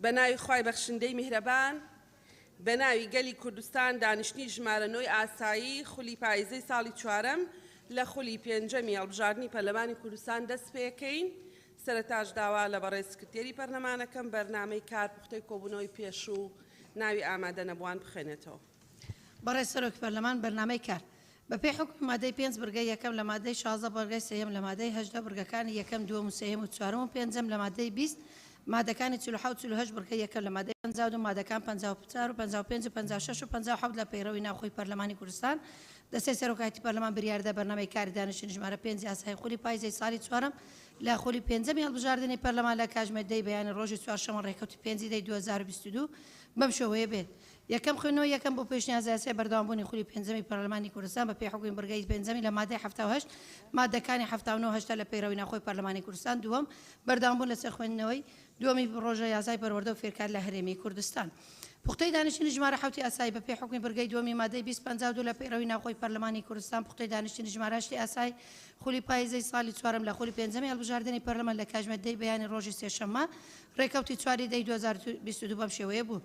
بەناوی خوای بەخشندەی میهرەبان بەناوی گەلی کوردستان دانیشتنی ژمارە 9 ئاسایی خولی پاییزەی ساڵی چوارەم لە خولی پێنجەمی هەڵبژاردننی پەرلەمانی کوردستان دەست پێکەین. سەرەتاش داوا لە بەڕێز سکرتێری پەرلەمانەکەم بەرنامەی کارپوختەی کۆبوونەوەی پێش و ناوی ئامادە نەبووان بخێنێتەوە. بەڕێز سەرۆکی پەرلەمان بەرنامەی کار بەپێی حکم مادەی 5 بڕگەی یەکەم لە مادەی 16 بڕگەی سێم لە مادەی 18 بڕگەکانی یەکەم دووەم و سێم و چوارەم و پێنجەم لە مادەی 20 مادەکانی 47 بڕگەی یەکەم لە مادەی 52 مادەکان 54 و 55 و 56 و 57 لە پەیڕەوی ناوخۆی پەرلەمانی کوردستان دەستەی سەرۆکایەتی پەرلەمان بریاردە بەرنامەی کاری دانیشتنی ژمارە 5 یاسای خولی پاییزەی ساڵی چوارەم لە خولی پێنجەمی هەڵبژاردننی پەرلەمان لە کاتژمێردەی بەیانی ڕۆژی چوارشەمە ڕێکەوتی 5 دەی 2022 بەم شێوەیە بێت. یەکەم خوێنەوە یەکەم بۆ پێشنیازی یاسای بەردەوامبوونی خولی پێنجەمی پەرلەمانی کوردستان بە پێی حکومی بڕگەی پێنجەمی لە مادەی 78 مادەکانی 79 لە پەیڕەوی ناوخۆی پەرلەمانی کوردستان دووەم بەردەوامبوون لەسەر خوێندنەوەی دووەمی ڕۆژە یاسای پەروەردە و فێرکار لە هەرێمی کوردستان. پوختەی دانیشتنی ژمارە 7 ئاسایی بە پێی حکومی بڕگەی دووەمی مادەی 252 لە پەیڕەوی ناوخۆی پەرلەمانی کوردستان پوختەی دانیشتنی ژمارە 8 ئاسایی خولی پاییزەی ساڵی چوارەم لە خولی پێنجەمی هەڵبژاردننی پەرلەمان لە کاتژمێردەی بەیانی ڕۆژی سێشەممە ڕێکەوتی 4 دەی 2022 بەم شێوەیە بوو.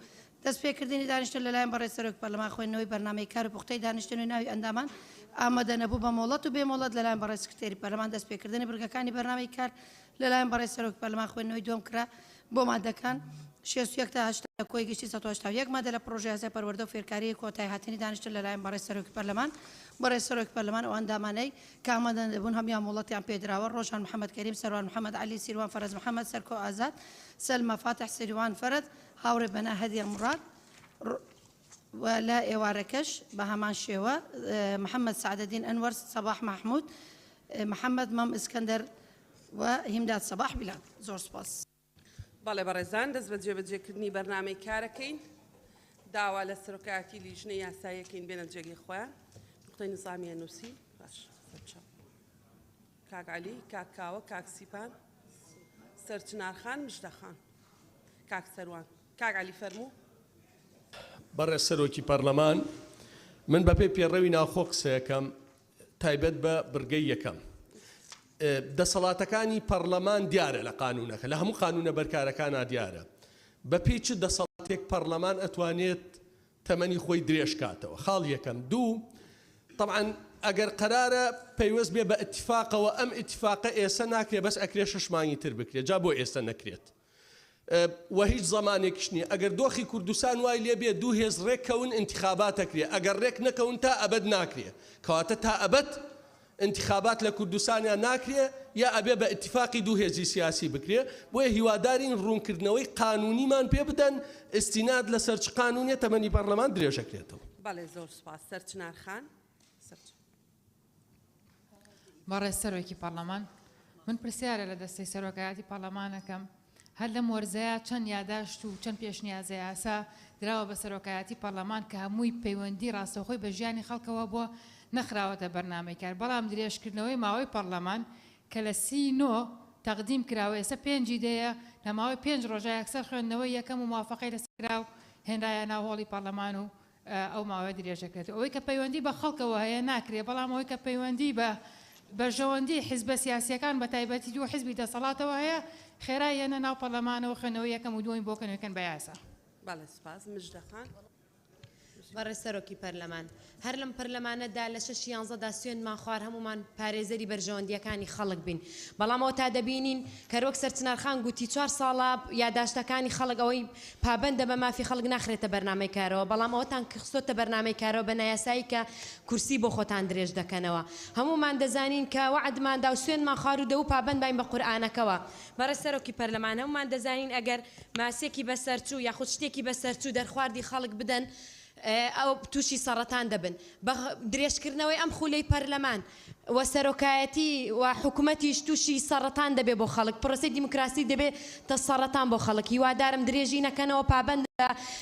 دەست پێکردنی دانیشتن لەلایەن بەڕێز سەرۆکی پەرلەمان خوێندنەوەی بەرنامەی کار و پوختەی دانیشتنی ناوی ئەندامان ئامادە نەبوو بە مۆڵەت و بێمۆڵەت لەلایەن بەڕێز سکرتێری پەرلەمان دەست پێکردنی بڕگەکانی بەرنامەی کار لەلایەن بەڕێز سەرۆکی پەرلەمان خوێندنەوەی دووەم کرا بۆ مادەکان 61 تا 8 کۆی گشتی 181 مادە لە پرۆژه یاسای پەروەردە و فێرکاری کۆتایی هاتنی دانیشتن لەلایەن بەڕێز سەرۆکی پەرلەمان بەڕێز سەرۆکی پەرلەمان ئەو ئەندامانەی کە ئامادە نەبوون هەمیان مۆڵەتیان پێدراوە ڕۆژان محەممەد کەریم سەروان محەممەد علی سیروان فەرەز محەممەد سەرکۆ ئازاد سەلمە فاتح سیروان فەرەد هاوڕێ بەنا هەدیە مڕاد ولا ئێوارەکەش بە هەمان شێوە محەممەد سعدەدین ئەنوەر سەباح محمود محەممەد مەم ئسکەندەر و هیمداد سەباح بیلان. زۆر سپاس. بەڵێ بەڕێزان دەست بە جێبەجێکردنی بەرنامەی کارەکەین داوا لە سەرۆکایەتی لیژنەی یاساییەکەین بێنە جێگەی خۆیان نوقتەی نظامیە نووسی باش کاک عەلی کاک کاوە کاک سیپان سەرچنارخان مژدەخان کاک سەروان کاک عەلی فەرموو. بەڕێز سەرۆکی پەرلەمان من بەپێی پێڕەوی ناوخۆ قسەیەکەم تایبەت بە بڕگەی یەکەم. دەسەڵاتەکانی پەرلەمان دیارە لە قانونەکە لە هەموو قانونە بەرکارەکانە دیارە بە پێی چ دەسەڵاتێک پەرلەمان ئەتوانێت تەمەنی خۆی درێژ کاتەوە. خاڵ یەکەم. دوو طبعاً ئەگەر قەرارە پەیوەست بێ بە ئیتیفاقەوە ئەم ئیتیفاقە ئێستا ناکرێت بەس ئەکرێ 6 مانگی تر بکرێت جا بۆ ئێستا نەکرێت و هیچ زمانێکیش نییە. ئەگەر دۆخی کوردستان وای لێ بێ دوو هێز ڕێککەون انتخاباتەکرێ ئەگەر ڕێک نەکەون تا ئەبەد ناکرێ کەواتە تا ئەبەد انتخابات لە کوردستانیان ناکرێ یا ئەبێ بە ئیتیفاقی دوو هێزی سیاسی بکرێ. بۆیە هیوادارین ڕوونکردنەوەی قانونیمان پێ بدەن ئستیناد لەسەر چ قانونیە تەمەنی پەرلەمان درێژەکرێتەوە. بەڵێ زۆر سپاس. سەرچنارخان. بەڕێز سەرۆکی پەرلەمان من پرسیارە لە دەستەی سەرۆکایەتی پەرلەمانەکەم هەر لەم وەرزەیە چەند یاداشت و چەند پێشنیازە یاسا دراوە بە سەرۆکایەتی پەرلەمان کە هەمووی پەیوەندی ڕاستەوخۆی بە ژیانی خەڵکەوە بۆ نەخراوەتە بەرنامەی کار بەڵام درێژکردنەوەی ماوەی پەرلەمان کە لە 39 تەقدیم کراوە ئێستا 5 دەیە لە ماوەی 5 ڕۆژە یەکسەر خوێندنەوەی یەکەم و موافقەی لەسەرکراو هێنرایە ناو هۆڵی پەرلەمان و ئەو ماوەی درێژەکرێت. ئەوەی کە پەیوەندی بە خەڵکەوە هەیە ناکرێ بەڵام ئەوەی کە پەیوەندی بە بەرژەوەندی حیزبە سیاسیەکان بە تایبەتی دوو حیزبی دەسەڵاتەوە هەیە خێرای هێنە ناو پەرلەمانەوە خوێندنەوەی یەکەم و دووەمی بۆ کەنوێکەن بە یاسا. بەڵێ سپاس. مژدەخان. بەڕێز سەرۆکی پەرلەمان هەر لەم پەرلەمانەدا لە 6 11دا سوێندمان خوار هەمومان پارێزەری بەرژەوەندیەکانی خەڵک بین بەڵام ئەوە تا دەبینین کە وەک سەرچنارخان گوتی 4 ساڵە یاداشتەکانی خەڵک ئەوەی پابەندە بە مافی خەڵک ناخرێتە بەرنامەی کارەوە بەڵام ئەوەتان خستۆتە بەرنامەی کارەوە بە نایاسایی کە کورسی بۆ خۆتان درێژ دەکەنەوە. هەمومان دەزانین کە وعدماندا و سوێنمان خوار و دەو پابەند باین بە قورئانەکەەوە. بەڕێز سەرۆکی پەرلەمان هەمومان دەزانین ئەگەر ماسێکی بەسەرچوو یاخود شتێکی بەسەرچوو دەرخواردی خەڵک بدەن ئەو تووشی سەرەتان دەبن. بە درێژکردنەوەی ئەم خولەی پەرلەمان و سەرۆکایەتی و حکوومەتیش تووشی سەرەتان دەبێ بۆ خەڵک پرۆسەی دیموکراسی دەبێت تە سەرەتان بۆ خەڵک. هیوادارم درێژی نەکەنەوە پابەند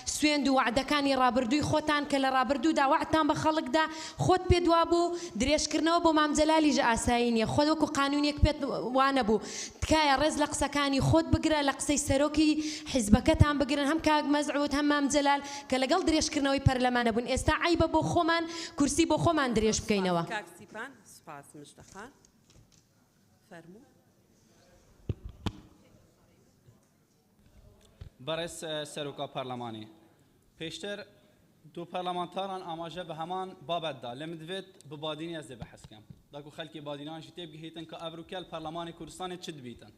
سوێند و وعدەکانی ڕابردووی خۆتان کە لە ڕابردوودا وعدتان بە خەڵکدا خۆت پێ دوا بوو درێژکردنەوە بۆ مامجەلالیش ئاسایی نییە خۆت وەکو قانونیەک پێت وانە بوو تکایە ڕێز لە قسەکانی خۆت بگرە لە قسەی سەرۆکی حیزبەکەتان بگرن هەم کاک مەزعود هەم مامجەلال کە لەگەڵ درێژکردنەوەی پەرلەمانە بوون ئێستا عیبە بۆ خۆمان کورسی بۆ خۆمان درێژ بکەینەوە. کاک سیپان. سپاس. مژدەخان فەرموو. بەڕێز سەرۆکا پەرلەمانی پێشتر دوو پەرلەمانتاران ئاماژە بە هەمان بابەتدا لێ من دەوێت ببادینی ئەس دێ بەحەسکەم داکو خەلکی بادینانشی تێبگەهێتن کە ئەڤروکەل پەرلەمانی کوردستانی چ دبیتن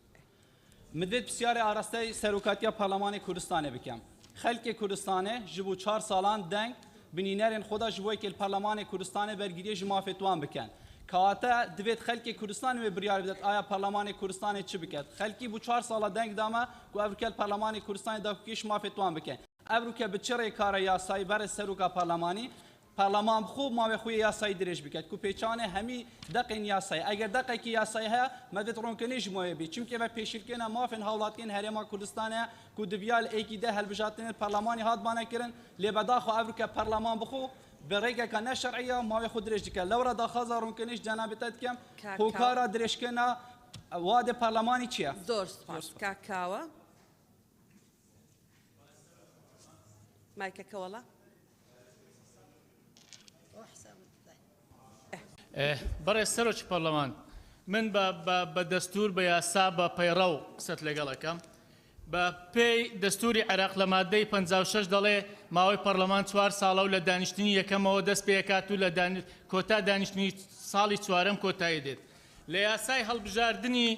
من دەوێت پرسیارێ ئاراستەی سەرۆکاتیە پەرلەمانی کوردستانê بکەم خەلکی کوردستانê ji bo 4 salan deng binînerên xwe da ji bo yekê Parlemanê Kurdistanê bergiriyê ji mafê wan bikin. Kewate divêt xelkê Kurdistanê wê biryar bidet aya Parlemanê Kurdistanê çi biket. Xelkî bu 4 sala deng dame ku ev Parlemanê Kurdistanê da ku ji mafê wan bikin. Ev rûke bi çi rêkara yasayî berê serûka Parlemanî Parleman xwe mavê xwe yasayî dirêj biket ku pêçanê hemî deqên yasayî eger deqekî yasayî heye me divêt ronkinê ji moyê bî çimkî ve pêşîlkêna mafên hewlatiyên Herêma Kurdistanê ku diviya li êkî de helbijatinê Parlemanî hat banekirin lê bedaxwe ev rûke Parleman bixwe bi rêgeka neşerîya mavê xwe dirêj dike lewra daxwaza ronkinê ji cenabê te dikem hokara dirêjkirina wadê Parlemanî çi ye زۆر سپاس کاکاوە مایکەکە وەڵا بەڕێز سەرۆکی پەرلەمان من بە دەستور بە یاسا بە پەیڕە و قسەت لەگەڵەکەم بە پێی دەستوری عێراق لە مادەی 56 دەڵێ ماوەی پەرلەمان 4 ساڵە و لە دانیشتنی یەکەمەوە دەست پێکات و لە کۆتا دانیشتنی ساڵی چوارەم کۆتایی دێت لە یاسای هەڵبژاردننی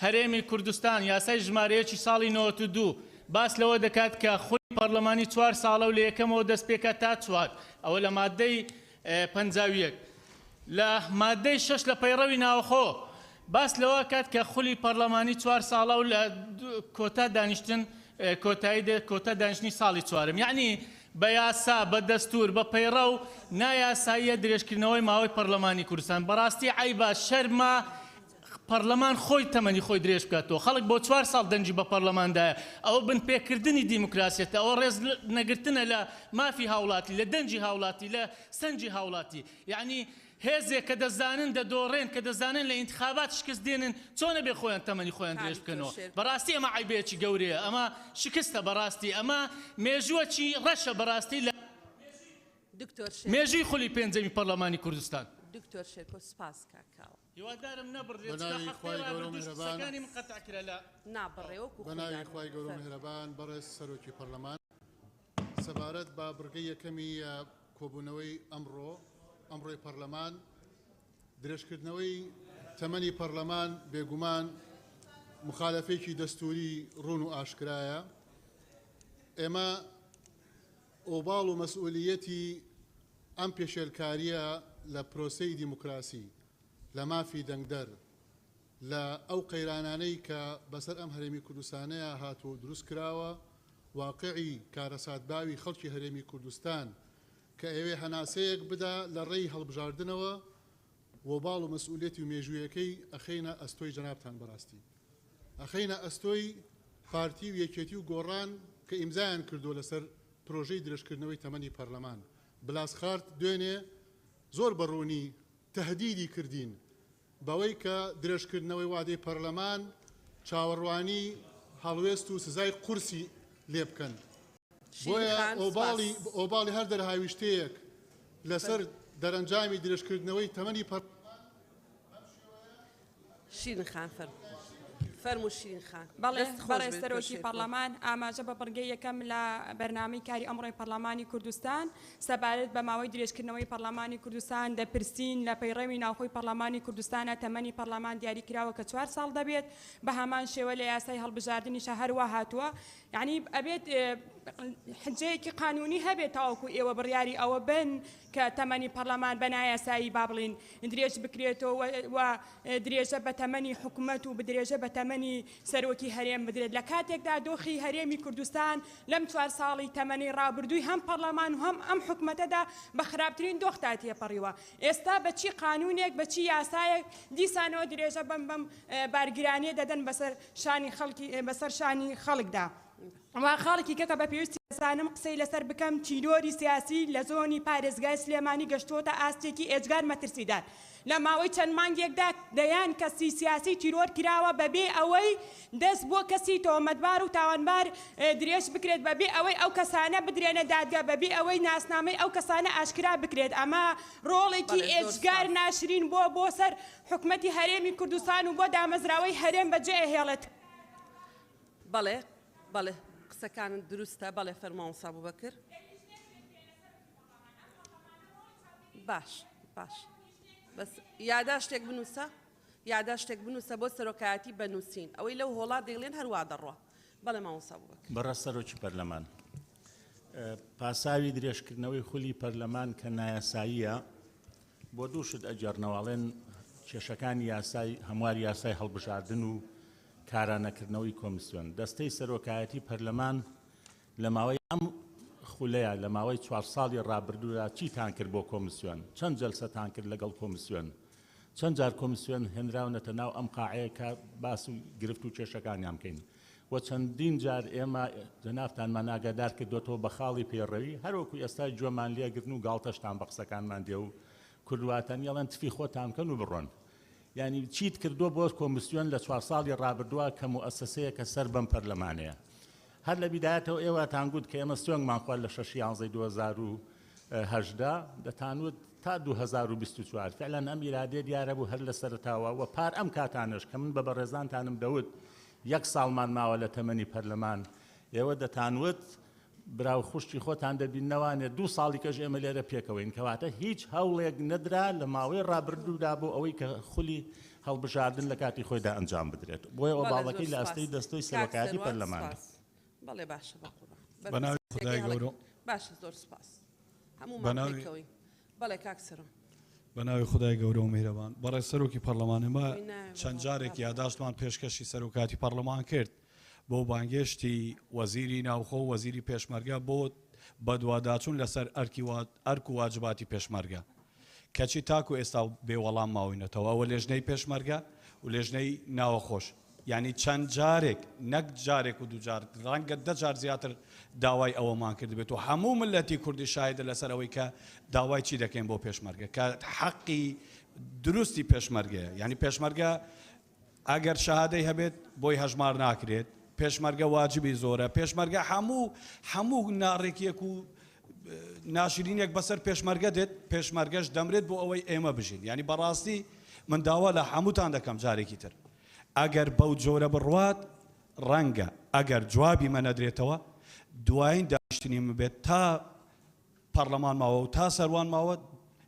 هەرێمی کوردستان یاسای ژمارەیەکی ساڵی 92 باس لەوە دەکات کە خۆی پەرلەمانی 4 ساڵە و لە یەکەمەوە دەست پێکات تا چوار ئەوە لە مادەی 51 لە مادەی 6 لە پەیڕەوی ناوخۆ باس لەوە کات کە خولی پەرلەمانی 4 ساڵە و لە کۆتا دانیشتن کۆتایی دێت کۆتا دانیشتنی ساڵی چوارم یعنی بە یاسا بە دەستور بە پەیڕە و نایاساییە درێژکردنەوەی ماوەی پەرلەمانی کوردستان بەڕاستی عیبە شەرمە پەرلەمان خۆی تەمەنی خۆی درێژ بکاتەوە خەڵک بۆ 4 ساڵ دەنجی بە پەرلەماندایە ئەوە بنپێکردنی دیموکراسیەتە ئەوە ڕێز نەگرتنە لە مافی هاوڵاتی لە دەنجی هاوڵاتی لە سەنجی هاوڵاتی یعنی هێزێک کە دەزانن دەدۆڕێن کە دەزانن لە ئینتخابات شکست دێنن چۆنە بێ خۆیان تەمەنی خۆیان درێژ بکەنەوە بەڕاستی ئەمە عیبەیەکی گەورەیە ئەمە شکستە بەڕاستی ئەمە مێژووەکی ڕەشە بەڕاستی لە مێژووی خولی پێنجەمی پەرلەمانی کوردستان دکتۆر شێرکۆ سپاس کاکاوە هیوادارم نەبڕێت هەفتەکانی من قەتع کرا لە نابڕێوەکو بەناوی خوای گەورە و میهرەبان بەڕێز سەرۆکی پەرلەمان سەبارەت بە بڕگەی یەکەمی کۆبوونەوەی ئەمڕۆی پەرلەمان درێژکردنەوەی تەمەنی پەرلەمان بێگومان مخالەفێکی دەستوری ڕوون و ئاشکرایە ئێمە ئۆباڵ و مەسئولیەتی ئەم پێشێلکاریە لە پرۆسەی دیموکراسی لە مافی دەنگدەر لە ئەو قەیرانانەی کە بەسەر ئەم هەرێمی کوردستانەیە هاتووە دروست کراوە واقعی کارەساتباوی خەڵکی هەرێمی کوردستان کە ئێوێ هەناسەیەک بدا لە ڕێی هەڵبژاردنەوە وەباڵ و مەسئولیەتی و مێژوویەکەی ئەخەینە ئەستۆی جەنابتان بەڕاستی ئەخەینە ئەستۆی پارتی و یەکێتی و گۆڕان کە ئیمزایان کردووە لەسەر پرۆژەی درێژکردنەوەی تەمەنی پەرلەمان بلاسخارت دوێنێ زۆر بەڕوونی تەهدیدی کردین بەوەی کە درێژکردنەوەی وادەی پەرلەمان چاوەڕوانی هەڵوێست و سزای قورسی لێ بکەن بۆیە ئۆباڵی هەر دەرهاویشتەیەک لەسەر دەرەنجامی درێژکردنەوەی تەمەنی شیرین خان فەرموو شیرین خان بەڵێ بەڕێز سەرۆکی پەرلەمان ئاماژە بە بڕگەی یەکەم لە بەرنامەی کاری ئەمڕۆی پەرلەمانی کوردستان سەبارەت بە ماوەی درێژکردنەوەی پەرلەمانی کوردستان دەپرسین لە پەیڕەوی ناوخۆی پەرلەمانی کوردستانە تەمەنی پەرلەمان دیاری کراوە کە 4 ساڵ دەبێت بە هەمان شێوە لە یاسای هەڵبژاردنیشە هەروە هاتووە یعنی ئەبێت حجەیەکی قانونی هەبێت تاوەکو ئێوە بڕیاری ئەوە بن کە تەمەنی پەرلەمان بە نایاسایی با بڵین درێژ بکرێتەوە و درێژە بە تەمەنی حکوومەت و بدرێژە بە تەمەنی سەرۆکی هەرێم بدرێت لە کاتێکدا دۆخی هەرێمی کوردستان لەم 4 ساڵی تەمەنی ڕابردووی هەم پەرلەمان و هەم ئەم حکوومەتەدا بە خراپترین دۆختا تێپەڕیوە ئێستا بەچی قانونێک بەچی یاسایەک دیسانەوە درێژە بەم بارگرانیە دەدەن بەسەر شانی خەڵکدا وا خاڵێکی کەکە بە پێویستی زانم قسەی لەسەر بکەم چیرۆری سیاسی لە زۆنی پارێزگای سلێمانی گەشتۆتە ئاستێکی ئێجگار مەترسیدار لە ماوەی چەند مانگێکدا دەیان کەسی سیاسی تیرۆر کراوە بەبێ ئەوەی دەست بۆ کەسی تۆمەتبار و تاوانبار درێژ بکرێت بەبێ ئەوەی ئەو کەسانە بدرێنە دادگا بەبێ ئەوەی ناسنامەی ئەو کەسانە ئاشکرا بکرێت ئەمە ڕۆڵێکی ئێجگار ناشرین بۆ سەر حکوومەتی هەرێمی کوردستان و بۆ دامەزراوەی هەرێم بەجێ هێڵێت بەڵێ پرسەکانت دروستە بەڵێ فەرمانسا بووبەکر باش بەس یاداشتێک بنووسە یاداشتێک بنووسە بۆ سەرۆکایەتی بنووسین ئەوەی لەو هۆڵا دەیڵێن هەروە دەڕۆ بەڵێ مامۆستا بووبەکر بەڕە سەرۆکی پەرلەمان پاساوی درێژکردنەوەی خولی پەرلەمان کە نایاساییە بۆ دووشت ئەجارنەوەڵێن کێشەکانی یاسای هەموار یاسای هەڵبژاردن و کارانەکردنەوەی کۆمیسیۆن دەستەی سەرۆکایەتی پەرلەمان لە ماوەی ئەم خولەیە لە ماوەی 4 ساڵی ڕابردوودا چیتان کرد بۆ کۆمیسیۆن چەند جەلسەتان کرد لەگەڵ کۆمیسیۆن چەند جار کۆمیسیۆن هێنراونەتە ناو ئەم قاعەیە کە باس و گرفت و کێشەکانیان بکەین و چەندین جار ئێمە جەنابتانمان ئاگادار کردوێتەوە بە خاڵی پێڕەوی هەروەکو ئێستا گوێمان لێگرن و گاڵتەشتان بە قسەکانمان دێ و کوردواتەن یەڵەن تفی خۆتان بکەن و بڕۆن یعنی چیت کردووە بۆ کۆمیسیۆن لە 4 ساڵی ڕابردووە کە موئەسسەیە کە سەر بەم پەرلەمانەیە هەر لە بیدایەتەوە ئێوەتان گوت کە ئێمە سوێنگمان خوارد لە 6 یانزەی 2010 دەتانوت تا 2024 فعلەن ئەم ئیرادێ دیارە بوو هەر لە سەرتاوە و پار ئەم کاتانش کە من بە بەڕێزانتانم دەوت 1 ساڵمان ماوە لە تەمەنی پەرلەمان ئێوە دەتانوت براو خوشتی خۆتان دەبینەوانێت 2 ساڵی کەش ئێمە لێرە پێکەوەین کەواتە هیچ هەوڵێک نەدرا لە ماوەی ڕابردوودا بۆ ئەوەی کە خولی هەڵبژاردن لە کاتی خۆیدا ئەنجام بدرێت بۆیە ئەو باڵەکەی لە ئەستەی دەستۆی سەرۆکایەتی پەرلەمان بەڵێ باشە بەناوی خودای گەورە باشە زۆر سپاس هەموومان پێکەوەین بەڵێ کاکسرم بەناوی خودای گەورە و میهرەبان بەڕێ سەرۆکی پەرلەمانەمە چەند جارێک یاداشتمان پێشکەشی سەرۆکاتی پەرلەمان کرد بۆ بانگێشتی وەزیری ناوخۆ و وەزیری پێشمەرگە بۆ بەدواداچوون لەسەر ئەرک و واجباتی پێشمەرگە کەچی تاکو ئێستا بێوەڵام ماوینەتەوە ئەوە لێژنەی پێشمەرگە و لێژنەی ناوەخۆش یعنی چەند جارێک نەک جارێک و دووجار ڕەنگە 10 جار زیاتر داوای ئەوەمان کرد بێت و هەموو ملەتی کوردی شایدە لەسەر ئەوەی کە داوای چی دەکەین بۆ پێشمەرگە کە حەقی دروستی پێشمەرگەیە یعنی پێشمەرگە ئەگەر شەهادەی هەبێت بۆی هەژمار ناکرێت پێشمەرگە واجبی زۆرە پێشمەرگە هەموو ناڕێکیەک و ناشرینێک بەسەر پێشمەرگە دێت پێشمەرگەش دەمرێت بۆ ئەوەی ئێمە بژین ینی بەڕاستی من داوا لە هەمووتان دەکەم جارێکی تر ئەگەر بەو جۆرە بڕوات ڕەنگە ئەگەر جوابی مە نەدرێتەوە دوایین دانیشتنی بێت تا پەرلەمان ماوە و تا سەروان ماوە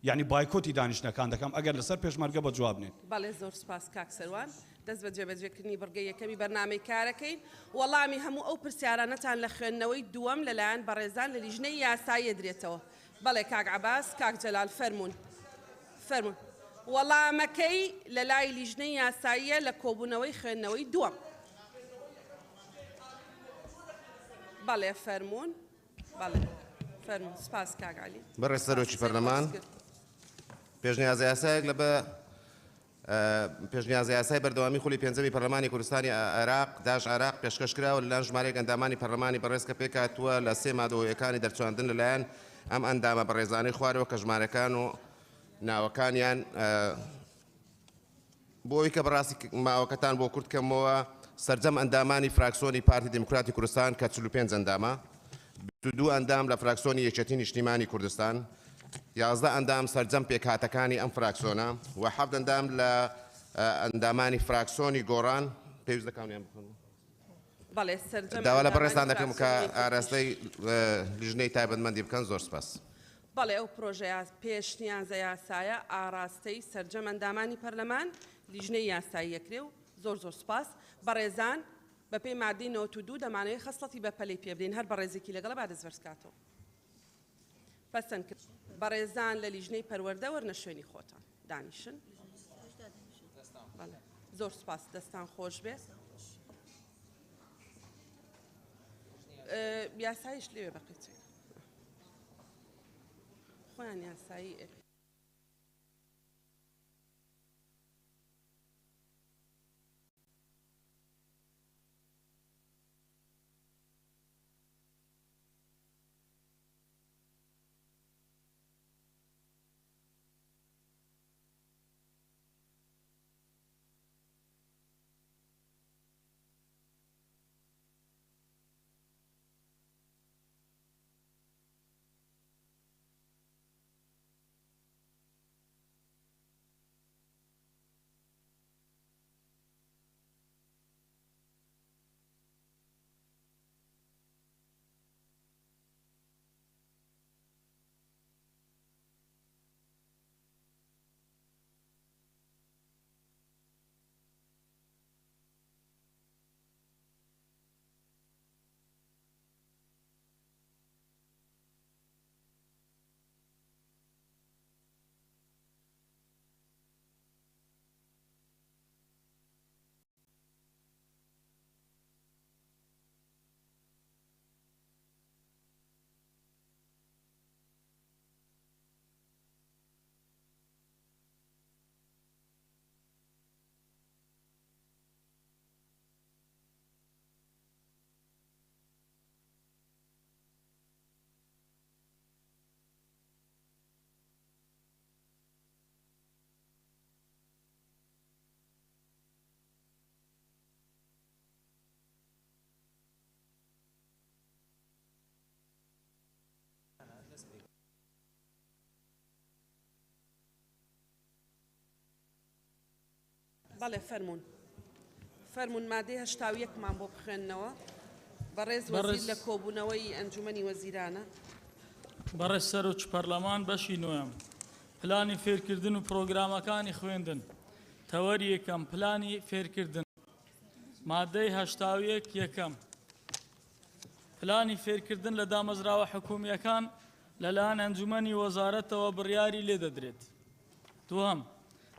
یعنی بایکۆتی دانیشتەکان دەکەم ئەگەر لەسەر پێشمەرگە بە جواب نێت بەڵێ زۆر سپاس کاک سەروان دەست بە جێبەجێکردنی بڕگەی یەکەمی بەرنامەی کارەکەین وەڵامی هەموو ئەو پرسیارانەتان لە خوێندنەوەی دووەم لەلایەن بەڕێزان لە لیژنەی یاسایی درێتەوە بەڵێ کاک عەباس کاک جەلال فەرموون وەڵامەکەی لە لای لیژنەی یاساییە لە کۆبوونەوەی خوێندنەوەی دووەم بەڵێ فەرموون بەڵێ فەرموون سپاس کاک عەلی بەڕێز سەرۆکی پەرلەمان پێشنیازە یاسایەک لە بە پێشنیازە یاسای بەردەوامی خولی پێنجەمی پەرلەمانی کوردستانی عێراق داش عێراق پێشکەشکراوە لەلایەن ژمارەیەک ئەندامانی پەرلەمانی بەڕێز کە پێکهاتووە لە 3 مادەوەیەکانی دەرچواندن لەلایەن ئەم ئەندامە بەڕێزانەی خوارەوە کە ژمارەکان و ناوەکانیان بۆی کە بەڕاستی ماوەکەتان بۆ کورت کەمەوە سەرجەم ئەندامانی فراکسیۆنی پارتی دموکراتی کوردستان کە 45 ئەندامە 22 ئەندام لە فراکسیۆنی یەکێتی نیشتیمانی کوردستان 11 ئەندام سەرجەم پێکهاتەکانی ئەم فراکسیۆنە و 7 ئەندام لە ئەندامانی فراکسیۆنی گۆڕان پێویست دەکەونیان بخۆن بەڵێ سەرجەم داوا لە بەڕێستان دەکەم کە ئاراستەی لیژنەی تایبەتمەندی بکەن زۆر سپاس بەڵێ ئەو پرۆژەیە پێشنیازە یاسایە ئاراستەی سەرجەم ئەندامانی پەرلەمان لیژنەی یاسایی یەکرێ و زۆر سپاس بەڕێزان بە پێی مادەی 92 دەمانەوەی خەسڵەتی بەپەلەی پێ بدەین هەر بەڕێزێکی لەگەڵە با دەستبەرزکاتەوە پەسەند کرد بەڕێزان لە لیژنەی پەروەردە وەرنە شوێنی خۆتان دانیشن زۆر سپاس دەستان خۆش بێت یاساییش لێوێ بەقیت خۆیان یاسایی بەڵێ فەرمونون مادەی 81مان بۆ بخوێندنەوە بەڕێز وەزیر لە کۆبوونەوەی ئەنجومەنی وەزیرانە. بەڕێز سەرۆک پەرلەمان بەشی نوێم پلانی فێرکردن و پرۆگرامەکانی خوێندن تەوەری یەکەم پلانی فێرکردن مادەی 81 یەکەم پلانی فێرکردن لە دامەزراوە حکوومیەکان لەلایەن ئەنجومەنی وەزارەتەوە بڕیاری لێ دەدرێت. دووەم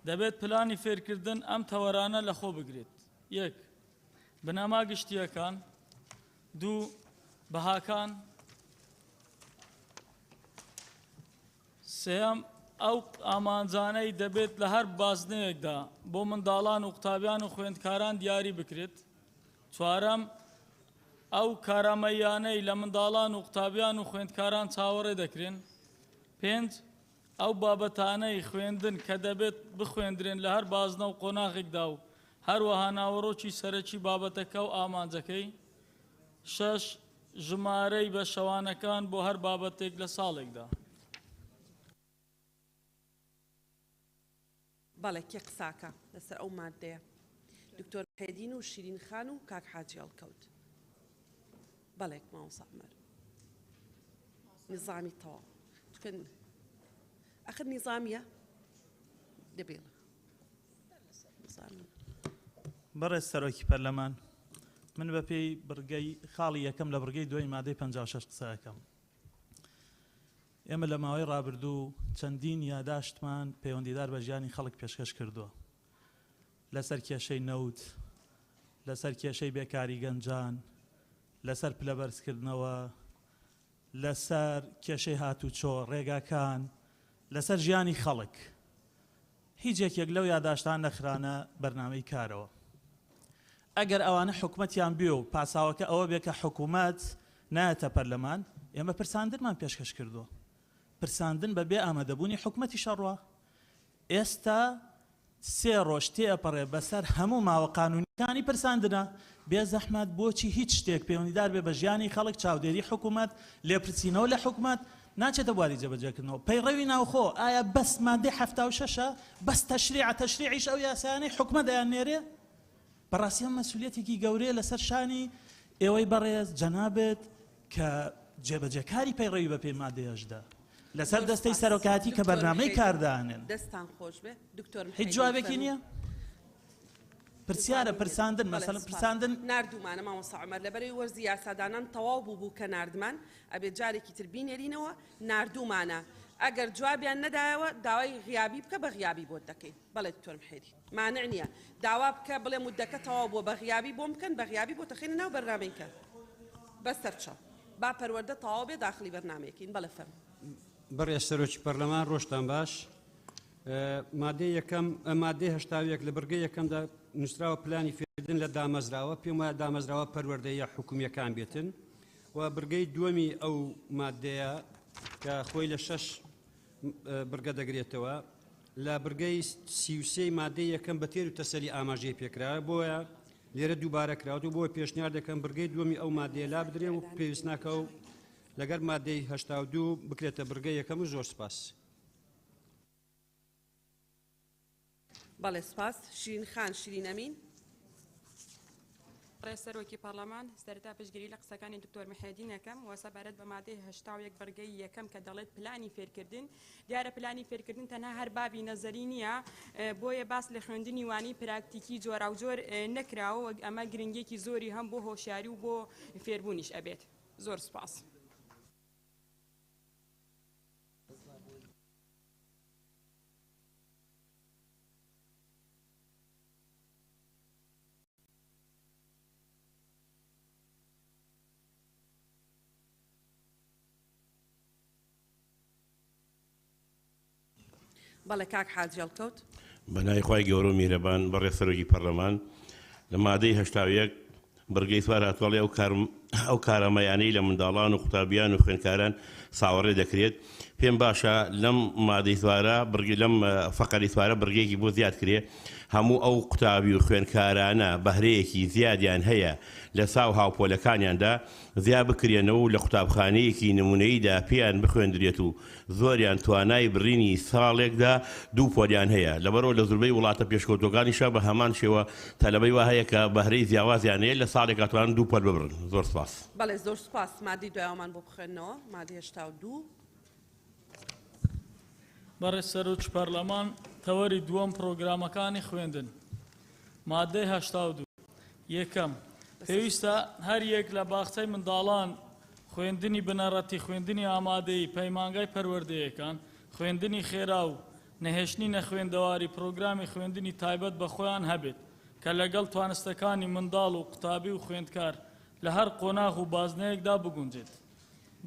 دەبێت پلانی فێرکردن ئەم تەوەرانە لەخۆ بگرێت. 1. بنەما گشتیەکان 2. بەهاکان 3. ئەو ئامانجانەی دەبێت لە هەر بازنەیەکدا بۆ منداڵان و قوتابیان و خوێندکاران دیاری بکرێت. 4. ئەو کارامەیانەی لە منداڵان و قوتابیان و خوێندکاران چاوەڕێ دەکرێن. 5. ئەو بابەتانەی خوێندن کە دەبێت بخوێندرێن لە هەر بازنە و قۆناغێکدا و هەروەها ناوەڕۆکی سەرەکی بابەتەکە و ئامانجەکەی. 6. ژمارەی بە شەوانەکان بۆ هەر بابەتێک لە ساڵێکدا. بەڵێ کێ قساکە لەسەر ئەو مادەیە دکتۆر حێدین و شیرین خان و کاک حاجی هەڵکەوت. بەڵێک ماوەسا عومەر نظامی تەواو ئەخر نظامیە دەبێڵە بەڕێز سەرۆکی پەرلەمان من بە پێی بڕگەی خاڵی یەکەم لە بڕگەی دوای مادەی 56 قسەکەم. ئێمە لە ماوەی ڕابردوو چەندین یاداشتمان پەیوەندیدار بە ژیانی خەڵک پێشکەش کردووە لەسەر کێشەی نەوت، لەسەر کێشەی بێکاری گەنجان، لەسەر پلەبەرزکردنەوە، لەسەر کێشەی هاتوچۆ ڕێگاکان، لەسەر ژیانی خەڵک. هیچ یەکێک لەو یاداشتان نەخرانە بەرنامەی کارەوە. ئەگەر ئەوانە حکوومەتیان بێ و پاساوەکە ئەوە بێ کە حکوومەت نایەتە پەرلەمان، ئێمە پرساندنمان پێشکەش کردووە. پرساندن بەبێ ئامادەبوونی حکوومەتی شەڕوە. ئێستا 3 ڕۆژ تێپەڕێ بەسەر هەموو ماوە قانونیەکانی پرساندنە. بێ زەحمەت بۆچی هیچ شتێک پەیوەندیدار بێ بە ژیانی خەڵک چاودێری حکوومەت لێپرسینەوە لە حکوومەت ناچێتە بواری جێبەجێکردنەوە. پەیڕەوی ناوخۆ ئایا بەس مادەی 76 بەس تەشریعیش ئەو یاسایانەی حکوومەت دەیان نێرێ؟ بەڕاستی ئەم مەسئولیەتێکی گەورەیە لەسەر شانی ئێوەی بەڕێز جەنابێت کە جێبەجێکاری پەیڕەوی بە پێی مادەیەشدا لەسەر دەستەی سەرۆکاتی کە بەرنامەی کاردانێن. دەستان خۆش بێ دکتۆر هیچ جوابێکی نییە؟ پرسیارە پرساندن مەسەڵەن پرساندن نردومانە مامۆستا عومەر لەبەرەوەی وەرزی یاسادانان تەواو بوو کە نردمان ئەبێت جارێکی تر بینێرینەوە نردومانە. ئەگەر جوابیان نەدایەوە داوای غیابی بکە بە غیابی بۆ دەکەین. بەڵێ دکتۆر محێری مانع نییە داوا بکە بڵێ مودەکە تەواو بۆ بە غیابی بۆ بکەن بە غیابی بۆ تەخێنە ناو بەرنامەیەکە بەسەرچە با پەروەردە تەواو بێ داخلی بەرنامەیەکین. بەڵێ فەرمو. بەڕێز سەرۆکی پەرلەمان ڕۆژتان باش. مادەی یەکەم مادەی 81 لە بڕگەی یەکەمدا نووسراوە پلانی فێرکردن لە دامەزراوە پێم وایە دامەزراوە پەروەردەیە حکوومیەکان بێتن و بڕگەی دووەمی ئەو مادەیە کە خۆی لە 6 بڕگە دەگرێتەوە لە بڕگەی 33 مادەی یەکەم بە تێر و تەسەلی ئاماژەی پێکرا بۆیە لێرە دووبارە کراوە و بۆ پێشنیار دەکەم بڕگەی دووەمی ئەو مادەیە لا بدرێ و پێویست ناکە و لەگەر مادەی 82 بکرێتە بڕگەی یەکەم و زۆر سپاس. بەڵێ سپاس. شیرین خان شیرین ئەمین. ڕێز سەرۆکی پەرلەمان سەرەتا پشتگیری لە قسەکانی دکتۆر محێدین یەکەم و سەبارەت بە مادەی 81 بەرگەی یەکەم کە دەڵێت پلانی فێرکردن. دیارە پلانی فێرکردن تەنها هەر بابی نەزەری نییە بۆیە باس لە خوێندنی وانی پراکتیکی جۆرا و جۆر نەکراوە ئەمە گرنگێکی زۆری هەم بۆ هۆشیاری و بۆ فێربوونیش ئەبێت. زۆر سپاس. بەڵێ کاک حاجی هەڵکەوت. بەنای خوای گەورە و میهرەبان بەڕێز سەرۆکی پەرلەمان لە مادەی 81 بڕگەی سوار هاتووەڵێ ئەو ئەو کارەمەیانەی لە منداڵان و قوتابیان و خوێندکاران ساوەڕێ دەکرێت پێم باشە لەم مادەی سوارە لەم فەقەری سوارە بڕگەیەکی بۆ زیاد کرێ هەموو ئەو قوتابی و خوێندکارانە بەهرەیەکی زیادیان هەیە لە ساو هاوپۆلەکانیاندا زیاد بکرێنەوە و لە قوتابخانەیەکی نمونەییدا پێیان بخوێندرێت و زۆریان توانای بڕینی ساڵێکدا 2 پۆلیان هەیە لەبەرەوە لە زوربەی وڵاتە پێشکەوتوەکانیشە بە هەمان شێوە تەلەبەی وا هەیە کە بەهرەی جیاوازیان هەیە لە ساڵێک ئەتوانن 2 پۆل ببڕن. زۆر سپاس. بەڵێ زۆر سپاس. مادەی دوایەوەمان بۆ بخوێنەوە. مادەی 82. بەڕێز سەرۆک پەرلەمان تەوەری دووەم پرۆگرامەکانی خوێندن. مادەی 82. یەکەم پێویستە هەر یەک لە باخچەی منداڵان خوێندنی بنەڕەتی خوێندنی ئامادەی پەیمانگای پەروەردەیەکان خوێندنی خێرا و نەهێشتنی نەخوێندەواری پرۆگرامی خوێندنی تایبەت بە خۆیان هەبێت کە لەگەڵ توانستەکانی منداڵ و قوتابی و خوێندکار لە هەر قۆناغ و بازنەیەکدا بگونجێت.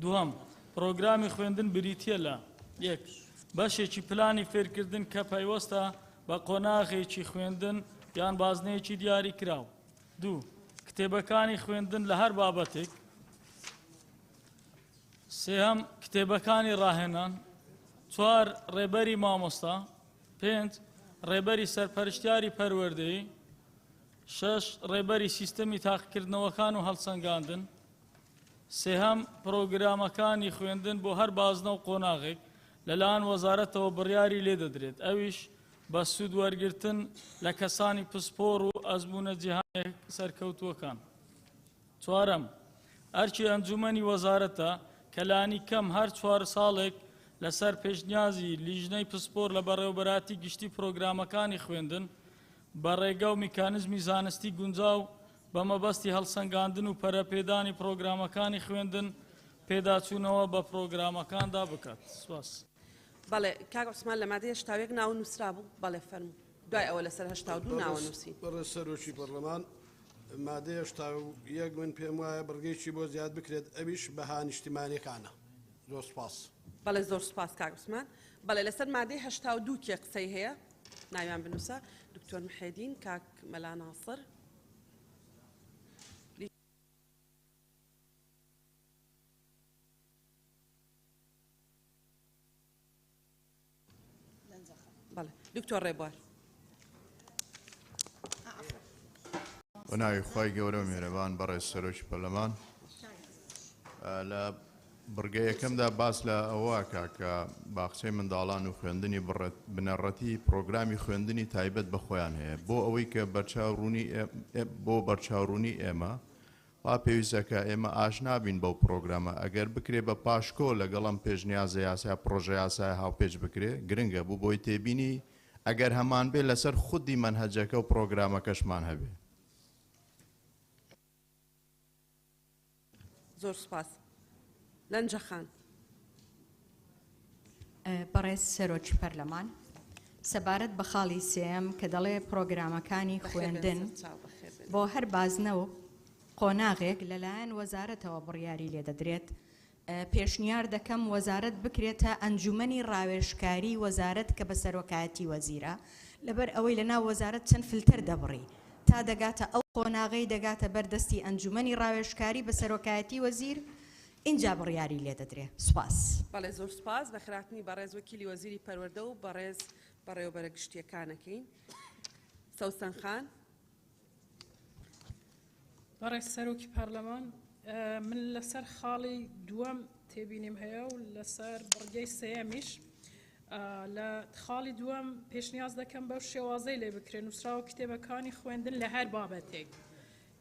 دووەم پرۆگرامی خوێندن بریتیە لە 1. بەشێکی پلانی فێرکردن کە پەیوەستە بە قۆناغێکی خوێندن یان بازنەیەکی دیاری کراو. 2. کتێبەکانی خوێندن لە هەر بابەتێک. 3. کتێبەکانی ڕاهێنان. 4. ڕێبەری مامۆستا. 5. ڕێبەری سەرپەرشتیاری پەروەردەیی. 6. ڕێبەری سیستەمی تاقیکردنەوەکان و هەڵسەنگاندن. 3. پرۆگرامەکانی خوێندن بۆ هەر بازنە و قۆناغێک لەلایەن وەزارەتەوە بڕیاری لێ دەدرێت ئەویش بە سوود وەرگرتن لە کەسانی پسپۆر و ئەزمونە جیهانێک سەرکەوتووەکان. 4. ئەرکی ئەنجومەنی وەزارەتە کە لانی کەم هەر 4 ساڵێک لەسەر پێشنیازی لیژنەی پسپۆر لە بەڕێوەبەراتی گشتی پرۆگرامەکانی خوێندن بە ڕێگە و میکانزمی زانستی گونجاو بە مەبەستی هەڵسەنگاندن و پەرەپێدانی پرۆگرامەکانی خوێندن پێداچوونەوە بە پرۆگرامەکاندا بکات. سواس. بەڵێ کاک عوسمان لە مادەی 81 ناو نووسرا بوو. بەڵێ فەرموو. دوای ئەوە لەسەر 82 ناوە نووسی. بەڕێز سەرۆکی پەرلەمان مادەی 81 من پێم وایە بڕگەیەکی بۆ زیاد بکرێت ئەویش بەها نیشتیمانیەکانە. زۆر سپاس. بەڵێ زۆر سپاس کاک عوسمان. بەڵێ لەسەر مادەی 82 کێ قسەی هەیە ناویان بنووسە. دکتۆر محێدین، کاک مەلا ناصر. دکتۆر ڕێبوار. بە ناوی خی گەورە و میێرەبان بەڕێز سەرۆکی پەرلەمان لە بڕگە یەکەمدا باس لە ئەوە کە باخچەی منداڵان و خوێندنی بنەڕەتی پرۆگرامی خوێندنی تایبەت بە خۆیان هەیە بۆ ئەوەی کە بۆ بەرچاوڕوونی ئێمە وا پێویستەکە ئێمە ئاشنابین بەو پرۆگرامە ئەگەر بکرێ بە پاشکۆ لەگەڵم پێشنیازە یاسا پرۆژە یاسای هاوپێچ بکرێ گرنگە بوو بۆی تێبینی ئەگەر هەمان بێ لەسەر خودی منهەجەکە و پرۆگرامەکەشمان هەبێ. زۆر سپاس. لەنجە خان. بەڕێز سەرۆکی پەرلەمان سەبارەت بە خاڵی سێم کە دەڵێ پرۆگرامەکانی خوێندن بۆ هەر بازنە و قۆناغێک لەلایەن وەزارەتەوە بڕیاری لێ دەدرێت پێشنیار دەکەم وەزارەت بکرێتە ئەنجومەنی ڕاوێژکاری وەزارەت کە بە سەرۆکایەتی وەزیرە لەبەر ئەوەی لەناو وەزارەت چەند فلتر دەبڕی تا دەگاتە ئەو قۆناغەی دەگاتە بەردەستی ئەنجومەنی ڕاوێژکاری بە سەرۆکایەتی وەزیر اینجا بڕیاری لێ دەدرێ. سوپاس. بەڵێ زۆر سپاس بە خراپنی بەڕێز وەکیلی وەزیری پەروەردە و بەڕێز بەڕێوەبەرە گشتیەکانەکەین. سەوسەن خان. بەڕێز سەرۆکی پەرلەمان من لەسەر خاڵی دووەم تێبینیم هەیە و لەسەر بڕگەی سێەمیش لە خاڵی دووەم پێشنیاز دەکەم بەو شێوازەی لێ بکرێن نووسراوە کتێبەکانی خوێندن لە هەر بابەتێک.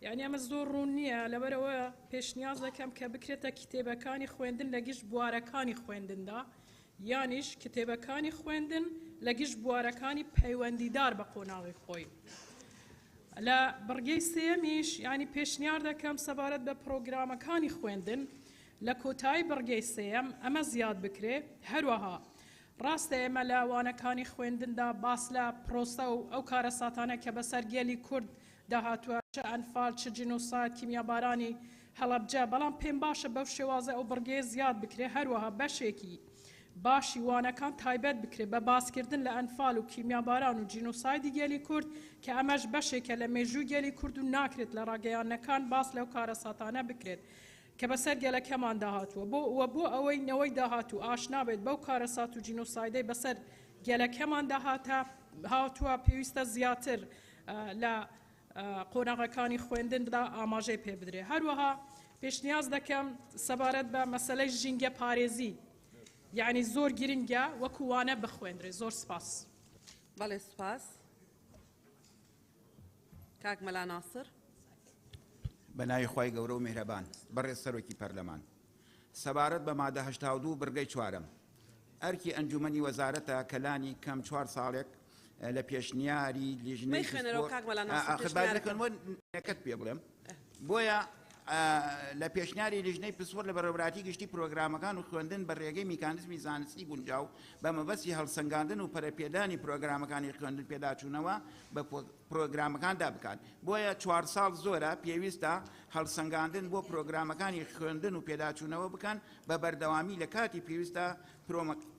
یعنی ئەمە زۆر ڕوون نییە لەبەرەوە پێشنیاز دەکەم کە بکرێتە کتێبەکانی خوێندن لە گشت بوارەکانی خوێندندا یانیش کتێبەکانی خوێندن لە گشت بوارەکانی پەیوەندیدار بە قۆناغی خۆی. لە بڕگەی سێمیش ینی پێشنیار دەکەم سەبارەت بە پرۆگرامەکانی خوێندن لە کۆتایی بڕگەی سێم ئەمە زیاد بکرێ. هەروەها ڕاستە ئێمە لە وانەکانی خوێندندا باس لە پرۆسە و ئەو کارە ساتانە کە بەسەر گێلی کورد داهاتووە چ ئەنفال چ جینۆسایت کیمیابارانی هەڵەبجە بەڵام پێم باشە بەو شێوازە ئەو بڕگەیە زیاد بکرێ هەروەها بەشێکی باشی وانەکان تایبەت بکرێت بە باسکردن لە ئەنفال و کیمیاباران و جینۆسایدی گەلی کورد کە ئەمەش بەشێکە لە مێژوو گەلی کورد و ناکرێت لە ڕاگەیانەکان باس لەو کارە ساتانە بکرێت کە بەسەر گەلەکەمان داهاتووە بۆ ئەوەی نەوەی داهاتوو ئاشنا بێت بەو کارە سات و جینۆسایدەی بەسەر گەلەکەمان هاتووە پێویستە زیاتر لە قۆناغەکانی خوێندندا ئاماژەی پێ بدرێت. هەروەها پێشنیاز دەکەم سەبارەت بە مەسەلەی ژینگە پارێزی یعنی زۆر گرنگە وەکووانە بخوێنرێ. زۆر سپاس. بەڵێ سپاس. کاک مەلا ناسر. بەناوی خی گەورە و میهرەبان بەڕێز سەرۆکی پەرلەمان سەبارەت بە مادە 82 بڕگەی چوارەم ئەرکی ئەنجومەنی وەزارەتە کەلانی کەم 4 ساڵێک لە پێشنیاری لیژنەی نەکەت پێ بڵێم بۆیە لە پێشنیاری لیژنەی پسپۆر لە بەڕێوەبراتی گشتی پرۆگرامەکان و خوێندن بە ڕێگەی میکانیزمی زانستی گونجاو بە مەبەستی هەڵسەنگاندن و پەرەپێدانی پرۆگرامەکانی خوێندن پێداچوونەوە بە پرۆگرامەکاندا بکات. بۆیە 4 ساڵ زۆرە پێویستە هەڵسەنگاندن بۆ پرۆگرامەکانی خوێندن و پێداچوونەوە بکەن بە بەردەوامی لە کاتی پێویستە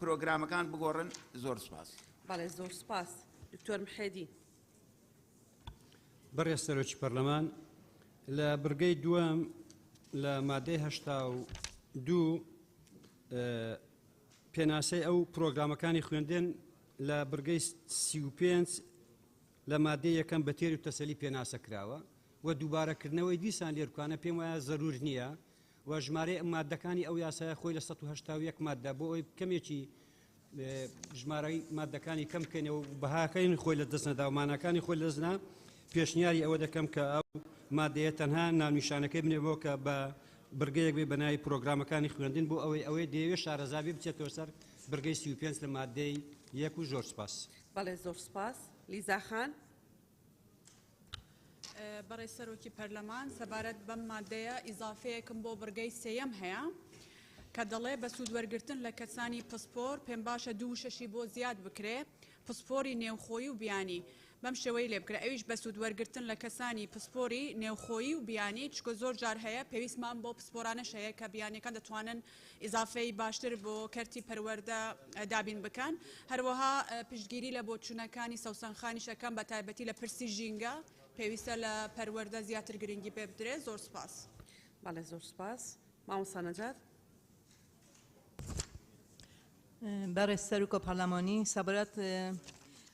پرۆگرامەکان بگۆڕن. زۆر سپاس. بەڵێ زۆر سپاس. دکتۆر محێدی. بەڕێز سەرۆکی پەرلەمان لە بڕگەی دووەم لە مادەی 82 پێناسەی ئەو پرۆگرامەکانی خوێندن لە بڕگەی 35 لە مادەی یەکەم بە تێری و تەسەلی پێناسە کراوە و دووبارەکردنەوەی دیسان لێرکوانە پێم وایە زەرور نییە و ژمارەی مادەکانی ئەو یاسایە خۆی لە 181 مادە بۆ ئەوی کەمێکی ژمارەی مادەکانی کەم بکەینەوە و بەهاکەین خۆی لە دەستنەدا و مانەکانی خۆی لەزنا پێشنیاری ئەوە دەکەم کە ئەو مادەیە تەنها ناونیشانەکەی بنێبەوە کە بە بڕگەیەک بێ بەناوی پرۆگرامەکانی خوێندن بۆ ئەوەی دەیەوێت شارەزابی بچێتەوە سەر بڕگەی 35 لە مادەی یەک و زۆر سپاس. بەڵێ زۆر سپاس. لیزا خان. بەڕێز سەرۆکی پەرلەمان سەبارەت بەم مادەیە ئیزافەیەکم بۆ بڕگەی سێیەم هەیە کە دەڵێ بە سوودوەرگرتن لە کەسانی پسپۆر پێم باشە 2.6 بۆ زیاد بکرێ پسپۆری نێوخۆیی و بیانی بەم شێوەی لێ بکرێ ئەویش بە سوودوەرگرتن لە کەسانی پسپۆری نێوخۆیی و بیانی چکە زۆر جار هەیە پێویستمان بۆ پسپۆرانەش هەیە کە بیانەکان دەتوانن ئیزافەی باشتر بۆ کەرتی پەروەردە دابین بکەن. هەروەها پشتگیری لە بۆچوونەکانی سەوسەنخانی شەکەم بە تایبەتی لە پرسی ژینگە پێویستە لە پەروەردە زیاتر گرنگی پێ بدرێ. زۆر سپاس. بەڵێ زۆر سپاس. مامۆستا نەجات. بەڕێز سەرۆکە پەرلەمانی سەبارەت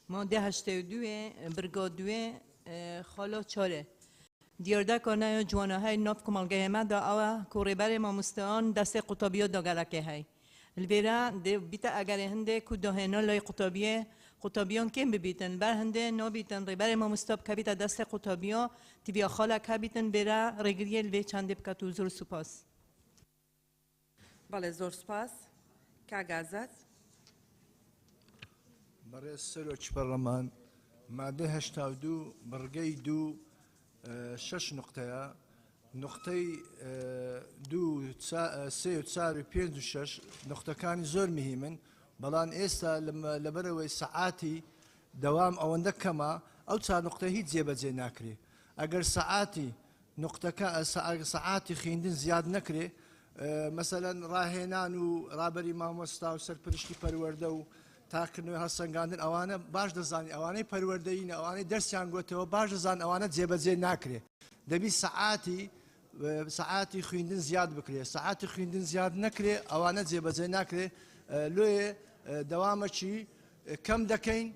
مادە 82 بڕگا 2 خاڵە 4 دیاردا کارنای جوانەهای ناف کۆمەڵگەیەمەدا ئەوە کە ڕێبەری مامۆستایان دەستی قوتابیە داگەلەکە هەی لێرە بیتە ئەگەر هەندێک و داهێنا لای قوتابیان کێم ببیتن بەر هەندێ نابیتن ڕێبەری مامۆستا بکە بیتە دەستی قوتابیە تیبیا خاڵەکە بیتن بێرە ڕێگریە لێ چەندێ بکات و زۆر سوپاس. بەڵێ زۆر سپاس. کاگازات. بەڕێز سەرۆکی پەرلەمان مادەی 82 بڕگەی 2 6 نقطەیە نقطەی 2 3 4 5 و 6 نقطەکانی زۆر مهمن بەڵام ئێستا لەبەرەوەی سەعاتی دەوام ئەوەندە کەمە ئەو چار نقطە هیچ جێبەجێ ناکرێ ئەگەر سەعاتی خوێندن زیاد نەکرێ مەسەلەن ڕاهێنان و ڕابەری مامۆستا و سەرپرشتی پەروەردە و تاکردنەوەی هەڵسەنگاندن ئەوانە باش دەزانانی ئەوانەی پەروەردەین ئەوانەی دەرسیان گوتەوە باش دەزان ئەوانە جێبەجێ ناکرێ دەبی سەعاتی خوێندن زیاد بکرێ سەعاتی خوێندن زیاد نەکرێ ئەوانە جێبەجێ ناکرێ لێ دەوامەکی کەم دەکەین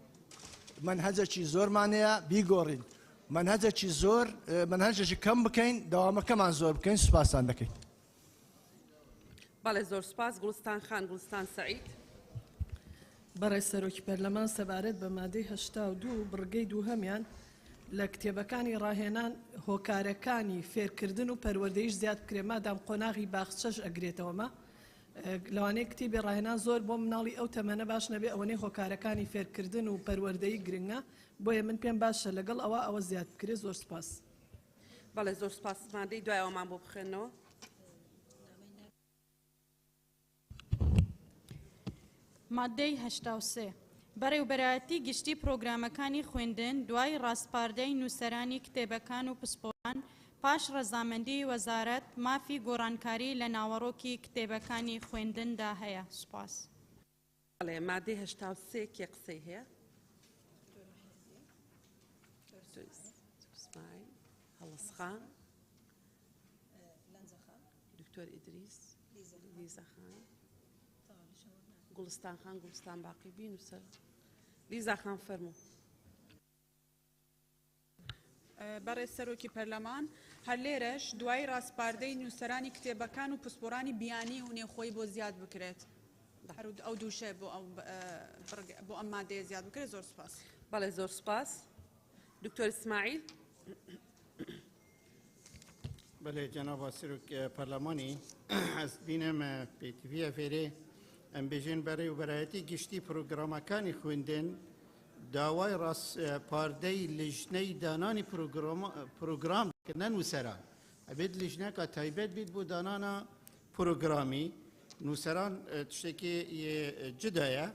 منهەجێکی زۆرمانەیە بیگۆڕین منهەجێکی کەم بکەین دەوامەکەمان زۆر بکەین سوپاسان دەکەین. بەڵێ زۆر سپاس. گوڵستان خان گوڵستان سەعید. بەڕێز سەرۆکی پەرلەمان سەبارەت بە مادەی 82 بڕگەی دووهەمیان لە کتێبەکانی ڕاهێنان هۆکارەکانی فێرکردن و پەروەردەیش زیاد بکرێ مادام قۆناغی باخچەش ئەگرێتەوەمە لەوانەیە کتێبی ڕاهێنان زۆر بۆ مناڵی ئەو تەمەنە باش نەبێ ئەوەنەی هۆکارەکانی فێرکردن و پەروەردەیی گرنگە بۆیە من پێم باشە لەگەڵ ئەوە زیاد بکرێ. زۆر سپاس. بەڵێ زۆر سپاس. مادەی دوایەوەمان بۆ بخێنەوە. مادەی 83 بەڕێوەبەرایەتی گشتی پرۆگرامەکانی خوێندن دوای ڕاستپاردەی نووسەرانی کتێبەکان و پسپۆران پاش ڕەزامەندی وەزارەت مافی گۆڕانکاری لە ناوەڕۆکی کتێبەکانی خوێندندا هەیە. سوپاس. بەڵێ مادەی 83 کێ قسەی هەیە؟ اسماعیل هەڵەسخان دکتۆر ئیدریس لیزا خان گوڵستان خان گوڵستان باقی بینوسە لیزا خان فەرموو. بەڕێز سەرۆکی پەرلەمان هەر لێرەش دوای ڕاستپاردەی نووسەرانی کتێبەکان و پسپۆرانی بیانی و نێوخۆی بۆ زیاد بکرێت ئەو دووشێ بۆ ئەم مادەیە زیاد بکرێت. زۆر سپاس. بەڵێ زۆر سپاس. دکتۆر اسماعیل. بله جناب سروک پارلمانی از بینم پیتوی فیره ام بیشین برای و برایتی گشتی پروگرامکانی خوندن داوای راست پارده لجنه دانانی پروگرام کردن نوسران ابد لجنه که تایبت بید بود دانانا پروگرامی نوسران تشتکی جدایه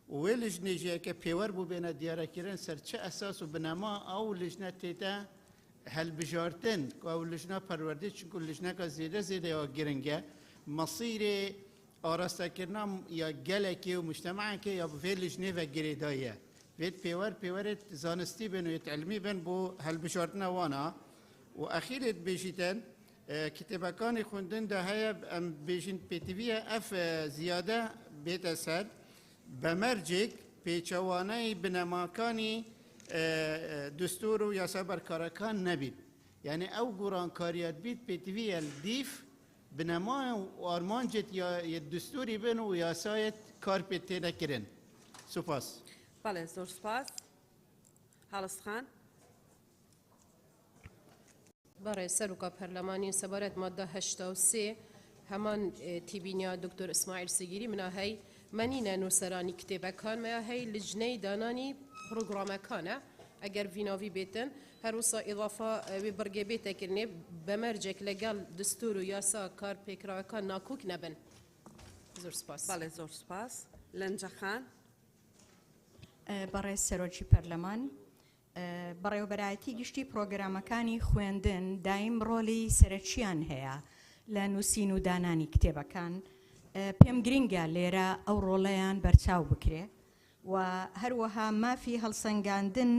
و لجنه جه که پیور بو بین دیاره کردن سر چه اساس و بنما او لجنه تیتا هل بجارتن که لجنه پرورده چون لجنه که زیاده یا گرنگه مصیر آراسته کردن یا گلکی و مجتمع که یا به لجنه و گریدایه وید پیورت زانستی بن و علمی بن بو هل بجارتن وانا و اخیرت بیشتن کتابکان خوندن ده های بیشین پیتوی اف زیاده بیت اثر بمرجک پیچوانه بنماکانی دستور و یاسا برکارکان نبید یعنی او گوران کاریات بید پیتوی الدیف بنما و آرمانجت یا دستوری بن و یاسایت کار پیتی نکرن. سپاس. بله زور سپاس. هەڵەس خان. برای سروکا پرلمانی سبارت ماده 83 همان تیبینیا دکتر اسماعیل سگیری منا هی منینا نوسرانی کتابکان ما هی لجنه دانانی پروگرامکانه اگر ویناوی بیتن هر وسا اضافه ببرگه بیت کرنه بمرجک لگل دستور و یاسا کار پیکراکان ناکوک نبن. زور سپاس. بله زور سپاس. لنجا خان. بەڕێز سەرۆکی پەرلەمان بەڕێوەبەرایەتی گشتی پرۆگرامەکانی خوێندن دایم ڕۆلی سەرەکیان هەیە لە نووسین و دانانی کتێبەکان پێم گرینگە لێرە ئەو ڕۆڵەیان بەرچاو بکرێ و هەروەها مافی هەڵسەنگاندن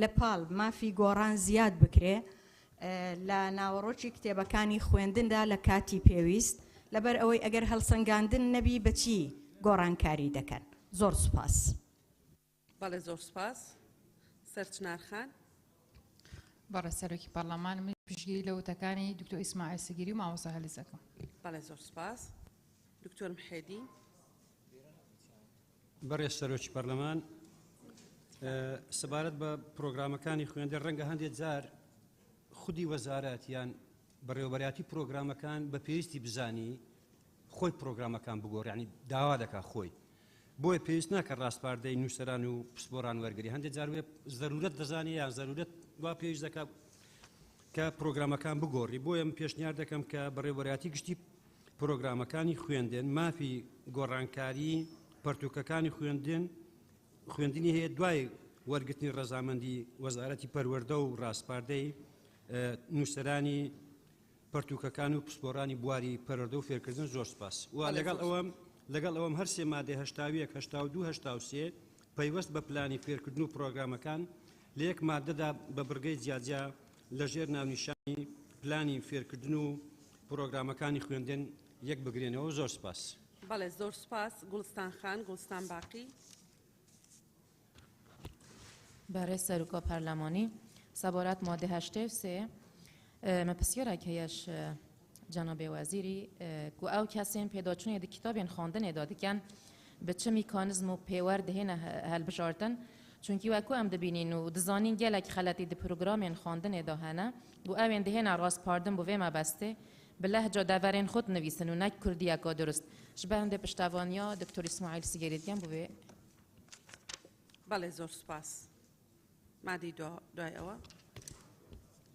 لە پاڵ مافی گۆڕان زیاد بکرێ لە ناوەڕۆکی کتێبەکانی خوێندندا لە کاتی پێویست لەبەر ئەوەی ئەگەر هەڵسەنگاندن نەبی بەچی گۆڕانکاری دەکەن. زۆر سوپاس. بله زور سپاس. سرچنار خان. برای سروکی پارلمان من پیشگیری لوتکانی دکتر اسماعیل سگیری و ماوسا هلیزکم. بله زور سپاس. دکتر محیدی. برای سروکی پارلمان سبارت با پروگرامکانی خوانده رنگ هندی زار خودی وزارت یان بەڕێوەبەرایەتی پرۆگرامەکان بە پێویستی بزانی خۆی پرۆگرامەکان بگۆڕ یعنی داوا دەکات خۆی بۆیە پێویست ناکە ڕاستپاردەی نووسەران و پسپۆران وەرگری هەندێک جار زەرورەت دەزانێ یان زەرورەت وا پێویست دەکات کە پرۆگرامەکان بگۆڕی بۆیە من پێشنیار دەکەم کە بەڕێوەبەرایەتی گشتی پرۆگرامەکانی خوێندن مافی گۆڕانکاری پەرتووکەکانی خوێندنی هەیە دوای وەرگرتنی ڕەزامەندی وەزارەتی پەروەردە و ڕاستپاردەی نووسەرانی پەرتووکەکان و پسپۆرانی بواری پەروەردە و فێرکردن. زۆر سپاس. و لەگەڵ ئەوەم هەر سێ مادەی 81 82 83 پەیوەست بە پلانی فێرکردن و پرۆگرامەکان لە یەک مادەدا بە بڕگەی جیاجیا لەژێر ناونیشانی پلانی فێرکردن و پرۆگرامەکانی خوێندن یەک بگرێنەوە. زۆر سپاس. بەڵێ زۆر سپاس. گوڵستان خان گوڵستان باقی. برای سروکا پارلمانی سبارت ماده 83 من پسیارا که یش جناب وزیری گو او کسیم پیدا چون یه کتابین خواندن داده کن به چه میکانیزم و پیور دهین هل بشارتن چون که وکو هم دبینین و دزانین گلک خلطی ده پروگرامین خواندن دهانه گو اوین دهین راست پاردن بو ویما بسته به لهجه دورین خود نویسن و نک کردی اکا درست شبهم ده پشتوانیا دکتر اسماعیل سگیریت گم بو وی. بله زور سپاس. مادی دوای ئەوە.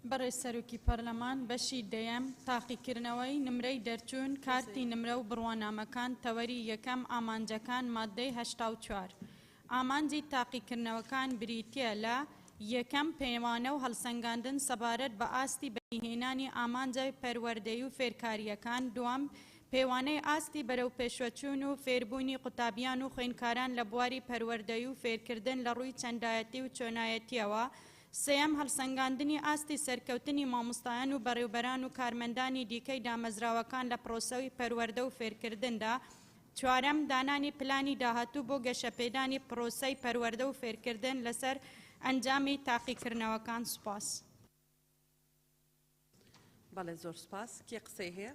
بەڕێز سەرۆکی پەرلەمان بەشی دەیەم تاقیکردنەوەی نمرەی دەرچوون کارتی نمرە و بڕوانامەکان تەوەری یەکەم ئامانجەکان مادەی 84 ئامانجی تاقیکردنەوەکان بریتیە لە یەکەم پەیمانە و هەڵسەنگاندن سەبارەت بە ئاستی بەهێنانی ئامانجای پەروەردەیی و فێرکاریەکان دووەم پەیوانەی ئاستی بەرەو پێشوەچوون و فێربوونی قوتابیان و خوێندکاران لە بواری پەروەردەی و فێرکردن لە ڕووی چەندایەتی و چۆنایەتیەوە. سێەم هەڵسەنگاندنی ئاستی سەرکەوتنی مامۆستایان و بەڕێوبەران و کارمەندانی دیکەی دامەزراوەکان لە پرۆسەوی پەروەردە و فێرکردندا. چوارەم دانانی پلانی داهاتوو بۆ گەشەپێدانی پرۆسەی پەروەردە و فێرکردن لەسەر ئەنجامی تاقیکردنەوەکان. سوپاس. بەڵێ زۆر سپاس. کێ قسەی هەیە؟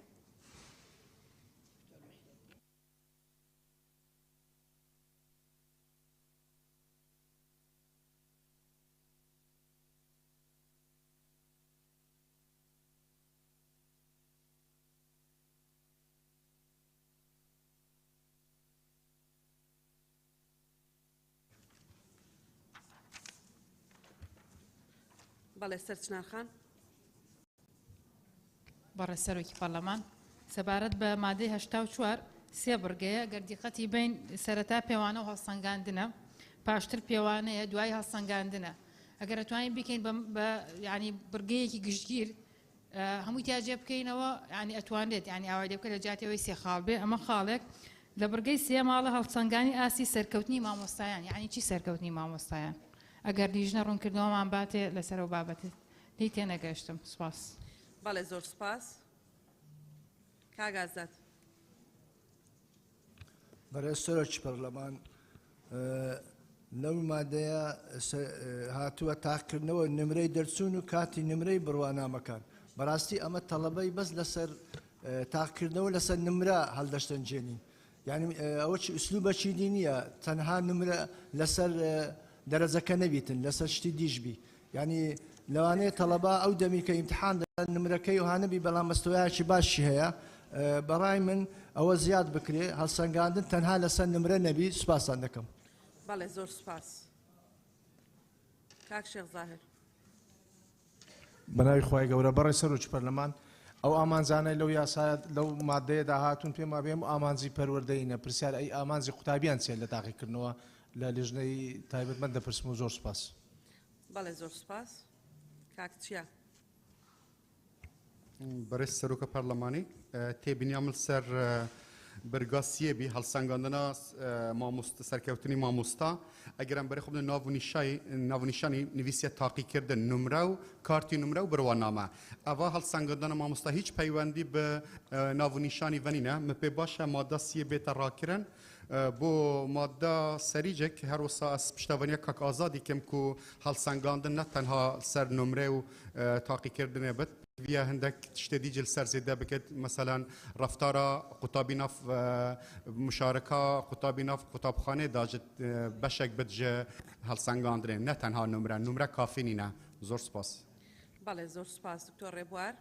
بەڵێ سەرچنارخان. بەڕێ سەرۆکی پەرلەمان سەبارەت بە مادەی 84 سێ بڕگەیە گەردیقەتی بین سەرەتا پێوانە و هەڵسەنگاندنە، پاشتر پێوانەیە، دوای هەڵسەنگاندنە. ئەگەر ئەتوانین بکەین بە ینی بڕگەیەکی گشتگیر هەمووی تاجێ بکەینەوە، ینی ئەتوانێت ینی ئاوای لێ بکە لە جاتەوەی سێ خاڵ بێ. ئەمە خاڵێک. لە بڕگەی سێ ماڵە هەڵسەنگانی ئاسی سەرکەوتنی مامۆستایان. یعنی چی سەرکەوتنی مامۆستایان؟ ئەگەر لیژنە ڕوونکردنەوەمان باتێ لەسەر و بابەتێت لی تێنەگەشتم. سوپاس. بەڵێ زۆر سپاس. کاگازات. بەڕێز سەرۆکی پەرلەمان لەو مادەیە هاتووە تاقیکردنەوە نمرەی دەرچوون و کاتی نمرەی بڕوانامەکان. بەڕاستی ئەمە تەڵەبەی بەس لەسەر تاقیکردنەوە لەسەر نمرە هەڵدەشتەنجێنین. یعنی ئەوە چی ئوسلوبەکی دی نییە تەنها نمرە لەسەر دەرەجەکە نەبیتن لەسەر شتی دیژبی. یعنی لەوانەیە تەڵەبا ئەو دەمی کە ئیمتحان دەدەن نمرەکەی و هانەبی بەڵام مەستەوایەکی باشی هەیە. بەڕای من ئەوە زیاد بکرێ هەڵسەنگاندن تەنها لەسەر نمرە نەبی. سوپاسان دەکەم. بەڵێ زۆر سپاس. کاک شێخ زاهر. بەناوی خۆی گەورە بەڕێ سەرۆکی پەرلەمان ئەو ئامانزانەی لەو یاسایەت لەو مادەیە داهاتون پێما بێم و ئامانزی پەروەردەینە پرسیار ئەی ئامانزی قوتابیان چێت لە تاقیکردنەوە لە لیژنەی تایبەتمەند دەپرسم و زۆر سپاس. بەڵێ زۆر سپاس. کاک چیا؟ بەڕێز سەرۆکە پەرلەمانی تێبینیامل سەر بەرگاسیەبی هەڵسەنگاندنا سەرکەوتنی مامۆستا ئەگەرم بەرە خۆبنە ناونیشانی نویسیە تاقیکردن نمرە و کارتی نمرە و بڕوانامە. ئەوە هەڵسەنگاندنا مامۆستا هیچ پەیوەندی بە ناونیشانی ڤەنینە مپێ باشە مادە سیە بێتە ڕاکردن بۆ مادە سەریجێک هەروەسا پشتەوەنیە کاک ئازادی کەم و هەڵسەنگاندن نە تەنها سەر نمرە و تاقیکردنێ بێت ویا هەندێک شتێ جل سەر زێدە بکرد مەسەلەن ڕفتارە قوتابی ناف مشارەکە قوتابی ناف قوتابخانەی داژت بەشێک بجێ هەڵسەنگاندنێ نە تەنها نمرە کافی نینە. زۆر سپاس. بەڵێ زۆر سپاس. دکتۆر ڕێبوار.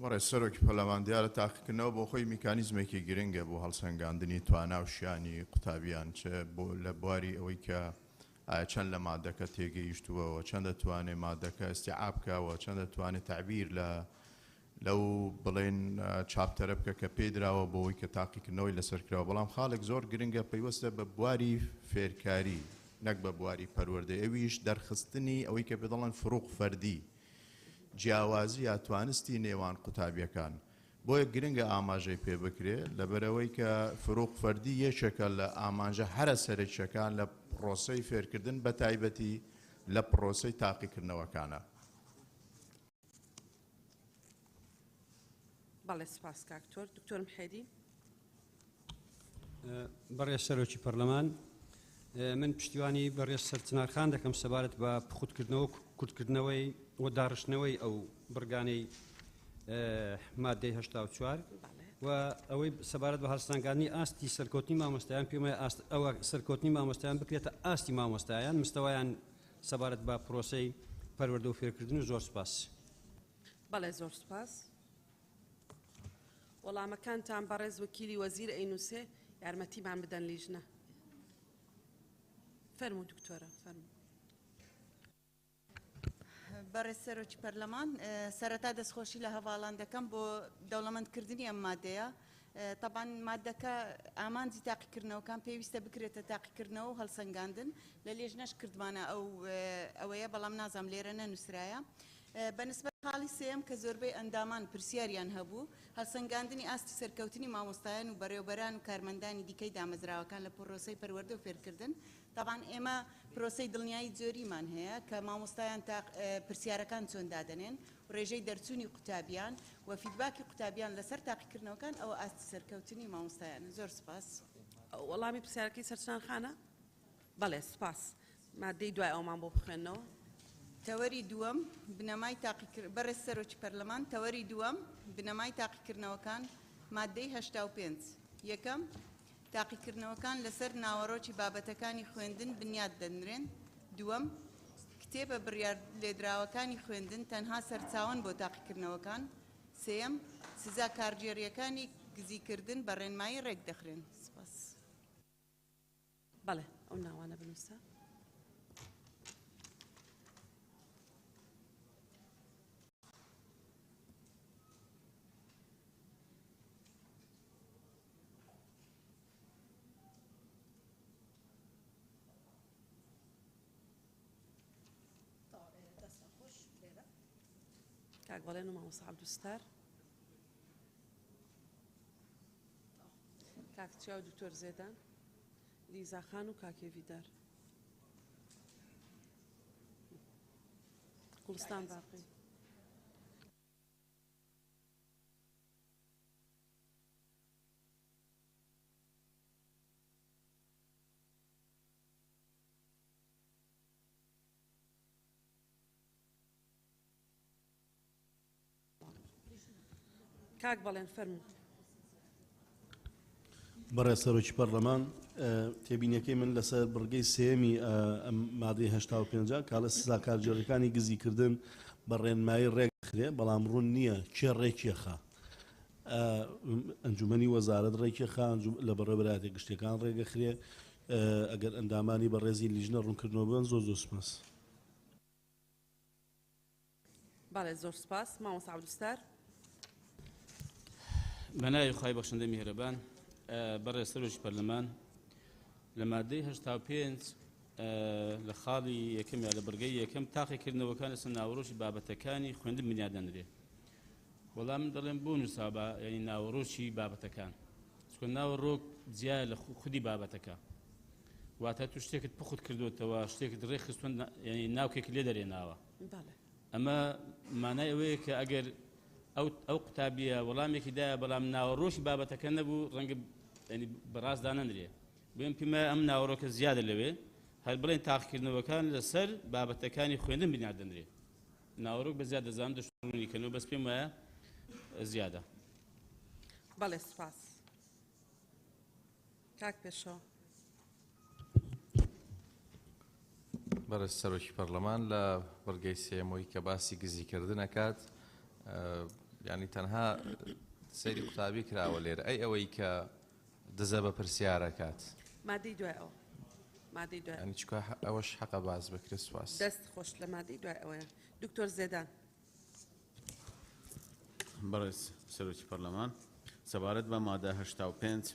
بەڕێز سەرۆکی پەرلەمان دیارە تاقیکردنەوە بۆ خۆی میکانیزمێکی گرنگە بۆ هەڵسەنگاندنی توانا و شیانی قوتابیان چ بۆ لە بواری ئەوەی کە چەند لە مادەکە تێگەیشتووەوە چەند دەتوانێت مادەکە ئەستیعاب بکەوە چەند دەتوانێت تعبیر لەو بڵێن چاپتەرە بکە کە پێدراوە بۆەوەی کە تاقیکردنەوەی لەسەرکراوە. بەڵام خاڵێک زۆر گرنگە پەیوەستە بە بواری فێرکاری نەک بە بواری پەروەردەی. ئەویش دەرخستنی ئەوەی کە بێدەڵێن فروق فەردی جیاوازی یا توانستی نێوان قوتابیەکان بۆیە گرنگە ئاماژەی پێ بکرێ لەبەرەوەی کە فروق فەردی یەکێکە لە ئاماژە هەرە سەرچەکان لە پرۆسەی فێرکردن بە تایبەتی لە پرۆسەی تاقیکردنەوەکانە. بەڵێ سپاس کاکتۆر. دکتۆر محێدی. بەڕێز سەرۆکی پەرلەمان من پشتیوانی بەڕێز سەرچنارخان دەکەم سەبارەت بە خودکردنەوە کورتکردنەوەی و داڕشتنەوەی ئەو بڕگانەی مادەی 84 و ئەوەی سەبارەت بە هەڵسەنگاندنی ئاستی سەرکەوتنی مامۆستایان پێمە ئەوە سەرکەوتنی مامۆستایان بکرێتە ئاستی مامۆستایان مستەوایان سەبارەت بە پرۆسەی پەروەردە و فێرکردن و زۆر سپاس. بەڵێ زۆر سپاس. وەڵامەکانتان بەڕێز وەکیلی وەزیر ئەینووسێ یارمەتیمان بدەن لیژنە. فەرموو دکتۆرە فەرموو. بەڕێز سەرۆکی پەرلەمان سەرەتا دەستخۆشی لە هەواڵان دەکەم بۆ دەوڵەمەندکردنی ئەم مادەیە. طبعاً مادەکە ئامانجی تاقیکردنەوەکان پێویستە بکرێتە تاقیکردنەوە و هەڵسەنگاندن لە لێژنەش کردمانە ئەوەیە بەڵام نازام لێرە نەنووسرایە. بەنسبەت خاڵی سێم کە زۆربەی ئەندامان پرسیاریان هەبوو هەڵسەنگاندنی ئاستی سەرکەوتنی مامۆستایان و بەڕێوەبەران و کارمەندانی دیکەی دامەزراوەکان لە پرۆسەی پەروەردە و فێرکردن طبعاً ئێمە پرۆسەی دڵنیایی جۆریمان هەیە کە مامۆستایان پرسیارەکان چۆن دادەنێن ڕێژەی دەرچوونی قوتابیان و فیدباکی قوتابیان لەسەر تاقیکردنەوەکان ئەوە ئاستی سەرکەوتنی مامۆستایان زۆر سپاس وەڵامی پرسیارەکەی سەرچان خانە بەڵێ سپاس مادەی دوای ئەومان بۆ بخوێنەوە تەوەری دووەم بنەمای بەڕێز سەرۆکی پەرلەمان تەوەری دووەم بنەمای تاقیکردنەوەکان مادەی 85 یەکەم تاقیکردنەوەکان لەسەر ناوەڕۆکی بابەتەکانی خوێندن بنیاد دەنرێن دووەم کتێبە بڕیار لێدراوەکانی خوێندن تەنها سەرچاوەن بۆ تاقیکردنەوەکان سێەم سزا کارژێریەکانی گزیکردن بە ڕێنمایی ڕێک دەخرێن سپاس بەڵێ ئەو ناوانە بنووسە کاک بەڵێن و مامۆستا عەبدولستار کاک چیا و دکتۆر زێدان لیزا خان و کاکێویدار گوڵستان باقی کاک بەڵێن فەرموو بەڕێز سەرۆکی پەرلەمان تێبینیەکەی من لەسەر بڕگەی سێمی مادەی 85 کاڵە سزا کارژێڕەکانی گزیکردن بە ڕێنمایی ڕێکخرێ بەڵام ڕوون نییە کێ ڕێکێخە ئەنجومەنی وەزارەت ڕێکێخە لە بەڕێوەبەرایەتە گشتیەکان ڕێگەخرێ ئەگەر ئەندامانی بەڕێزی لیژنە ڕوونکردنەوە بن زۆر سپاس بەڵێ زۆر سپاس مامۆستا عەبدولستار بەناوی خوای بەخشندە میهرەبان بەڕێز سەرۆکی پەرلەمان لە مادەی 85 لە خاڵی یەکەم یا لە بڕگەی یەکەم تاقیکردنەوەکان لەسەر ناوەڕۆژی بابەتەکانی خوێندن بنیاد دەنرێ وەڵام من دەڵێم بۆ نووسابە یعنی ناوەڕۆژی بابەتەکان چکە ناوەڕۆک جیایە لە خودی بابەتەکە واتە تو شتێکت پخوت کردوتەوە شتێکت ڕێ خستوون یعنی ناوکێک لێ دەرێناوە ئەمە مانای ئەوەیە کە ئەگەر ئەو قوتابیە وەڵامێکی دایە بەڵام ناوەڕۆژی بابەتەکە نەبوو ڕەنگە بەڕاستدا نەنرێ بێن پێمە ئەم ناوەڕۆکە زیادە لەوێ هەر بڵێن تاقیکردنەوەکان لەسەر بابەتەکانی خوێندن بنیاد دەنرێ ناوەڕۆک بە زیاد دەزانم دەشتڕونیکەنەوە بەس پێم وایە زیادە بەڵێ سپاس کاک پێشەوە بەڕێز سەرۆکی پەرلەمان لە بەرگەی سێمەوەی کە باسی گزیکردن ئەکات یعنی تەنها سەیری قوتابی کراوە لێرە ئەوەی کە دزە بە پرسیارەکات مادەی دوای ئەوە مادەی دوای ینی چکە ئەوەش حەقە باز بکرێت سواس دەست خۆش لە مادەی دوای ئەوەیە دکتۆر زێدان بەڕێز سەرۆکی پەرلەمان سەبارەت بە مادە 85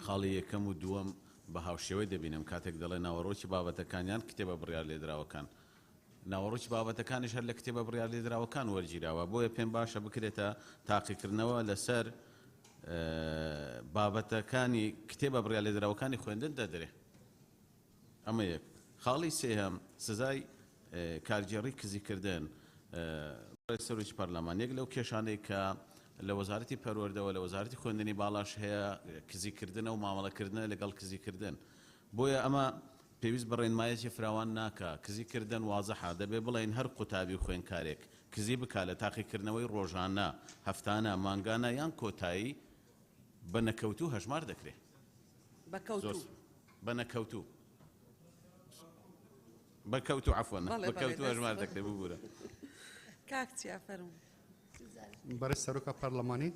خاڵی یەکەم و دووەم بە هاوشێوەی دەبینم کاتێک دەڵێ ناوەڕۆکی بابەتەکانیان کتێبە بڕیار لێدراوەکان ناوەڕۆکی بابەتەکانیش هەر لە کتێبە بڕیار لێدراوەکان وەرگیراوە بۆیە پێم باشە بکرێتە تاقیکردنەوە لەسەر بابەتەکانی کتێبە بڕیار لێدراوەکانی خوێندن دەدرێ ئەمە یەک خاڵی سێهەم سزای کارگێڕی کزیکردن سەرۆکی پەرلەمان یەک لەو کێشانەی کە لە وەزارەتی پەروەردەوە لە وەزارەتی خوێندنی باڵاش هەیە کزیکردنە و مامەڵەکردنە لەگەڵ کزیکردن بۆیە ئەمە پێویست بە ڕێنمایەتی فراوان ناکە کزیکردن وازەحە دەبێ بڵێن هەر قوتابی و خوێندکارێک کزی بکا لە تاقیکردنەوەی ڕۆژانە هەفتانە مانگانە یان کۆتایی بە نەکەوتوو هەژمار دەکرێت بە نەکەوتوو بەکەوتو عەفوەن بەکەوتو هەژمار دەکرێت ببوورە کاک چیا فەرموو بەڕێز سەرۆکە پەرلەمانی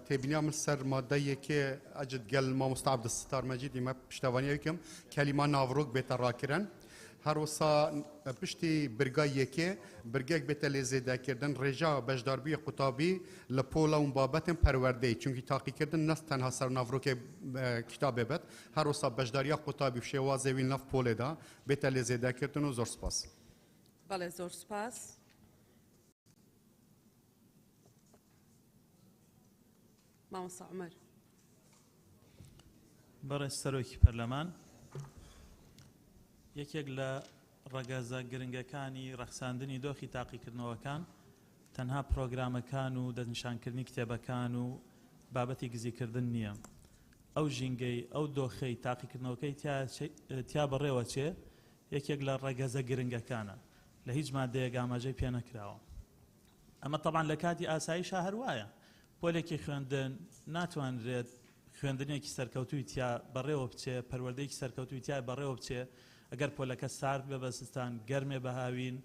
تێبینیام سەر مادەیەکێ ئەجد گەل مامۆستا عەبدولستار مەجید ئێمە پشتەوانیەکەم کەلیما ناوڕۆک بێتە ڕاکردن هەروەسا پشتی برگای یەکێ برگێک بێتە لێ زێدەکردن ڕێژا بەشداربووی قوتابی لە پۆڵە و بابەتن پەروەردەی چونکی تاقیکردن نەست تەنها سەر ناوڕۆکێ کتابێ بێت هەروەسا بەشداریە قوتابی و شێوازێوی نەف پۆلێدا بێتە لێ زێدەکردن و زۆر سپاس بەڵێ زۆر سپاس مامۆستا عومەر. بەڕێز سەرۆکی پەرلەمان، یەکێک لە ڕەگەزە گرنگەکانی ڕەخساندنی دۆخی تاقیکردنەوەکان تەنها پرۆگرامەکان و دەنیشانکردنی کتێبەکان و بابەتی گزیکردن نییە. ئەو ژینگەی ئەو دۆخەی تاقیکردنەوەکەی تیا بەڕێوە چێ یەکێک لە ڕەگەزە گرنگەکانە، لە هیچ مادەیەک ئاماژەی پێ نەکراوە. ئەمە تەبان لە کاتی ئاساییشە هەروایە، پۆلێکی خوێندن ناتوانرێت خوێندنێکی سەرکەوتوی تیا بەڕێوە بچێ، پەروەردەیەکی سەرکەوتوی تیا بەڕێوە بچێ ئەگەر پۆلەکە سارد بێ بە سستان، گەرمێ بە هاوین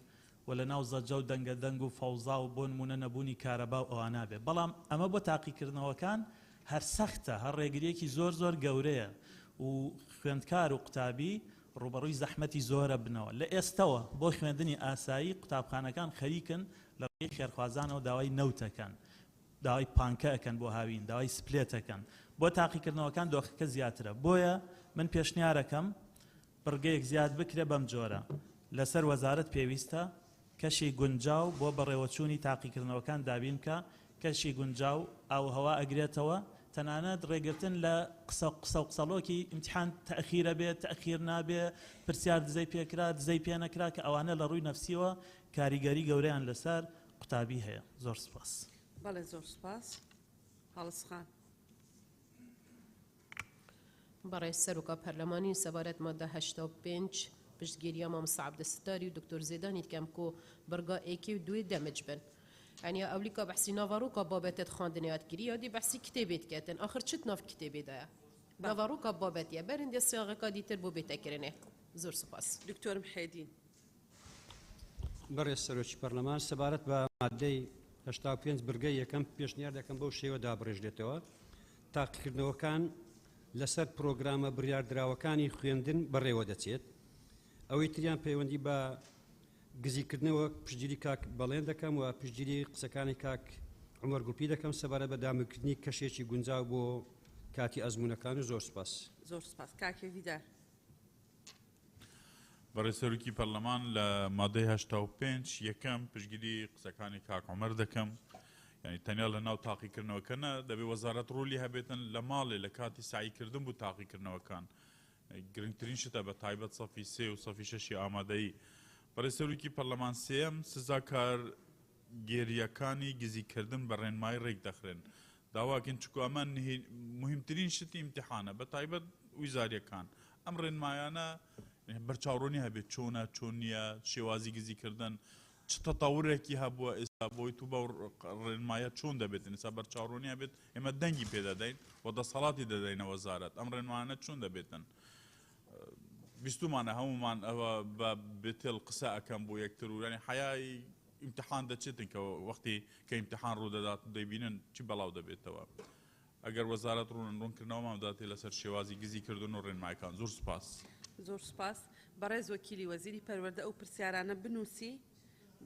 و لە ناو زەجە و دەنگە دەنگ و فەوزا و بۆ نمونە نەبوونی کارەبا و ئەوانە بێ. بەڵام ئەمە بۆ تاقیکردنەوەکان هەر سەختە، هەر ڕێگریەکی زۆر زۆر گەورەیە و خوێندکار و قوتابی ڕوبەڕووی زەحمەتی زۆرە بنەوە. لە ئێستەوە بۆ خوێندنی ئاسایی قوتابخانەکان خەریکن لە ڕێی خێرخوازانەوە داوای نەوتەکەن، داوای پانکە ئەکەن بۆ هاوین، داوای سپلێتەکەن. بۆ تاقیکردنەوەکان دۆخەکە زیاترە. بۆیە من پێشنیارەکەم بڕگەیەک زیاد بکرێ بەم جۆرە. لەسەر وەزارەت پێویستە کەشی گونجاو بۆ بەڕێوەچوونی تاقیکردنەوەکان دابین کە کەشی گونجاو ئاوهەوا ئەگرێتەوە، تەنانەت ڕێگرتن لە قسە و قسەڵۆکی ئیمتحان تەخیرە بێت، تەخیر نابێ، پرسیار دزەی پێکرا دزەی پێ نەکرا، کە ئەوانە لە ڕووی نەفسیەوە کاریگەری گەورەیان لەسەر قوتابی هەیە. زۆر سپاس. بەڵێ زۆر سپاس. هەڵسخان. بەڕێز سەرۆکا پەرلەمانی سەبارەت مادە 85 پشتگیریە مامۆستا عەبدەستاری و دکتۆر زێدانی دکەم کۆ بەرگا ئێکی و دوێ دەمج بن. يعني أوليكا بحسي نافاروكا بابت خاندنيات كريا دي بحسي كتابات كاتن آخر شت ناف كتابي دايا نافاروكا بابت يا برند دي الصياغة كادي تربو بيتكرنه زور سپاس. دكتور محيدين. بەڕێز سەرۆکی پەرلەمان سەبارەت بە مادەی 85 برگەی یەکەم پێشنیار دەکەم بەو شێوە دابڕێژرێتەوە. تاقیکردنەوەکان لەسەر پرۆگرامە بڕیاردراوەکانی خوێندن بەڕێوە دەچێت. ئەوەی تریان پەیوەندی بە گزیکردنەوە پشتگیری کاک بەڵێن دەکەم و پشتگیری قسەکانی کاک عومەر گوڵپی دەکەم سەبارەت بە دامەکردنی کەشێکی گونجاو بۆ کاتی ئەزمونەکان و زۆر سپاس. زۆر سپاس. کاکێ ویدار. بەڕێز سەرۆکی پەرلەمان لە مادەی 85 یەکەم پشتگیری قسەکانی کاک عومەر دەکەم. یعنی تەنیا لە ناو تاقیکردنەوەکەنە دەبێ وەزارەت ڕوولی هەبێتن لە ماڵێ لە کاتی سعیکردن بۆ تاقیکردنەوەکان. گرنگترین شتە بە تایبەت سەفی 3 و سەفی 6 ئامادەیی. بەڕێز سەرۆکی پەرلەمان سێم سزا کارگێریەکانی گزیکردن بە ڕێنمایی ڕێک دەخرێن. داواکەن چکو ئەمە مهمترین شتی ئیمتحانە بە تایبەت ویزاریەکان. ئەم ڕێنمایانە بەرچاوڕۆنی هەبێت چۆنە چۆن نییە شێوازی گزیکردن چ تەتەورێکی هەبووە ئێستا بۆی تو بە ڕێنمایە چۆن دەبێت ئێستا بەرچاوڕۆنی هەبێت ئێمە دەنگی پێدەدەین و دەسەڵاتی دەدەینە وەزارەت. ئەم ڕێنمایانە چۆن دەبێتن؟ بیستمانە هەمومان ئەوە بە بێتێڵ قسە ئەەکەم بۆ یەکتر و ینی حیای ئیمتحان دەچێتن کە وەختی کە ئیمتحان ڕوودەدات دەبینن چی بەڵاو دەبێتەوە. ئەگەر وەزارەت ڕوونکردنەوەمان داتێ لەسەر شێوازی گزیکردن و ڕێنمایەکان. زۆر سپاس. زۆر سپاس. بەڕێز وەکیلی وەزیری پەروەردە ئەو پرسیارانە بنووسی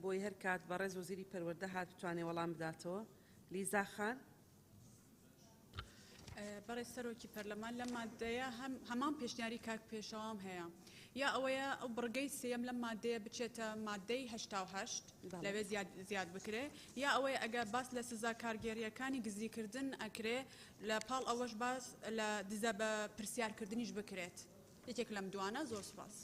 بۆی هەر کات بەڕێز وەزیری پەروەردە هات بتوانێ وەڵام بداتەوە. لیزا خان. بەڕێز سەرۆکی پەرلەمان لە مادەیە هەمان پێشنیاری کاک پێشەوام هەیە. یا ئەوەیە ئەو بڕگەی سێم لەم مادەیە بچێتە مادەی 88 لەوێ زیاد بکرێ، یا ئەوەیە ئەگەر باس لە سزا کارگێریەکانی گزیکردن ئەکرێ لە پاڵ ئەوەش باس لە دزە بە پرسیارکردنیش بکرێت. یەکێک لەم دوانە. زۆر سپاس.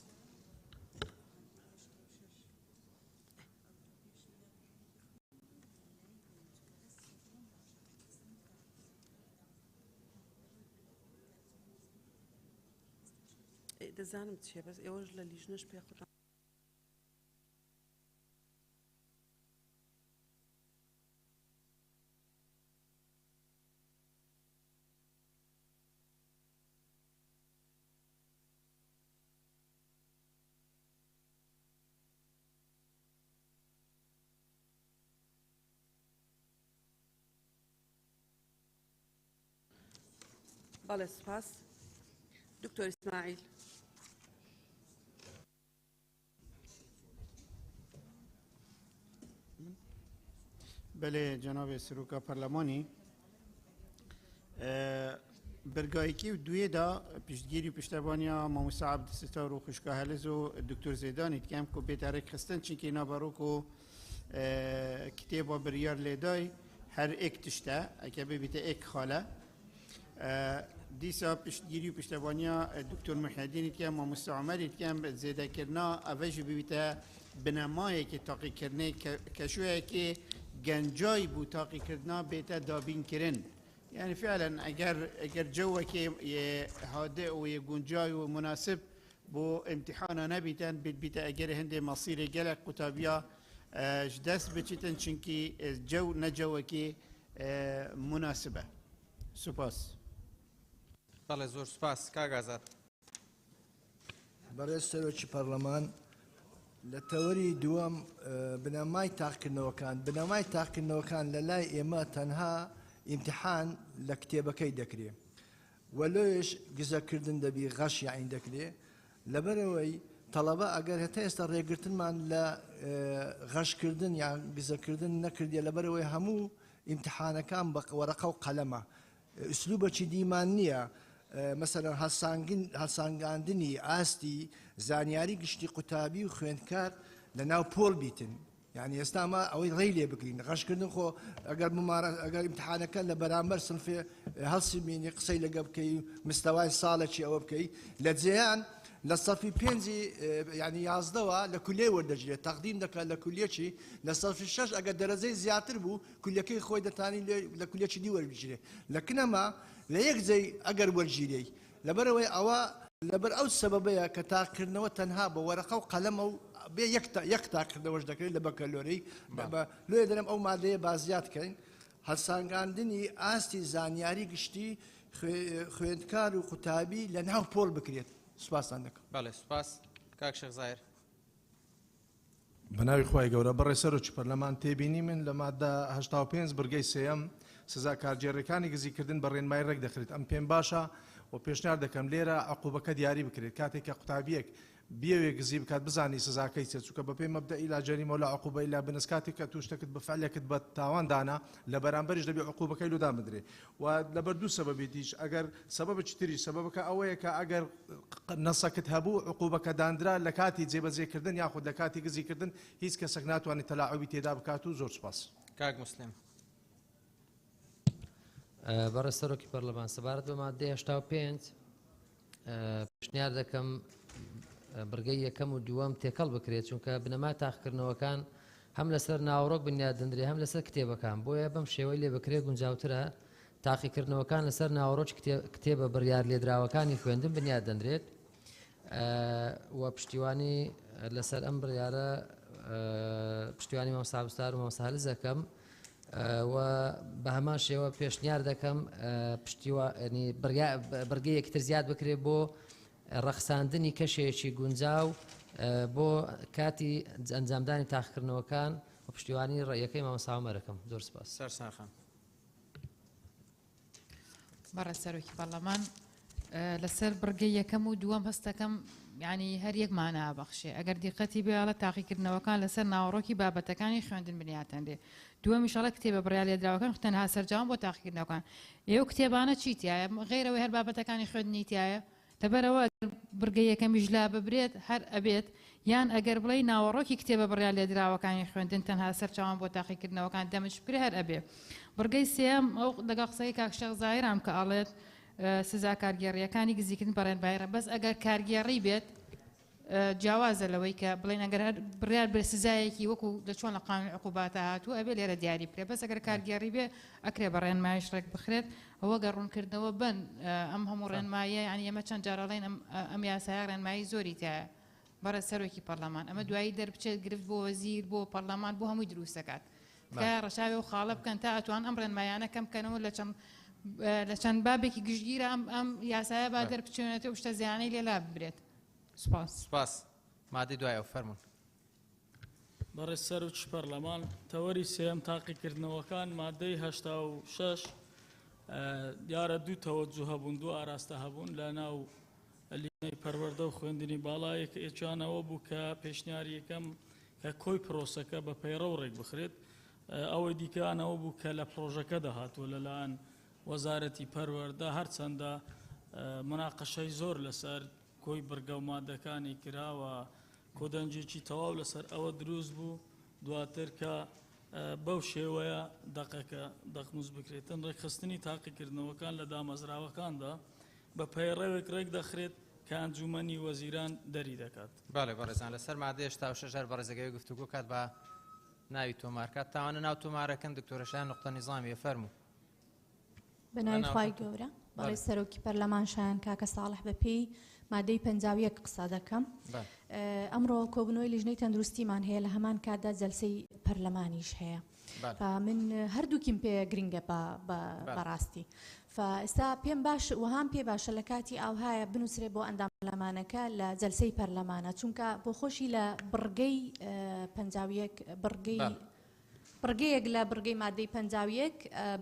دەزانم چێ بەس ئێوەش لە لیژنەش پێ قوتان. بەڵێ سپاس. دکتۆر ئیسماعیل. بله جناب سروکا پارلمانی برگایکی و دوی دا پشتگیری و پشتبانیا ماموسا عبدالستار و خوشکا هلز و دکتر زیدانی که هم که بهتره خستن چون که اینا باروکو کتاب و بریار لیدای هەر ئێک تشتە ئەکە ببیتە ئێک خاڵە دیسا پشتگیری و پشتەوانیا دکتۆر محەدینی تیان مامۆستا عومەری تیان زێدەکردنا ئەڤەژ ببیتە بنەمایەکی تاقیکردنی کەشوەیەکی گەنجای بوو تاقیکردنا بێتە دابینکردن يعني فعلا اگر جوك هادئ ويجونجاي ومناسب بو امتحانا نبيتن بيت اگر هند مصيري جلك قطابيا جدس بتشتن شنكي جو نجوكي مناسبة سپاس بله زور سپاس کاغازات برای سەرۆکی پەرلەمان لە تەوەری دووەم بنەمای تاقیکردنەوەکان لە لای ئێمە تەنها ئیمتحان لە کتێبەکەی دەکرێت وەلۆیش گزەکردن دەبی غەش یاعین دەکرێت لەبەرەوەی تەڵەبە ئەگەر هەتا ئێستا ڕێگرتنمان لە غەشکردن یان گزەکردن نەکردێ لەبەرەوەی هەموو ئیمتحانەکان بە وەرەقە و قەلەمە ئوسلوبەکی دیمان نییە مثلا هەڵسانگاندنی ئاستی زانیاری گشتی قوتابی و خوێندکار لە ناو پۆل بیتن يعني ئێستاما ئەوەی ڕێی لێ بگرین غەشکردن خۆ ئەگەر ئیمتحانەکە لە بەرامبەر سنفێ هەڵسی بینی قسەی لەگە بکەی مستەوای ساڵێکی ئەوە بکەی لە جێیان لە سەفی پێنجی ینی یازدەوە لە کولێ وەردەگرێت تەقدیم دەکات لە کولێکی لە سەفی شەش ئەگەر دەرەجەی زیاتر بوو کولەکەی خۆی دەتانی لە کولێکی دی وەربگیرێت لە کنەما لە یەک جێی ئەگەر وەرگیرەی لەبەرەوەی ئەوە لەبەر ئەو سەبەبەیە کە تاقیکردنەوە تەنها بە وەرەقە و قەلەمە و بێ یەک تاقیکردنەوەش دەکرێت لە بەکەلۆرەی لێ دەرم ئەو مادەیە بازیات بکەین هەڵسانگاندنی ئاستی زانیاری گشتی خوێندکار و قوتابی لە ناو پۆل بکرێت سوپاسان دەکەم بله سپاس کاک شێخ زاهر بەناوی خۆی گەورە بەڕێ سەرۆکی پەرلەمان تێبینی من لە مادە 85 بڕگەی سێەم سزا کارگێڕەکانی گزیکردن بە ڕێنمای ڕێک دەخرێت ئەم پێم باشە و پێشنیار دەکەم لێرە عقوبەکە دیاری بکرێت کاتێککە قوتابیەک بیاوێ گزی بکات بزانی سزاکەی چێت چووکە بە پێی مەبدە ئیلا جەریمە و لە عقوبە ئیلا بنس کاتێک کە توشتەکەت بە فعلێکت بە تاواندانا لە بەرامبەریش دەبێ عقوبەکەی لۆدا بدرێ و لەبەر دوو سەبەبێتیش ئەگەر سەبەبێکی تری سەبەبەکە ئەوەیە کە ئەگەر نەسەکت هەبوو عقوبەکە دانرا لە کاتی جێبەجێکردن یاخود لە کاتی گزیکردن هیچ کەسێک ناتوانێت تەلاعوبی تێدا بکات و زۆر سپاس کاک مسلم بەڕێ سەرۆکی پەرلەمان سەبارەت بە مادەی 85 پیشنیار دەکەم بڕگەی یەکەم و دووەم تێکەڵ بکرێت چونکە بنەما تاقیکردنەوەکان هەم لەسەر ناوڕۆک بنیادەندرێ هەم لەسەر کتێبەکان بۆیە بەم شێوەی لێ بکرێت گونجاوترە تاقیکردنەوەکان لەسەر ناوڕۆژ کتێبە بڕیار لێدراوەکانی خوێندن بنیادەندرێت و پشتیوانی لەسەر ئەم بڕیارە پشتیوانی مامۆستا بستار و مامۆستا هەلز دەکەم و بە هەمان شێوە پێشنیار دەکەم پشتیوانی بڕگەی یەکتر زیاد بکرێت بۆ ڕەخساندنی کەشێکی گونجاو بۆ کاتی ئەنجامدانی تاقیکردنەوەکان و پشتیوانی ڕێیەکەی مامۆستا عومەرەکەم زۆر سپاس سەرساخان بەڕێ سەرۆکی پەرلەمان لەسەر بڕگەی یەکەم و دووەم هەستەکەم ینی هەر یەک مانە بەخشێ ئەگەر دیقەتی بێڵە تاقیکردنەوەکان لەسەر ناوڕۆکی بابەتەکانی خوێندن بنیاتەندێ دووەمیشەڵە کتێبە بڕیار لێدراوەکان تەنها سەرجام بۆ تاقیکردنەوەکان ئێوە کتێبانە چیتیایە غیرەوەی هەر بابەتەکانی خوێندنی تایە لەبەرەوە بڕگەی یەکەمیش لا ببرێت هەر ئەبێت یان ئەگەر بڵێ ناوەڕۆکی کتێبە بڕیار لێدراوەکانی خوێندن تەنها سەرچاوان بۆ تاقیکردنەوەکان دەمەش پرێ هەر ئەبێ بڕگەی سێم ئەو لەگەڵ قسەی کاک شێخ زاهرام کە ئاڵێت سزا کارگێڕیەکانی گزیکردن بەڕێنماییڕە بەس ئەگەر کارگێڕی بێت جیاوازە لەوەی کە بڵێن ئەگەر بڕیار بێ سزایەکی وەکو لە چۆن لە قانون عقوباتە هاتووە ئەبێ لێرە دیاری بکرێت بەس ئەگەر کارگێڕی بێ ئەکرێ بە ڕێنماییش ڕێک بخرێت ئەوە گەڕوونکردنەوە بن ئەم هەموو ڕێنمایە ینی ئەمە چەند جارەڵێن ئەم یاسایە ڕێنمایی زۆری تایە بەڕێ سەرۆکی پەرلەمان ئەمە دوایی دەربچێت گرفت بۆ وەزیر بۆ پەرلەمان بۆ هەمووی دروستەکات کە ڕەشاوی و خاڵە بکەن تا ئەتوان ئەم ڕێنمایانە کەم بکەنەوە لە چەند بابێکی گشتگیرە ئەم یاسایە با دەربچێنێتەوە شتە زیانەی لێلا ببرێت سپاس مادەی دوایە فەرموون بەڕێز سەرۆکی پەرلەمان تەوەری سێم تاقیکردنەوەکان مادەی 86 دیارە دوو تەوەجوه هەبوون دوو ئاراستە هەبوون لە ناو لینەی پەروەردە و خوێندنی باڵایە کە ئێچانەوە بوو کە پێشنیاری یەکەم کە کۆی پرۆسەکە بە پەیڕە و ڕێک بخرێت ئەوەی دیکەیانەوە بوو کە لە پرۆژەکە دەهاتوە لەلایەن وەزارەتی پەروەردە هەرچەندە مناقەشەی زۆر لەسەر کۆی بڕگە و مادەکانی کراوە کۆدەنجێکی تەواو لەسەر ئەوە دروست بوو دواتر کە بەو شێوەیە دەقەکە دەقموز بکرێتن ڕێکخستنی تاقیکردنەوەکان لە دامەزراوەکاندا بە پەیڕەوێک ڕێک دەخرێت کە ئەنجومەنی وەزیران دەری دەکات. باڵێ بەڕێزان لەسەر مادەی 86 بەڕێزەکەی گفتوگۆ کات بە ناوی تۆمارکات تاوانە ناو تۆمارەکەن دکتۆرەشان نقطە نیزامیە فەرموو. بەناوی خوای گەورە بەڵێ سەرۆکی پەرلەمانشایان کاکە ساڵح بەپێی مادەی 51 قسە دەکەم. ئەمڕۆ کۆبنەوەی لیژنەی تەندروستیمان هەیە لە هەمان کاتدا جەلسەی پەرلەمانیش هەیە. من هەردووکیم پێ گرنگە بەڕاستی. فئستا پێم باش وهام پێ باشە لە کاتی ئاوهایە بنووسرێ بۆ ئەندام پەرلەمانەکە لە جەلسەی پەرلەمانە چونکە بۆ خۆشی لە بڕگەی 51 بڕگەیەک لە بڕگەی مادەی 51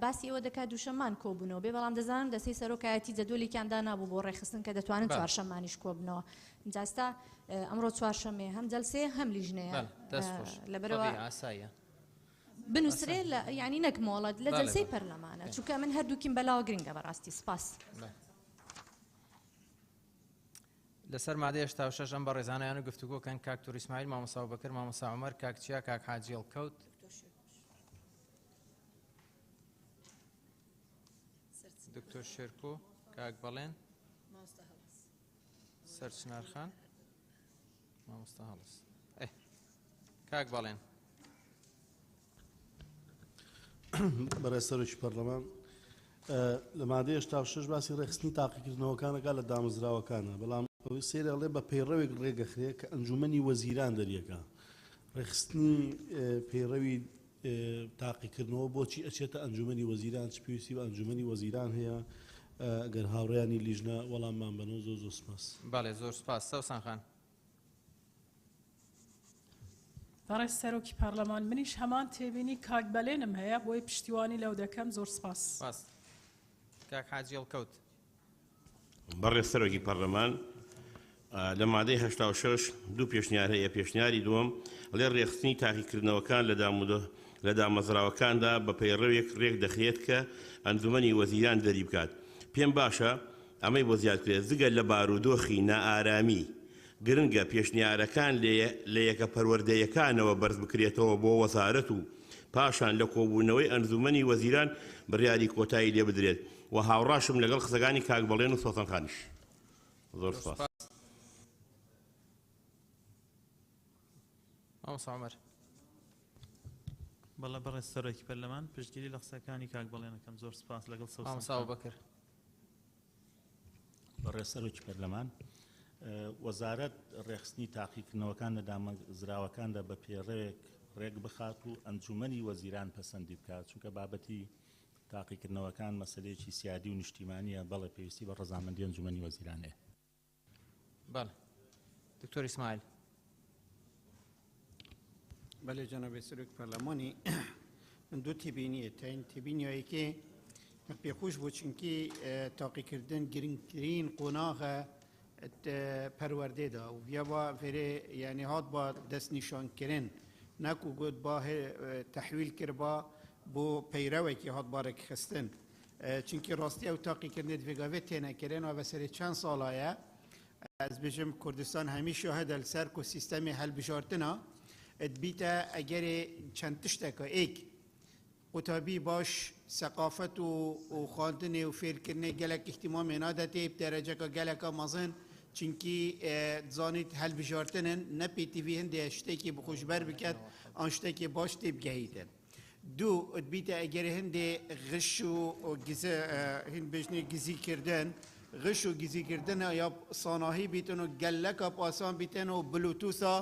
باسی ئەوە دەکات دووشەممان کۆبوونەوە بێ بەڵام دەزانم دەسەی سەرۆکایەتی جەدوڵێکیاندا نابوو بۆ ڕێخستن کە دەتوانن چوارشەمانیش کۆبنەوە. جاستا ئەمڕۆ چوارشەمێ هەم جەلسەیە هەم لیژنەیە لەبەرەوە بنووسرێ یعنی نەک مۆڵەت لە جەلسەی پەرلەمانە چونکە من هەردووکیم بەلاوە گرنگە بەڕاستی سپاس. لەسەر مادەی 86 ئەم بە ڕێزانەیان و گفتوگۆکەن کاک توور ئیسماعیل مامۆستا ئەبوبەکر مامۆستا عومەر کاک چیا کاک حاجی ئەڵکەوت دکتۆر شێرکۆ کاک بەڵێن سەر چنارخان مامۆستا هەڵس کاک بەڵێن. بەڕێز سەرۆکی پەرلەمان لە مادەی 86 باسی ڕێخستنی تاقیکردنەوەکانەکە لە دامەزراوەکانە بەڵام ئەوەی سێرەڵێ بە پەیڕەوێک ڕێگەخرێ کە ئەنجومەنی وەزیران دەریەکە ڕێخستنی پەیڕەوی تاقیکردنەوە بۆچی ئەچێتە ئەنجومەنی وەزیران چ پێویستی بە ئەنجومەنی وەزیران هەیە ئەگەر هاوڕێیانی لیژنە وەڵاممان بەنەوە زۆر سپاس. باڵێ زۆر سپاس. سەوسان خان. بەڕێز سەرۆکی پەرلەمان منیش هەمان تێبینی کاک بەلێنم هەیە بۆی پشتیوانی لەو دەکەم زۆر سپاس. کاک حاجی ئەڵکەوت. بەڕێز سەرۆکی پەرلەمان لە مادەی 86 دوو پێشنیار هەیە. پێشنیاری دووەم لێ ڕێخستنی تاقیکردنەوەکان لە دامەزراوەکاندا بە پەیڕەوێک ڕێک دەخرێت کە ئەنجومەنی وەزیران دەری بکات. پێم باشە ئەمەی بۆ زیادکرێت زگە لە بارودۆخی نائارامی گرنگە پێشنیارەکان لە یەکە پەروەردەیەکانەوە بەرز بکرێتەوە بۆ وەزارەت و پاشان لە کۆبوونەوەی ئەنجومەنی وەزیران بڕیاری کۆتایی لێ بدرێت و هاوڕاشم لەگەڵ قسەکانی کاک بەڵێن و سۆسان خانیش. زۆر سپاس. بەڵێ بەڕێز سەرۆکی پەرلەمان پشتگیری لە قسەکانی کاک بەڵێنەکەم زۆر سپاس لەگەڵ مامۆستا ئەبوبەکر. بەڕێز سەرۆکی پەرلەمان وەزارەت ڕێخستنی تاقیکردنەوەکان لە دامەزراوەکاندا بە پێڕەوێک ڕێک بخات و ئەنجومەنی وەزیران پەسەندی بکات چونکە بابەتی تاقیکردنەوەکان مەسەلەیەکی سیادی و نیشتیمانیە بەڵێ پێویستی بە ڕەزامەندی ئەنجومەنی وەزیران هەیە. بەڵێ دکتۆر ئیسماعیل. بەڵێ جەنابێت سەرۆکی پەرلەمانی من دوو تێبینیە تاین تێبینیەوەیەکێ پێخۆش بۆ چونکی تاقیکردن گرنگترین قۆناغە پەروەردەیەدا و بیا فێرێ یعنی هات با دەست نیشانکردن نەکو گوت با تەحویل کرد بۆ پەیڕەوێکی هات بارێک خستن چونکی ڕاستی ئەو تاقیکردنێت vێگاوێ تێنەکردن و بەسەری چەند ساڵایە ئەس بێژم کوردستان هەمیشە هەدە لەسەر کو سیستەمی هەڵبژاردنە بیتە ئەگەرێ چەند تشتێکە ئێک قوتابی باش ثقافت و خواندنێ و فێرکردنێ gelek احتیمامێ نادەتێ دەرەجەکە geleka mezin چونکی زانیت هەڵبژاردنن نە پێتیڤی هەندێ شتێکی بخۆشبەر بکات ئەن شتێکی باش تێ بگەهیتن. دوو بیتە ئەگەر هەندێ غش و هند بژنێ گزیکردن غش و گزیکردنە یا ساناهی بیتن و geleka پاسان بیتن و بلوتوسا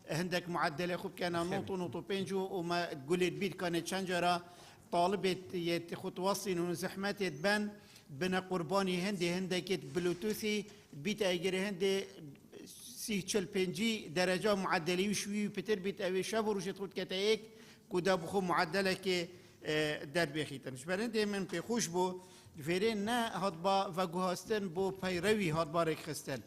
هندك معدل خوب كان نوطو بينجو وما تقولي بيت كانت شنجرة طالبة يتخطوصين وزحمات يتبان بنا قرباني هندك بلوتوثي بيت اجري هندي سي تشل بينجي درجة معدلي وشوي بتر بيت اوي شابور وش تخوت كتايك كودا بخو معدلك در بيخيتن شبرن دائما بيخوش بو فيرين نا هادبا فاغوهاستن بو بايروي هادبا ريك خستن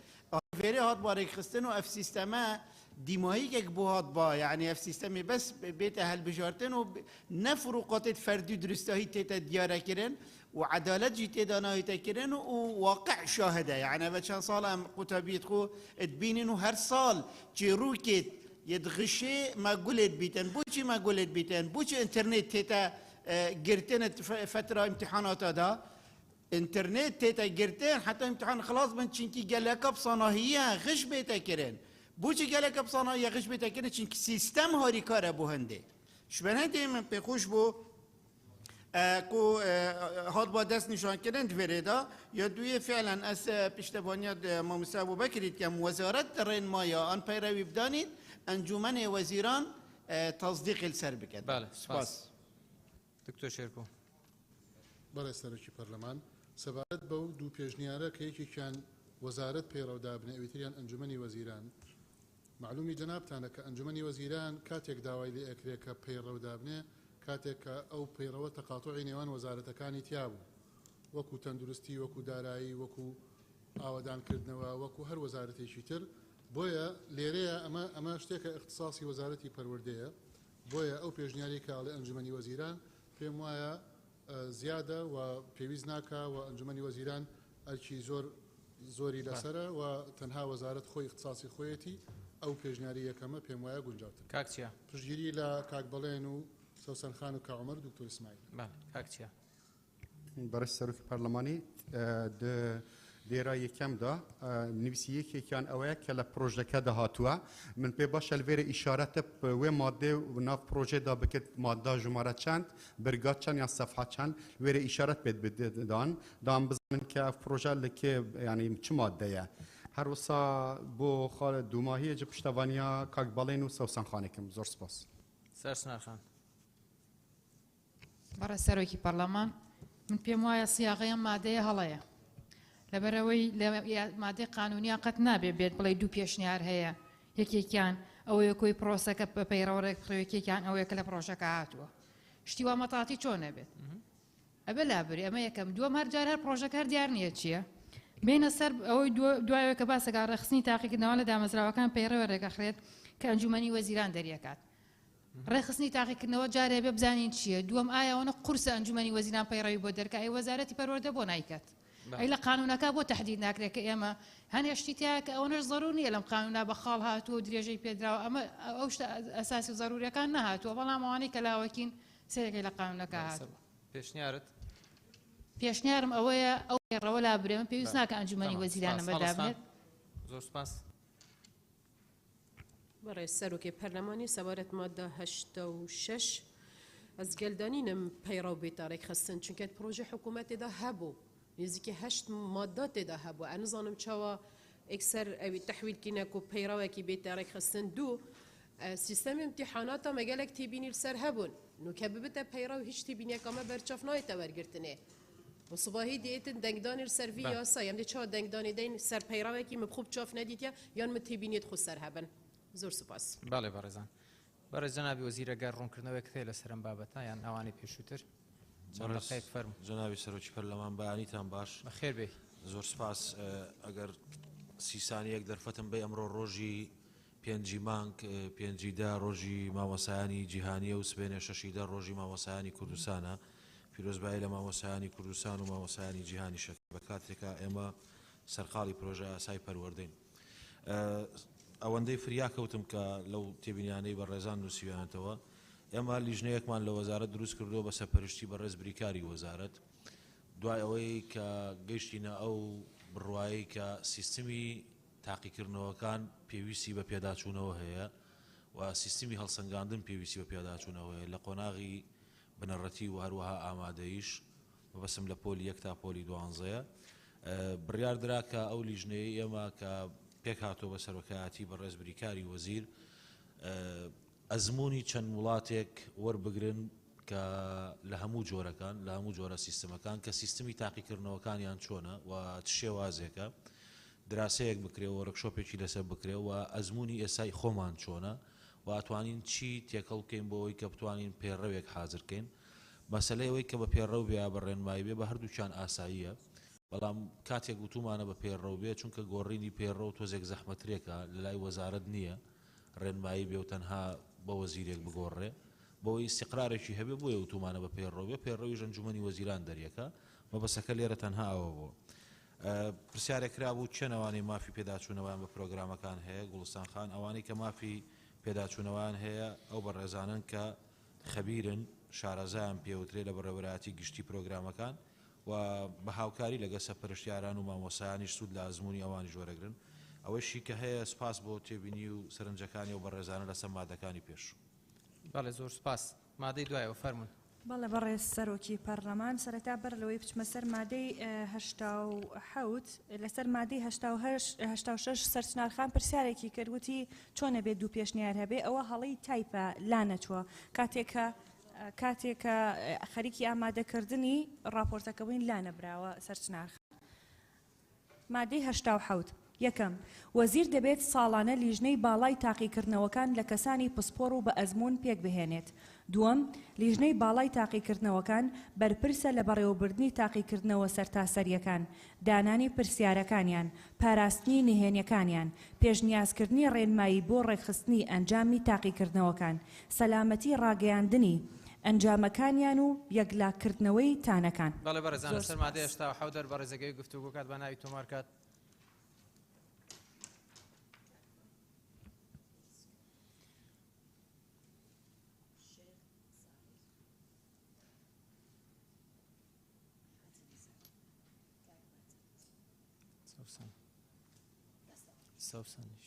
فيري هادبا ريك خستن و اف سيستما دیماهیک بوهات با یعنی اف سیستمی بس بیت اهل بجارتن و نفروقات فردی درستهی تیت دیاره کرن و عدالت جی تدانایی تکرن و واقع شاهده یعنی و چند سال هم قطبیت خو ادبینن و هر سال چه روکت يدغشي ما قلت بيتن بوشي ما قلت بيتن بوشي انترنت تيتا قرتين فترة امتحانات هذا انترنت تيتا قرتين حتى امتحان خلاص من شنكي قال لك بصناهية غش بيتا كرين بوشي قال لك بصناهية غش بيتا كرين شنكي سيستم هاري كار ابو هندي شبه هندي من بخوش بو کو هاد با دست نشان کردن دویردا یا دوی فعلا از پشتوانیات ماموسا ابو بکری که وزارت رنمایا آن پیروی بدانید انجمن وزیران تصدیق السر بکرد. بله سپاس. دکتر شیرکو. برای سرکی پارلمان سبارت با دو پیشنیاره که یکی کان وزارت پیرو دابنه اویتریان انجمنی وزیران معلومی جناب تانه که انجمنی وزیران کاتیک داوای لی اکری که پیرو دابنه کاتێک ئەو پەیڕەوە تەقاتوعی نێوان وەزارەتەکانی تیابوو وەکو تەندروستی وەکو دارایی وەکو ئاوەدانکردنەوە وەکو هەر وەزارەتێکی تر بۆیە لێرەیە ئەمە شتێکە اختصاصی وەزارەتی پەروەردەیە بۆیە ئەو پێشنیاری کاڵێ ئەنجومەنی وەزیران پێم وایە زیادە و پێویست ناکا و ئەنجومەنی وەزیران ئەرکی زۆری لەسرە و تەنها وەزارەت خۆی اختصاصی خۆیەتی ئەو پێشنیاری یەکەمە پێم وایە گونجاوتر کاکچیا پشتگیری لە کاک بەڵێن و سوسن خان و كعمر دكتور اسماعيل. بله کاکچیا. برای سروکی پارلمانی دیرا یکم دا نویسیه که کان اوه که لپروژه که ده هاتوه من پی باش الویر اشارت و ماده و ناف پروژه دا بکت ماده جماره چند برگات چند یا صفحه چند ویر اشارت بد دان بزمن که پروژه لکه یعنی چه ماده یه هر وسا بو خال دو ماهی جب پشتوانیا کاک بالین و سوسن خانه کم زور سپاس. سرسنار خان. برای سروکی پارلمان من پێم وایە سیاغەیە مادەیە هەڵەیە لەبەرەوەی مادەی قانونی قەت نابێت بێت بڵێ دوو پێشنیار هەیە یەکێکیان ئەوەیە کۆی پرۆسەکە بە پەیڕەوەڕێک یەکێکیان ئەوەیە کە لە پرۆژەکە هاتووە شتی وا مەتاتی چۆن نەبێت ئەبێ لابری ئەمە یەکەم دووەم هەر جار هەر پرۆژەکە هەر دیار نییە چییە بینە سەر ئەوەی دوایەوە کە باسەکە ڕێخستنی تاقیکردنەوە لە دامەزراوەکان پەیڕەوە ڕێگەخرێت کە ئەنجومەنی وەزیران دەریەکات ڕێخستنی تاقیکردنەوە جارێ بێ بزانین چییە دووەم ئایا ئەوە قورسە ئەنجومەنی وەزیران پەیڕەوی بۆ دەرکە ئەی وەزارەتی پەروەردە بۆ نایکات ئەی لە قانونەکە بۆ تەحدید ناکرێت کە ئێمە هەنێشتی تایە کە ئەوەش ضرور نییە لەم قانونا بە خاڵ هاتووە و درێژەی پێدراوە ئەمە ئەو شتە ئەساسی ضرورەکان نەهاتووە بەڵام ئەوانەی کە لاوەکین سێرەکەی لە قانونەکە هاتووە پێشنیارت پێشنیارم ئەوەیە ئەو پێڕەوە لابرێ من پێویست ناکە ئەنجومەنی وەزیرانە بەدابێت زۆر سپاس. برای سروکی پارلمانی سوارت ماده 86 از گلدانینم پیرو بیتارک خستن چون که پروژه حکومت ده هبو نزدیک 8 مادات ده هبو انا ظنم چوا اکثر اوی تحویل کینا کو پیرو کی بیتارک خستن دو سیستم امتحانات مگالک تبینی سر هبون نو کببت پیرو هیچ تبینی کما برچاف نای تورگرتنه و صباحی دیت دنگدانی سر وی یا سایم دی چوا دنگدانی دین سر پیرو کی مبخوب چاف ندیدیا یان متبینیت خو سر هبن زۆر سپاس. بەڵێ بەڕێزان بەڕێز جەنابی وەزیرە گەر ڕوونکردنەوەی کتێ لە سەرم بابەتە یان ئەوانی پێشووتر چەندەقەیەک فەرمو جەنابی سەرۆکی پەرلەمان بەیانیتان باش بەخێر بێ زۆر سپاس ئەگەر سیسانیەک دەرفەتم بێ ئەمڕۆ ڕۆژی پێنجی مانگ پێنجیدا ڕۆژی مامۆسایانی جیهانیە و سبێنێ شەشیدا ڕۆژی مامۆسایانی کوردستانە پیرۆزبایی لە مامۆسایانی کوردستان و مامۆسایانی جیهانی شەکر بە کاتێکە ئێمە سەرقاڵی پرۆژە ئاسای پەروەردەین ئەوەندەی فریاکەوتم کە لەو تێبینیانەی بە ڕێزان نووسیوانێتەوە ئێمە لیژنەیەکمان لە وەزارەت دروست کردو بە سەرپەرشتی بەڕێز بریکاری وەزارەت دوای ئەوەی کە گەیشتینە ئەو بڕوایی کە سیستمی تاقیکردنەوەکان پێویستی بە پێداچوونەوە هەیە و سیستمی هەڵسەنگاندن پێویستی بە پێداچوونەوە هەیە لە قۆناغی بنەڕەتی و هەروەها ئامادەیش بەبەسم لە پۆلی 1 تا پۆلی 12 بڕیار درا کە ئەو لیژنەیە ئێمە کە پێک هاتۆ بە سەرۆکایەتی بەڕێز بریکاری وەزیر ئەزمموی چەند وڵاتێک وەربگرن کە لە هەموو جۆرەکان لە هەموو جۆرە سیستمەکان کە سیستمی تاقیکردنەوەکانیان چۆنە و شێوازێکە دراسەیەک بکرێ و وەرکشۆپێکی لەسەر بکرێ و ئەزمموی ئێسای خۆمان چۆنە و ئەتوانین چی تێکەڵ بکەین بۆ ئەوەی کە بتوانین پێڕەوێک حازرکەین مەسەلەی ئەوەی کە بە پێڕەو بیا بە ڕێنمایی بێ بە هەردووچیان ئاساییە بەڵام کاتێک گوتومانە بە پێڕەو بێ چونکە گۆڕینی پێڕە و تۆزێک زەحمەترێکە لە لای وەزارەت نییە ڕێنمایی بێ و تەنها بە وەزیرێک بگۆڕێ بۆی استقرارێکی هەبێ بۆ یوتومانە بە پێڕەو بێ پێڕەوی ئەنجومەنی وەزیران دەریەکە مەبەستەکە لێرە تەنها ئەوە بوو پرسیارێک کرا بوو چەند ئەوانەی مافی پێداچوونەوەیان بە پرۆگرامەکان هەیە گوڵستان خان ئەوانەی کە مافی پێداچوونەوەیان هەیە ئەو بەڕێزانن کە خەبیرن شارەزایان پێوترێ لە بەڕێوەبەراتی گشتی پرۆگرامەکان و بە هاوکاری لەگە سەرپەرشتیاران و مامۆسایانیش سوود لە ئەزمموی ئەوانی جۆرەگرن ئەوەشی کە هەیە سپاس بۆ تێبینی و سەرنجەکانی و بەڕێزانە لەسەر مادەکانی پێش. بەڵێ زۆر سپاس. مادەی دوایەوە فەرمون. بەڵێ بەڕێز سەرۆکی پەرلەمان سەرەتا بەر لەوەی بچمە سەر مادەی هەشتا لەسەر مادەی هەشتا و شەش سەرچنارخان پرسیارێکی کردوتی چۆنە بێت دوو پێشنیار هەبێ ئەوە هەڵەی تایپە لا نەچووە کاتێکە خەریکی ئامادەکردنی ڕاپۆرتەکەبووین لا نەبراوە سەرچنارخان. مادەی هەشتا و حەوت یەکەم وەزیر دەبێت ساڵانە لیژنەی باڵای تاقیکردنەوەکان لە کەسانی پسپۆر و بە ئەزمون پێک بهێنێت. دووەم لیژنەی باڵای تاقیکردنەوەکان بەرپرسە لە بەڕێوەبردنی تاقیکردنەوە سەرتاسەریەکان، دانانی پرسیارەکانیان، پاراستنی نهێنیەکانیان، پێشنیازکردنی ڕێنمایی بۆ ڕێکخستنی ئەنجامی تاقیکردنەوەکان، سەلامەتی ڕاگەیاندنی ئەنجامەکانیان و یەکلاکردنەوەی تانەکان. بەڵێ بەڕێزان لەسەر مادەی هەشتا و حەوت بە ڕێزەگەی گفتوگۆ کات بە ناوی تۆمارکات. سوسنش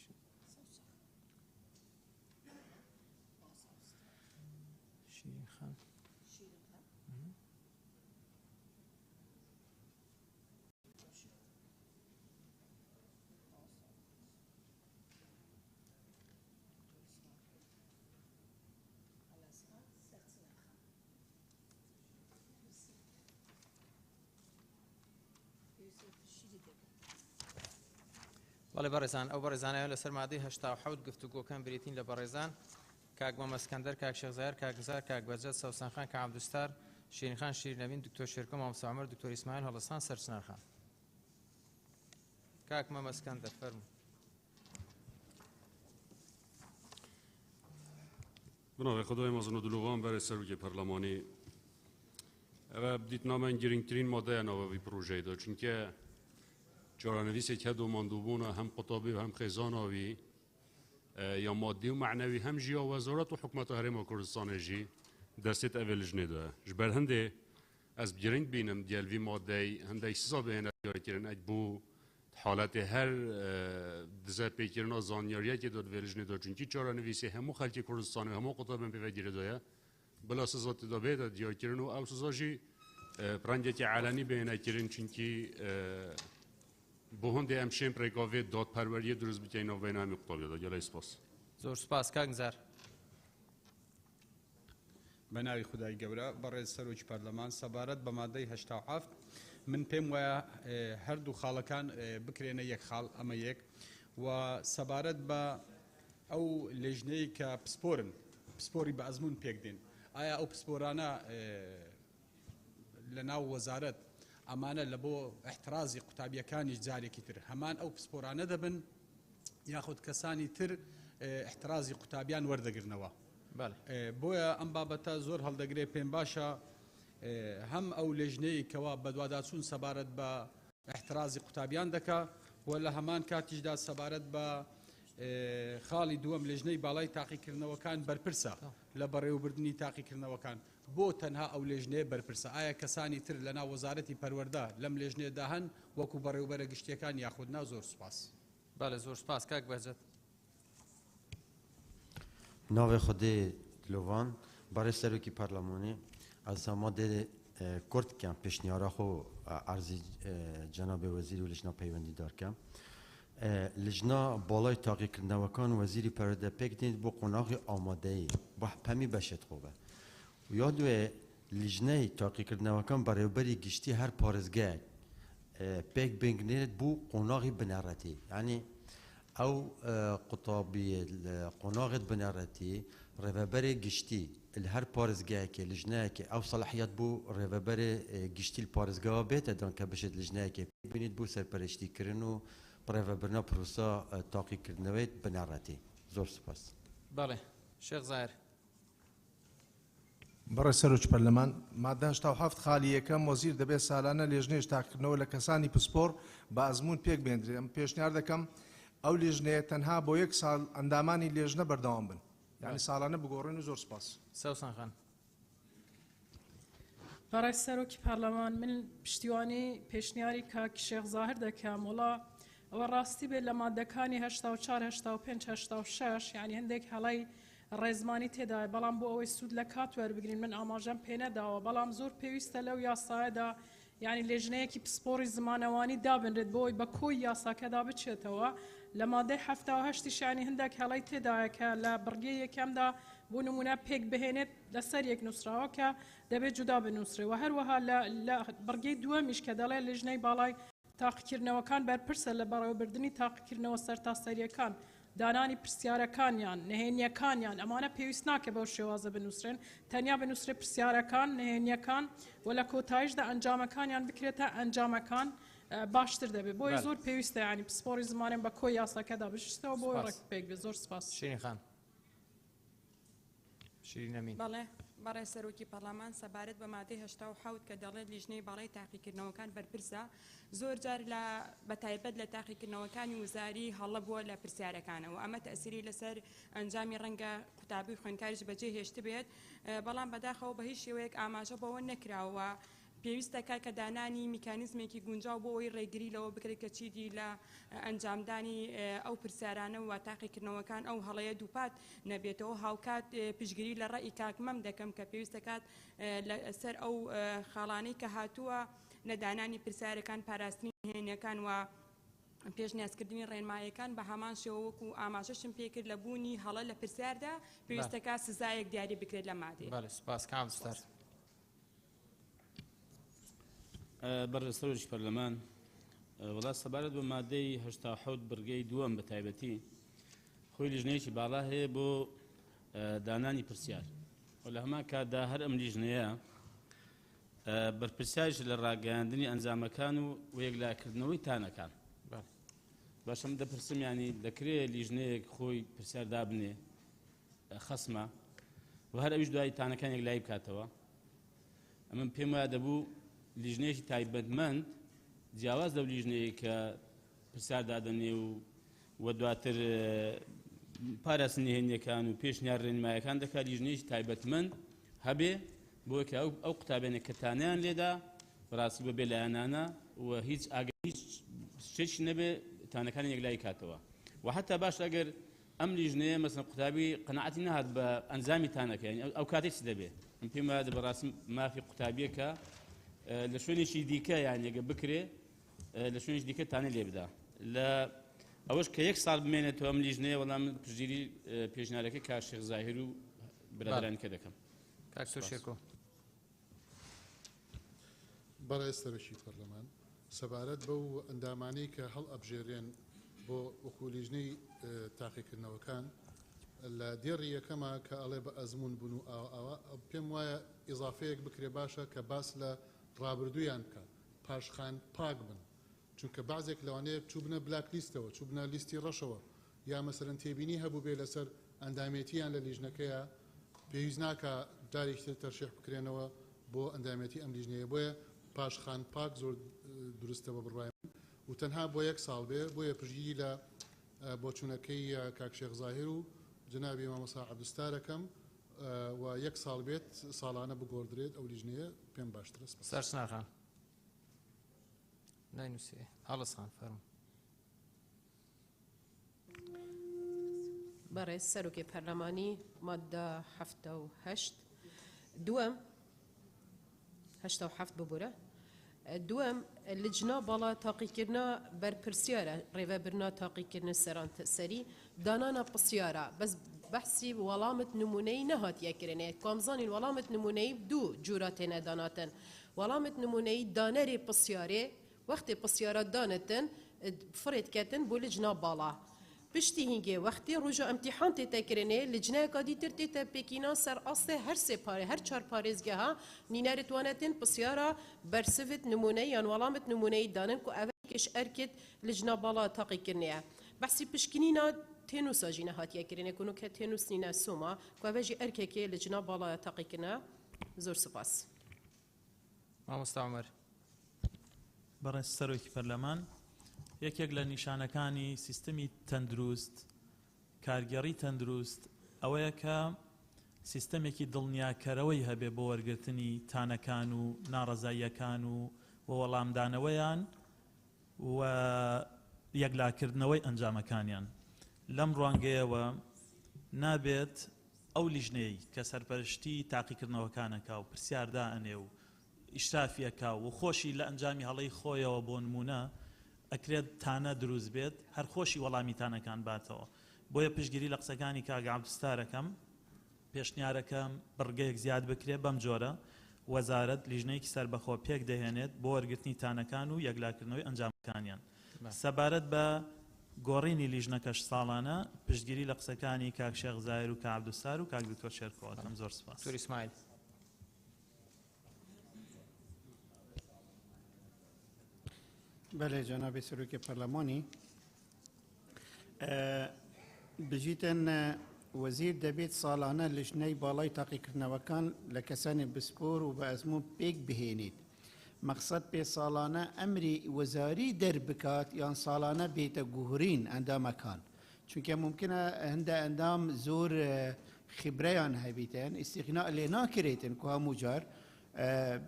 شیرین خان بەڵێ بەڕێزان ئەو بەڕێزانەوە لەسەر مادەی هەشتا و حەوت گفتوگۆکان بریتین لە بەڕێزان کاک مەمەسکەندەر کاک شێخزایار کاک گزار کاک بەرجەت سەوسەنخان کاک عەبدوستار شیرینخان شیرنەبین دکتۆر شێرکۆ مامۆستا عومەر دکتۆر ئیسماعیل هەڵەستان سەرچنارخان. کاک مەمەسکەندەر فەرموو. بناوی خدای مازن و دلوان برای سروکی پارلمانی و بدیت نامن گرینگترین ماده نوابی پروژه داد چونکه جارانویسی که دو مندوبون هم قطابی و هم خیزاناوی یا مادی و معنوی هم جیا وزارت و حکومت هرم کردستان جی دستت اولش نده. جبر هنده از بگرینگ بینم دیالوی ماده هنده ایسا به هنده کرن اجبو حالت هر دزر پیکرنا زانیاریه که داد ولش نده چونکی جارانویسی همو خلک کردستان و همو قطاب هم پیوگیره دایا بلا سزات دابه داد یا کرن و او سزاجی برندی علنی به هنده کرن چونکی بۆ هەندێک ئەم شێم ڕێگاوێت دادپەروەریە دروست بکەینەوە بە نامی قوتابیەوە گەلای سپاس. زۆر سپاس کاک گزار. بە ناوی خودای گەورە بەڕێز سەرۆکی پەرلەمان سەبارەت بە مادەی هەشتا و حەفت من پێم وایە هەردوو خاڵەکان بکرێنە یەک خاڵ ئەمە یەک و سەبارەت بە ئەو لێژنەی کە پسپۆری بە ئەزمون پێک دێن ئایا ئەو پسپۆرانە لە ناو وەزارەت ئەمانە لە بۆ احترازی قوتابیەکانی جارێکی تر هەمان ئەو پسپۆرانە دەبن یاخود کەسانی تر احترازی قوتابیان وەردەگرنەوە. بۆیە ئەم بابەتە زۆر هەڵدەگرێت پێم باشە هەم ئەو لێژنەی کەوا بەدواداچوون سەبارەت بە احترازی قوتابیان دەکا و لە هەمان کاتیشدا سەبارەت بە خاڵی دووەم لێژنەی باڵای تاقیکردنەوەکان بەرپرسە لە بەڕێوەبردننی تاقیکردنەوەکان بۆ تەنها ئەو لێژنەیە بەرپرسە ئایا کەسانی تر لە ناو وەزارەتی پەروەردە لەم لێژنەیەدا هەن وەکو بەڕێوەبەرە گشتیەکان یاخود نا. زۆر سپاس. بەڵێ زۆر سپاس کاک بەرجەت. ناوی خودی دلوان برای سروکی پارلمانی از ماده کرد کم پیشنیارا خو عرضی جناب وزیر و لجنه پیوندی دار کم لجنه بالای تحقیق کردنوکان وزیری پرده پک دید با قناق آماده ای با همی بشت خوبه و یادوه لجنه تحقیق کردنوکان برای بری گشتی هر پارزگاه پک بنگنید بو قناقی بنارتی یعنی او قطابی قناق بنارتی رهبری گشتی هر پارزگاه که لجنه که او صلاحیت بو رهبری گشتی الپارزگاه بیت دان که بشه لجنه که ببینید بو سرپرستی کردن و رهبرنا پروسا تحقیق کردنویت بنارتی. زور سپاس. بله شیخ زاهر. بەڕێ سەرۆکی پەرلەمان مادە هەشتا و حەفت خاڵی یەکەم وەزیر دەبێت سالانە لێژنەی تاقیکردنەوە لە کەسانی پسپۆر بە ئەزمون پێک بێنرێ. ئەم پێشنیار دەکەم ئەو لێژنەیە تەنها بۆ یەک ساڵ ئەندامانی لێژنە بەردەوام بن یعنی ساڵانە بگۆڕێن و زۆر سپاس. سەوسان خان. بەڕای سەرۆکی پارلەمان من پشتیوانی پێشنیاری کاک شێخ زاهر دەکەم وڵا ئەوە ڕاستی بێت لە مادەکانی 84 85 86 یعنی هەندێک هەڵی ڕێزمانی تێدای بەڵام بۆ ئەوەی سوود لە کات وەربگرین من ئاماژەم پێ نەداوە بەڵام زۆر پێویستە لەو یاسایەدا یعنی لێژنەیەکی پسپۆڕی زمانەوانی دابنرێت بۆی بە کۆی یاساکەدا بچێتەوە لە مادەی 78 شانی هەندێک هەڵی تێدایە کە لە بڕگەی یەکەمدا بۆ نمونە پێک بهێنێت لەسەر یەک نووسراوە کە دەبێت جودا بنووسرێەوە هەروەها لە بڕگەی دووەمیش کە دەڵێ لێژنەی باڵای تاقیکردنەوەکان بەرپرسە لە بەڕێوەبردننی تاقیکردنەوە سەرتاسەریەکان دانانی پرسیارەکانیان نهێنیەکانیان ئەمانە پێویست ناکە بەو شێوازە بنووسرێن تەنیا بنووسرێ پرسیارەکان نهێنیەکان و لە کۆتاییشدا ئەنجامەکانیان بکرێتە ئەنجامەکان باشتر دەبێت بۆی زۆر پێویستە ینی پسپۆری زمانێن بە کۆی یاساکەدا بشتەوە بۆ ڕێک بێت زۆر سپاس. شیرین خان. شیرین ئەمین. بەڵێ بەڕێ سەرۆکی پەرلەمان سەبارەت بە مادەی 87 کە دەڵێت لیژنەی باڵای تاقیکردنەوەکان بەرپرسە زۆر جار لە بەتایبەت لە تاقیکردنەوەکانی وزاری هەڵە بووە لە پرسیارەکانەوە ئەمە تەسیری لەسەر ئەنجامی ڕەنگە قوتابی خوێندکاریش بەجێ هێشت بێت بەڵام بەداخەوە بە هیچ شێوەیەک ئاماژە بەوە نەکراوە پێویستەکە کە دانانی میکانیزمێکی گونجاو بۆ ئەوی ڕێگری لەوە بکرێت کە چیدی لە ئەنجامدانی ئەو پرسیارانە و تاقیکردنەوەکان ئەو هەڵەیە دووپات نەبێتەوە هاوکات پشگیری لە ڕێی کاکمەم دەکەم کە پێویستەکات لەسەر ئەو خاڵانەی کە هاتووە لە دانانی پرسیارەکان پاراستنی هێنیەکان و پێشنیازکردنی ڕێنمایەکان بە هەمان شێوەوەکو ئاماژەشم پێکرد لە بوونی هەڵە لە پرسیاردا پێویستەکە سزایەک دیاری بکرێت لە مادەی. سپاس کامستەر. بەڕێز سەرۆکی پەرلەمان وڵات سەبارەت بە مادەی 87 بڕگەی دووەم بە تایبەتی خۆی لیژنەیەکی باڵا هەیە بۆ دانانی پرسیار و لە هەمان کاتدا هەر ئەم لیژنەیە بەرپرسیارش لە ڕاگەیاندنی ئەنجامەکان و یەکلاکردنەوەی تانەکان باشم دەپرسم ینی دەکرێت لیژنەیەک خۆی پرسیار دابنێ خەسمە و هەر ئەویش دوای تانەکان یەکلای بکاتەوە ئەمن پێم وایە دەبوو لیژنەیەکی تایبەتمەند جیاواز لەو لیژنەیە کە پرسیار دادەنێ و دواتر پاراستنی هێنیەکان و پێشنیار ڕێنمایەکان دەکات لیژنەیەکی تایبەتمەند هەبێ بۆ کە ئەو قوتابێنە کە تانیان لێدا بەڕاستی بەبێ لایەنانە و هیچ هیچ شتێکی نەبێ تانەکان یەکلای کاتەوە و حتا باش ئەگەر ئەم لیژنەیە مەسەڵەن قوتابی قەنەعەتی نەهات بە ئەنجامی تانەکە ئەو کاتێک چ دەبێ من پێم وایە بەڕاستی مافی قوتابیەکە لە شوێنێکی دیکە یان یەگە بکرێ لە شوێنێکی دیکە تانە لێ بدا لە ئەوەش کە یەک ساڵ بمێنێتەوە ئەم لیژنەیە وەڵام پشتگیری پێشنیارەکە کاک شێخ زاهیر و برادرانی کە دەکەم. کاک سۆشێکۆ. بەڕێز سەرۆکی پەرلەمان سەبارەت بەو ئەندامانەی کە هەڵ ئەبژێرێن بۆ وەکو لیژنەی تاقیکردنەوەکان لە دێڕی یەکەمە کە ئەڵێ بە ئەزمون بوون و ئەوە پێم وایە ئیزافەیەک بکرێ باشە کە باس لە ڕابردوویان بکە پاشخان پاک بن چونکە بعضێک لەوانەیە چوو بنە بلاک لیستەوە چوو بنە لیستی ڕەشەوە یا مەسەرەن تێبینی هەبوو بێ لەسەر ئەندامێتیان لە لیژنەکەیە پێویست ناکە دارێکی تەرشێح بکرێنەوە بۆ ئەندامێتی ئەم لیژنەیە بۆیە پاشخان پاک زۆر دروستە بە بڕای من و تەنها بۆ یەک ساڵ بێ بۆیە پشگیری لە بۆچوونەکەی کاک شێخ زاهیر و جنابی مامۆستا عەبدولستارەکەم و یەک ساڵ بێت ساڵانە بگۆڕدرێت ئەو لیژنەیە پێم باشترە. سەرسنار خان. ناینووسێ هەڵس خان فەرمو. بەڕێز سەرۆکی پەرلەمانی مادە 78 دووەم 87 ببوورە دووەم لجنا باڵا تاقیکردنا بەرپرسیارە ڕێڤەبرنا تاقیکردنە سەرانسەری دانانە پرسیارە بەس بەحسی وەڵامت نمونەی نەهاتیەکردنێ کامزانین وەڵامت نمونەی دوو جورا تێنە داناتن وەڵامت نمونەی دانەرێ پرسیارێ وەختێ پرسیارە دانتن فرێت کەتن بۆ لجنا باڵا پشتی هینگێ وەختی ڕۆژە ئەمتیحان تێتەکردنێ لجنەیەکە دیتر تێتە پێکینا سەر ئاستێ هەر سێ پارێ هەر چار پارێزگەها نینەرتوانەتن پرسیارە بەرسفت نمونەی یان وەڵامت نمونەی دانن و ئەوەیەکش ئەرکت لجنا باڵا تاقیکردنەیە بەحسی پشکنینە تێنووسە ژینە هاتیەکردنێ کنو کە تێنووسنینە سوما کوێژی ئەرکێکێ لجنا باڵا تاقیکردنە زۆر سپاس. مامۆستا عومەر. بەڕێز سەرۆکی پەرلەمان یەکێک لە نیشانەکانی سیستەمی تەندروست کارگەڕی تەندروست ئەوەیە کە سیستەمێکی دڵنیاکەرەوەی هەبێ بۆ وەرگرتنی تانەکان و ناڕەزاییەکان و وەڵامدانەوەیان و یەکلاکردنەوەی ئەنجامەکانیان لەم ڕوانگەیەوە نابێت ئەو لیژنەی کە سەرپەرشتی تاقیکردنەوەکانەکە و پرسیاردا ئەنێ و ئیشرافیەکە و خۆشی لە ئەنجامی هەڵەی خۆیەوە بۆ نمونە ئەکرێت تانە دروست بێت هەر خۆشی وەڵامی تانەکان باتەوە بۆیە پشتگیری لە قسەکانی کاک عەبدولستارەکەم پێشنیارەکەم بڕگەیەک زیاد بکرێ بەم جۆرە وەزارەت لیژنەیەکی سەربەخۆ پێک دەهێنێت بۆ وەرگرتنی تانەکان و یەکلاکردنەوەی ئەنجامەکانیان سەبارەت بە گۆڕینی لیژنەکەش ساڵانە پشتگیری لە قسەکانی کاک شێخ زاهیر و کاک عەبدولستار و کاک دکتۆر شێرکۆ دەکەم زۆر سوپاس. دکتۆر ئیسماعیل. بله جناب سروک پارلمانی بجیتن وزیر دەبێت ساڵانە لیژنەی باڵای تاقیکردنەوەکان لە کەسانی بسپۆر و بە ئەزموو پێک بهێنیت مەقسەد پێ ساڵانە ئەمری وەزاری دەربکات یان ساڵانە بێتە گوهرین ئەندامەکان چونکە ممکنە هەندە ئەندام زۆر خبرەیان هەبیتن ئیستیغنا لێ ناکرێتن کو هەموو جار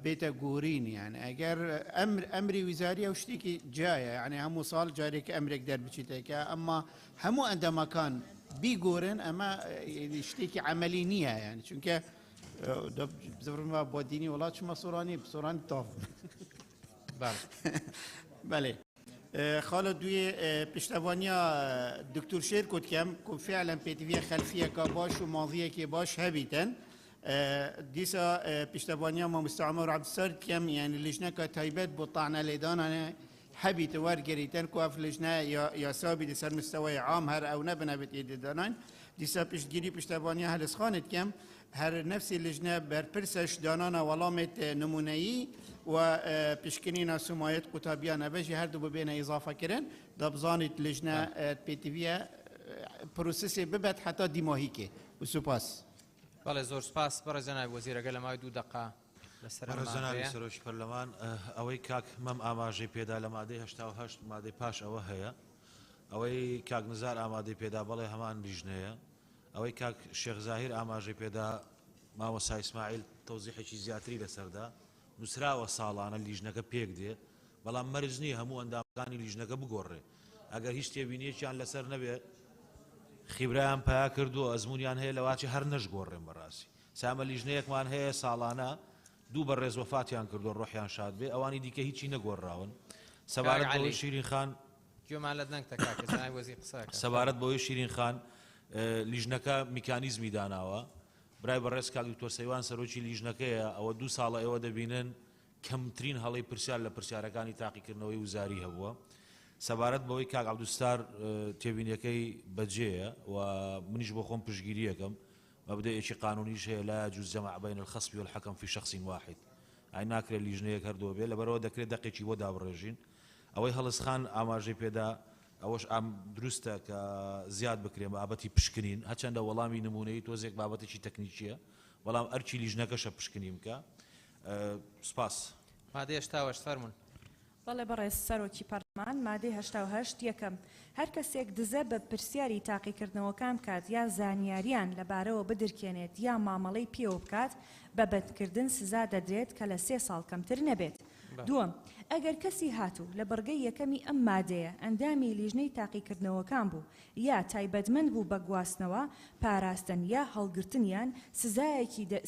بێتە گوهرین یان ئەگەر ئەمری ویزاری ئەو شتێکی جایە یعنی هەموو ساڵ جارێک ئەمرێک دەربچیتێکە ئەمما هەموو ئەندامەکان بیگۆرن ئەمە شتێکی عملی نییە یان چونکە زۆرمە بۆ دینی وڵات چمە سۆرانی سۆرانی تاف بەێ خاڵە دوێ پشتەوانیا دکتور شێر کوتکەم کو فعلا پێتیڤە خەلفیەکە باش و ماضیەکی باش هەبیتن دیسا پشتەوانیا مامۆستا عومەر عەبدولستار کەم یعنی لیژنەکە تایبەت بۆ تاعنە لێدانانە هەبیتە وەرگریتن کو ئەف لیژنە یاسابی لەسەر مستەوەی عام هەر ئەو نەبنەبێت ئێدەدانان دیسا پشتگیری پشتەوانیا هەلسخانت کەم هەر نفسی لیژنە بەرپرسەش دانانە وەڵامێت نمونەیی و پشکنینە سومایەت قوتابیانە بەژی هەردوو ببێنە ئیزافەکردن دەبزانیت لیژنە پێتیڤە پرۆسسێ ببێت حتا دیماهیکێ و سوپاس. بەڵێ زۆر سپاس بەڕێ جەناب وەزیرەکە لە ماوەی 2 دقە لەسەر جەنابی سەرۆکی پەرلەمان ئەوەی کاک مەم ئاماژەی پێدا لە مادەی 88 مادەی پاش ئەوە هەیە ئەوەی کاک نزار ئامادەی پێدا بەڵێ هەمان لیژنەیە ئەوەی کاک شێخ زاهیر ئاماژەی پێدا مامۆستا ئیسماعیل تەوزیحێکی زیاتری لەسەردا نووسراوە ساڵانە لیژنەکە پێک دێ بەڵام مەرج نییە هەموو ئەندامەکانی لیژنەکە بگۆڕێ ئەگەر هیچ تێبینیەکیان لەسەر نەبێت خیبرایان پیا کردووە ئەزمونیان هەیە لەواچی هەر نەشگۆڕێن بەڕاستی سامە لیژنەیەکمان هەیە ساڵانە دوو بە ڕێزوەفاتیان کردو ڕۆحیان شاد بێ ئەوانی دیکە هیچی نەگۆڕراون سەبارەت بەوەی شیرین خان گوێمان لە دەنگ تەکا کەسانی وەزیر قسەکە سەبارەت بەوەی شیرین خان لیژنەکە میکانیزمی داناوە برای بەڕێز کاک دکتۆر سەیوان سەرۆکی لیژنەکەیە ئەوە 2 ساڵە ئێوە دەبینن کەمترین هەڵەی پرسیار لە پرسیارەکانی تاقیکردنەوەی وزاری هەبووە سەبارەت بەوەی کاک عەبدولستار تێبینیەکەی بەجێیە و منیش بۆ خۆم پشتگیری یەکەم مەبدەیەکی قانونیش هەیە لا يجوز جمع بين الخصم والحكم في شخص واحد ئای ناکرێت لیژنەیەک هەردووە بێ لەبەرەوە دەکرێت دەقێکی بۆ دابڕێژین ئەوەی هەڵسخان ئاماژەی پێدا ئەوەش دروستە کە زیاد بکرێن بابەتی پشکنین هەچەندە وەڵامی نمونەی تۆزێک بابەتێکی تەکنیکیە بەڵام ئەرچی لیژنەکەشە پشکنیم کە سپاس مادەی 88 فەرمون. بەڵێ بەڕێز سەرۆکی پەرلەمان مادەی 88 یەکەم هەر کەسێک دزە بە پرسیاری تاقیکردنەوەکان بکات یا زانیاریان لەبارەوە بدرکێنێت یا مامەڵەی پێوە بکات بە بەدکردن سزا دەدرێت کە لە 3 ساڵ کەمتر نەبێت. دووەم ئەگەر کەسی هاتوو لە بەڕگەی یەکەمی ئەم مادەیە ئەندامی لیژنەی تاقیکردنەوەکان بوو یا تایبەتمەند بوو بە گواستنەوە پاراستن یا هەڵگرتنیان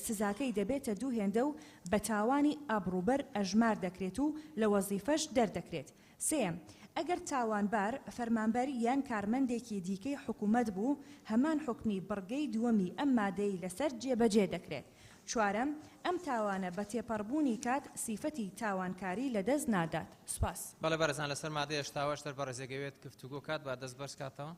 سزاکەی دەبێتە 2 هێندە و بە تاوانی ئابڕوبەر ئەژمار دەکرێت و لە وەزیفەش دەردەکرێت. سێم ئەگەر تاوانبار فەرمانبەری یان کارمەندێکی دیکەی حکوومەت بوو هەمان حکمی بڕگەی دووەمی ئەم مادەی لەسەر جێبەجێ دەکرێت. چوارەم ئەم تاوانە بە تێپەڕبوونی کات سیفەتی تاوانکاری لەدەست نادات. سوپاس. بەڵێ بەرزان لەسەر مادەی 88 بە ڕێزێگەوێت گفتوگۆ کات با دەست بەرز کاتەوە.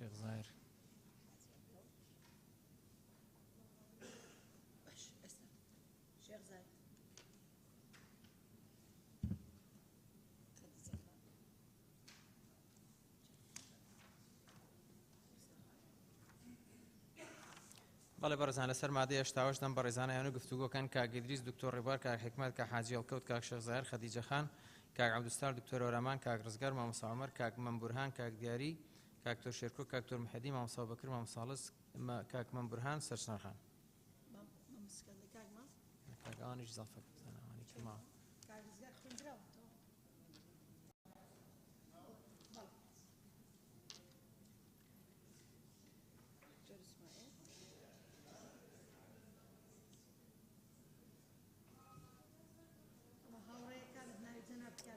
شێخ زاهر بەڵێ بەڕێزان لەسەر مادەی هێشتاوەش دەم بە ڕێزانەیان و گفتوگۆکان کاک ئیدریس دکتۆر ڕێبوار کاک حکمەت کاک حاجی ئەڵکەوت کاک شێخ زاهر خەدیجە خان کاک عەبدولستار دکتۆر ئۆرەمان کاک ڕزگار مامۆستا عومەر کاک مەمبورهان کاک دیاری کاک تۆر شێرکۆ کاک تۆر محەدی مامۆستا بەکر مامۆساڵس کاک مەمبورهان سەرچنەرخان کاک ئەوانیش زەڵفە ئەوانی کرماوە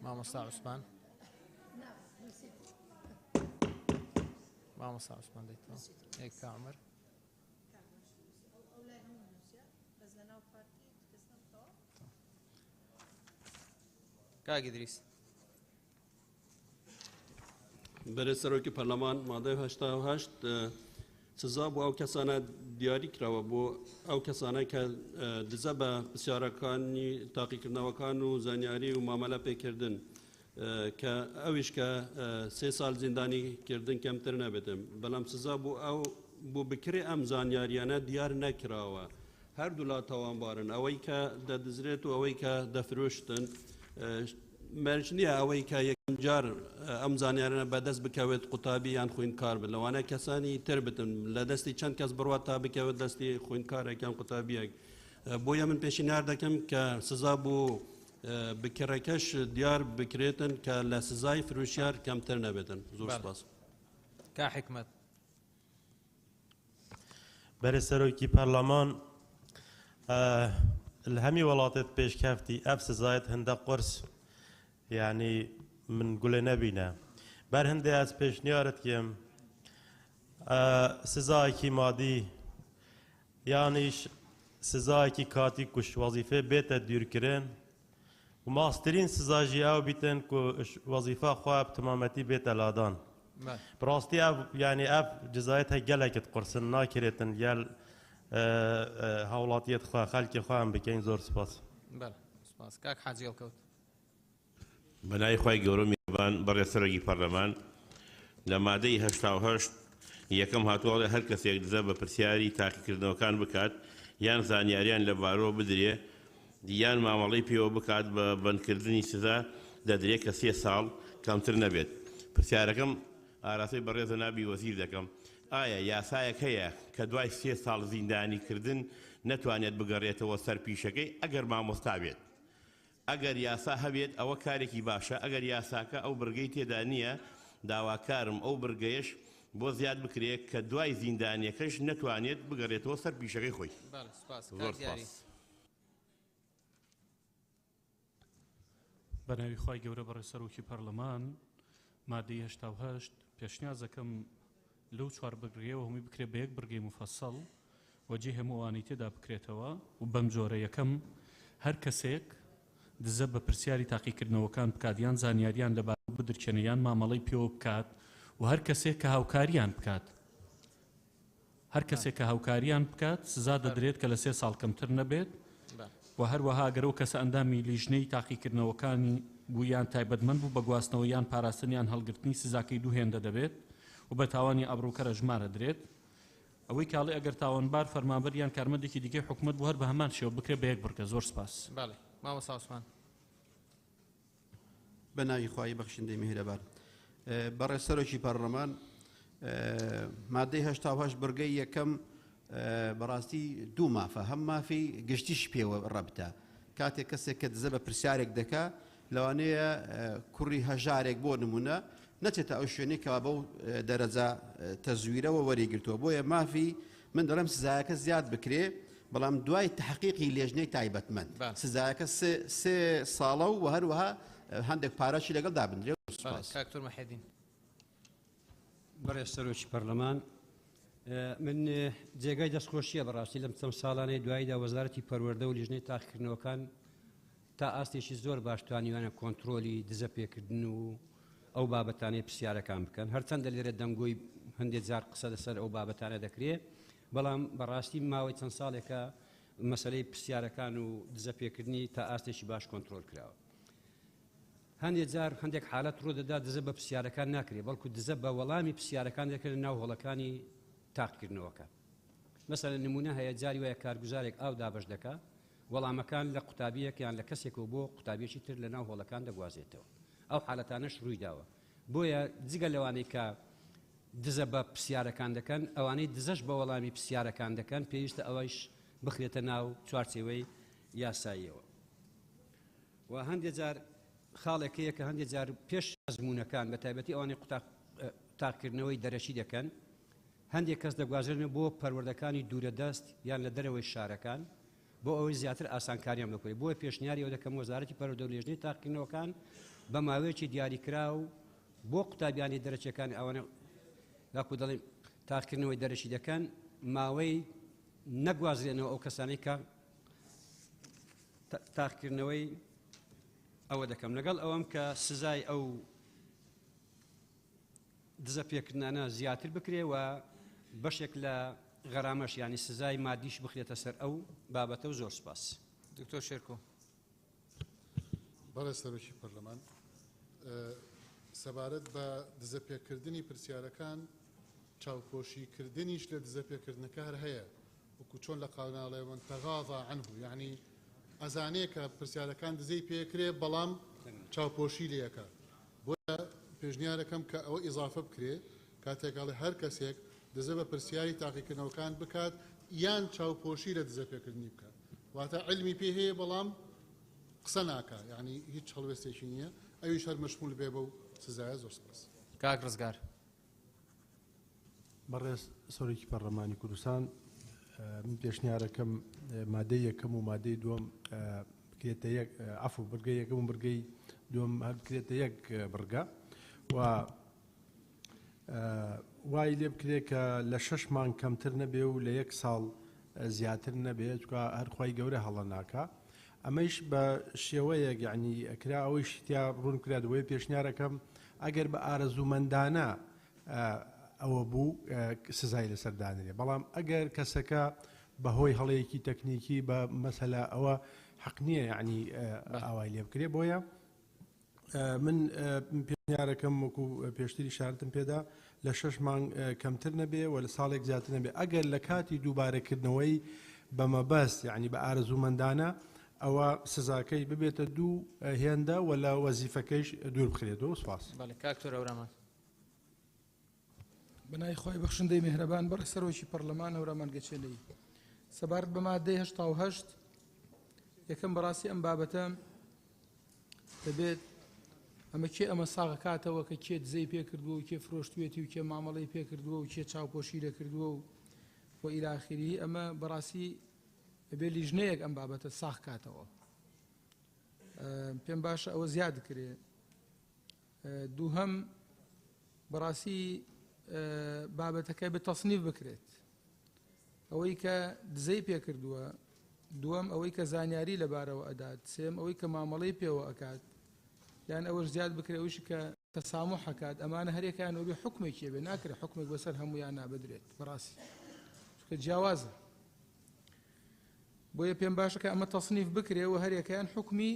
مامۆستا عوسمان مامۆستا عوسمان دەیتەوە یەک کامەر کاک ئیدریس بەرێ سەرۆکی پەرلەمان مادەی 88 سزا بۆ ئەو کەسانە دیاری کراوە بۆ ئەو کەسانەی کە دزە بە پرسیارەکانی تاقیکردنەوەکان و زانیاری و مامەلە پێکردن کە ئەویش کە 3 ساڵ زیندانیکردن کەمتر نەبێتم بەڵام سزا بۆ ئەو بۆ بکرێ ئەم زانیاریانە دیار نەکراوە هەردوو لا تاوانبارن ئەوەی کە دەدزرێت و ئەوەی کە دەفرۆشتن مەرج نییە ئەوەی کە یەکەم جار ئەم زانیارانە بەدەست بکەوێت قوتابی یان خوێندکار بن لەوانە کەسانی تر بتن لە دەستی چەند کەس بڕوات تا بکەوێت دەستی خوێندکارێکیان قوتابیەک بۆیە من پێشنیار دەکەم کە سزا بۆ بکرەکەش دیار بکرێتن کە لە سزای فرۆشیار کەمتر نەبێتن زۆر سپاس کا حکمت بەرە سەرۆکی پەرلەمان لە هەمی وڵاتت پێشکەفتی ئەف سزایەت هەندە قرس یعنی من گولێ نەبینە بەر هەندێ ئەس پێشنیارت کێم سزایەکی مادی یانیش سزایەکی کاتی کوش وەزیفە بێتە دوورکردن و ماسترین سزاژی ئەو بیتن کو وەزیفە خوا تمامەتی بێتە لادان بڕاستی یعنی ئەف جزایەتە گەلێکت قرسن ناکرێتن یال هاوڵاتیەت خوا خەلکی خۆیان بکەین زۆر سپاس سپاس کاک حاجی ئەڵکەوت بەنای خی گەورە میێبان بەڕێ سەرۆکی پەرلەمان لە مادەی 88 یەکەم هاتووەڵێ هەر کەسێک دزە بە پرسیاری تاقیکردنەوەکان بکات یان زانیاریان لە بارۆ بدرێ یان مامەڵەی پێوە بکات بە بەندکردنی سزا دەدرێت کە 3 ساڵ کەمتر نەبێت پرسیارەکەم ئاراستەی بەڕێزە نابی وەزیر دەکەم ئایا یاسایەک هەیە کە دوای 3 ساڵ زیندانیکردن نەتوانێت بگەڕێتەوە سەر پیشەکەی ئەگەر مامۆستا بێت ئەگەر یاسا هەبێت ئەوە کارێکی باشە ئەگەر یاساکە ئەو بڕگەی تێدا نییە داواکارم ئەو بڕگەیەش بۆ زیاد بکرێت کە دوای زیندانیەکەش نەتوانێت بگەڕێتەوە سەر پیشەکەی خۆی زۆر سپاس بەناوی خی گەورە بەڕێ سەرۆکی پەرلەمان مادەی 88 پێشنیاز دەکەم لەو 4 بگرێەوە هەمووی بکرێت بە یەک بڕگەی مفەسەڵ وەجێ هەموو ئەوانەی تێدا بکرێتەوە و بەم جۆرە یەکەم هەر کەسێک دزە بە پرسیاری تاقیکردنەوەکان بکات یان زانیاریان لەبار بدرچێنەیان مامەڵەی پێوە بکات و هەر کەسێک کە هاوکاریان بکات هەر کەسێک کە هاوکاریان بکات سزا دەدرێت کە لە 3 ساڵ کەمتر نەبێت و هەروەها گەرەو کەسە ئەندامی لیژنەی تاقیکردنەوەکانی بوویان تایبەتمەند بوو بە گواستنەوە یان پاراستنیان هەڵگرتنی سزاکەی دوو هێندە دەبێت و بە تاوانی ئەبڕووکەرە ژمارە درێت ئەوەی کاڵی ئەگەر تاوانبار فەرمانبەر یان کارمەندێکی دیکەی حکوومەت بوو هەر بە هەمان شێوە بکرێت بە یەک بڕگە زۆر سپاس مامۆستا عوسمان بەناوی خوای بەخشندەی میهرەبان بەڕێ سەرۆکی پەرلەمان مادەی 88 بڕگەی یەکەم بەڕاستی دوو مافە هەم مافی گشتیش پێوە ڕەبتە کاتێک کەسێک کە دزە بە پرسیارێک دەکا لەوانەیە کوڕی هەژارێک بۆ نمونە نەچێتە ئەو شوێنەی کەوا بەو دەرەجا تەزویرەوە وەریگرتووە بۆیە مافی من دەڵێم سزایەکە زیاد بکرێ بەڵام دوای تحقیقی لێژنەی تایبەتمەند سزایەکە 3 ساڵە و هەروەها هەندێک پارەشی لەگەڵ دابدرێ کاکتۆر مەحەدین بەڕێز سەرۆکی پەرلەمان من جێگای دەستخۆشیە بەڕاستی لەم چەند ساڵانەی دواییدا وەزارەتی پەروەردە و لیژنەی تاقیکردنەوەکان تا ئاستێکی زۆر باش توانیوانە کۆنتترۆلی دزە پێکردن و ئەو بابەتانەی پرسیارەکان بکەن هەرچەندە لێرە دەنگۆی هەندێک جار قسە لەسەر ئەو بابەتانە دەکرێت بەڵام بەڕاستی ماوەی چەند ساڵێکە مەسلەی پرسیارەکان و دزە پێکردنی تا ئاستێکی باش کۆنتترۆل کراوە. هەندێک جار هەندێک حالەت ڕوو دەدا دزە بە پرسیارەکان ناکرێت بەڵکو دزە بە وەڵامی پرسیارەکان دەکرێت ناو هەڵەکانی تاقیکردنەوەکە. مەسەلەن نمونە هەیە جاری وایە کارگوزارێک ئاو دابش دەکا وەڵامەکان لە قوتابیەک یان لە کەسێکەوە بۆ قوتابیەکی تر لە ناو هۆڵەکان دەگوازێتەوە. ئەو حالەتانەش ڕووی داوە. بۆیە جگە لەوانەی کە دزە بە پرسیارەکان دەکەن ئەوانەی دزەش بە وەڵامی پرسیارەکان دەکەن پێویستە ئەوەش بخرێتە ناو چوارچێوەی یاساییەوە. و هەندێک جار خاڵێکەیە کە هەندێک جار پێش ئەزمونونەکان بە تایبەتی ئەوانەی تاقیکردنەوەی دەرەشی دەکەن هەندێک کەس دەگوازرێنە بۆ پەروەردەکانی دوورە دەست یان لە دەرەوەی شارەکان بۆ ئەوەی زیاتر ئاسانکاریان بکرێت. بۆیە پێشنیاری ئەو دەکەم وەزارەتی پەروەردە و لێژنەی تاقیکردنەوەکان بە ماوەیەکی دیاریکرا و بۆ قوتابیانی دەرەچەکان ئەوانە لاکو دەڵێن تاقیکردنەوەی دەرەشی دەکەن ماوەی نەگوازرێنەوە ئەو کەسانەی کە تاقیکردنەوەی ئەوە دەکەم لەگەڵ ئەوەم کە سزای ئەو دزە پێکردانە زیاتر بکرێ و بەشێک لە غەرامەش ینی سزای مادیش بخرێتە سەر ئەو بابەتە و زۆر سپاس. دکتۆر شێرکۆ. بەڵێ سەرۆکی پەرلەمان سەبارەت بە دزە پێکردنی پرسیارەکان چاوپۆشیکردنیش لە دزە پێکردنەکە هەر هەیە وەکو چۆن لە قاوناڵێوەن تەغاضا عنه یعنی ئەزانەیە کە پرسیارەکان دزەی پێکرێ بەڵام چاوپۆشی لەکە. بۆیە پێشنیارەکەم کە ئەوە ئیزافە بکرێ کاتێکاڵی هەر کەسێک دزە بە پرسیاری تاقیکردنەوەکان بکات یان چاوپۆشی لە دزە پێکردنی بکات واتە علمی پێ هەیە بەڵام قسە ناکە یعنی هیچ هەڵوێستێکی نییە ئەویش هەر مەشمول بێ بە و سزایە. زۆر سپاس. کاک ڕزگار. بەڕێز سەرۆکی پەرلەمانی کوردستان من پێشنیارەکەم مادەی یەکەم و مادەی دووەم بکرێتە یەک عەفو بەرگەی یەکەم و بەرگەی دووەم هەر بکرێتە یەک بەرگە و وای لێ بکرێت کە لە 6 مانگ کەمتر نەبێ و لە 1 ساڵ زیاتر نەبێت چکە هەرخوای گەورە هەڵە ناکە. ئەمەش بە شێوەیەک یعنی ئەکرا ئەوەی شتیا ڕوون کراتەوەی پێشنیارەکەم ئەگەر بە ئارەزوومەندانە ئەوە بوو سزای لەسەردانرێ بەڵام ئەگەر کەسەکە بەهۆی هەڵەیەکی تەکنیکی بە مەسەلا ئەوە حەق نییە یعنی ئاوای لێ بکرێ. بۆیە من پێشنیارەکەم وەکو پێشتری شارتم پێدا لە 6 مانگ کەمتر نەبێ و لە ساڵێک زیاتر نەبێ ئەگەر لە کاتی دووبارەکردنەوەی بەمەبەست یعنی بە ئارەزوومەندانە ئەوە سزاکەی ببێتە دوو هێندە و لە وەزیفەکەیش دوور بخرێتەوە. سوپاس. کاکتۆر ئەورەمان. بەنای خۆی بەخشندەی میهرەبان بەڕێز سەرۆکی پەرلەمان هەورامان گەچێلەی سەبارەت بە مادەی 88 یەکەم بەڕاستی ئەم بابەتە دەبێت ئەمە کێ ئەمە ساغکاتەوە کە کێ دزەی پێکردووە و کێ فرۆشتوێتی و کێ مامەڵەی پێکردووە و کێ چاوپۆشی لەکردووە و ئیلا ئاخری ئەمە بەڕاستی بێ لیژنەیەک ئەم بابەتە ساغ کاتەوە. پێم باشە ئەوە زیاد کرێ. دووهەم بەڕاستی بابەتەکە بە تەصنیف بکرێت ئەوەی کە دزەی پێکردووە دووەم ئەوەی کە زانیاری لەبارەوە ئەدات سێم ئەوەی کە مامەڵەی پێوە ئەکات یان ئەوەش زیاد بکرێت ئەوش کە تەسامح حکات ئەمانە هەرێکیان بێ حکمێکی بێ ناکرێت حکمێک بەسەر هەمویان نابدرێت بەڕاستی کە جیاوازە. بۆیە پێم باشە کە ئەمە تەصنیف بکرێ و هەرێکیان حکمی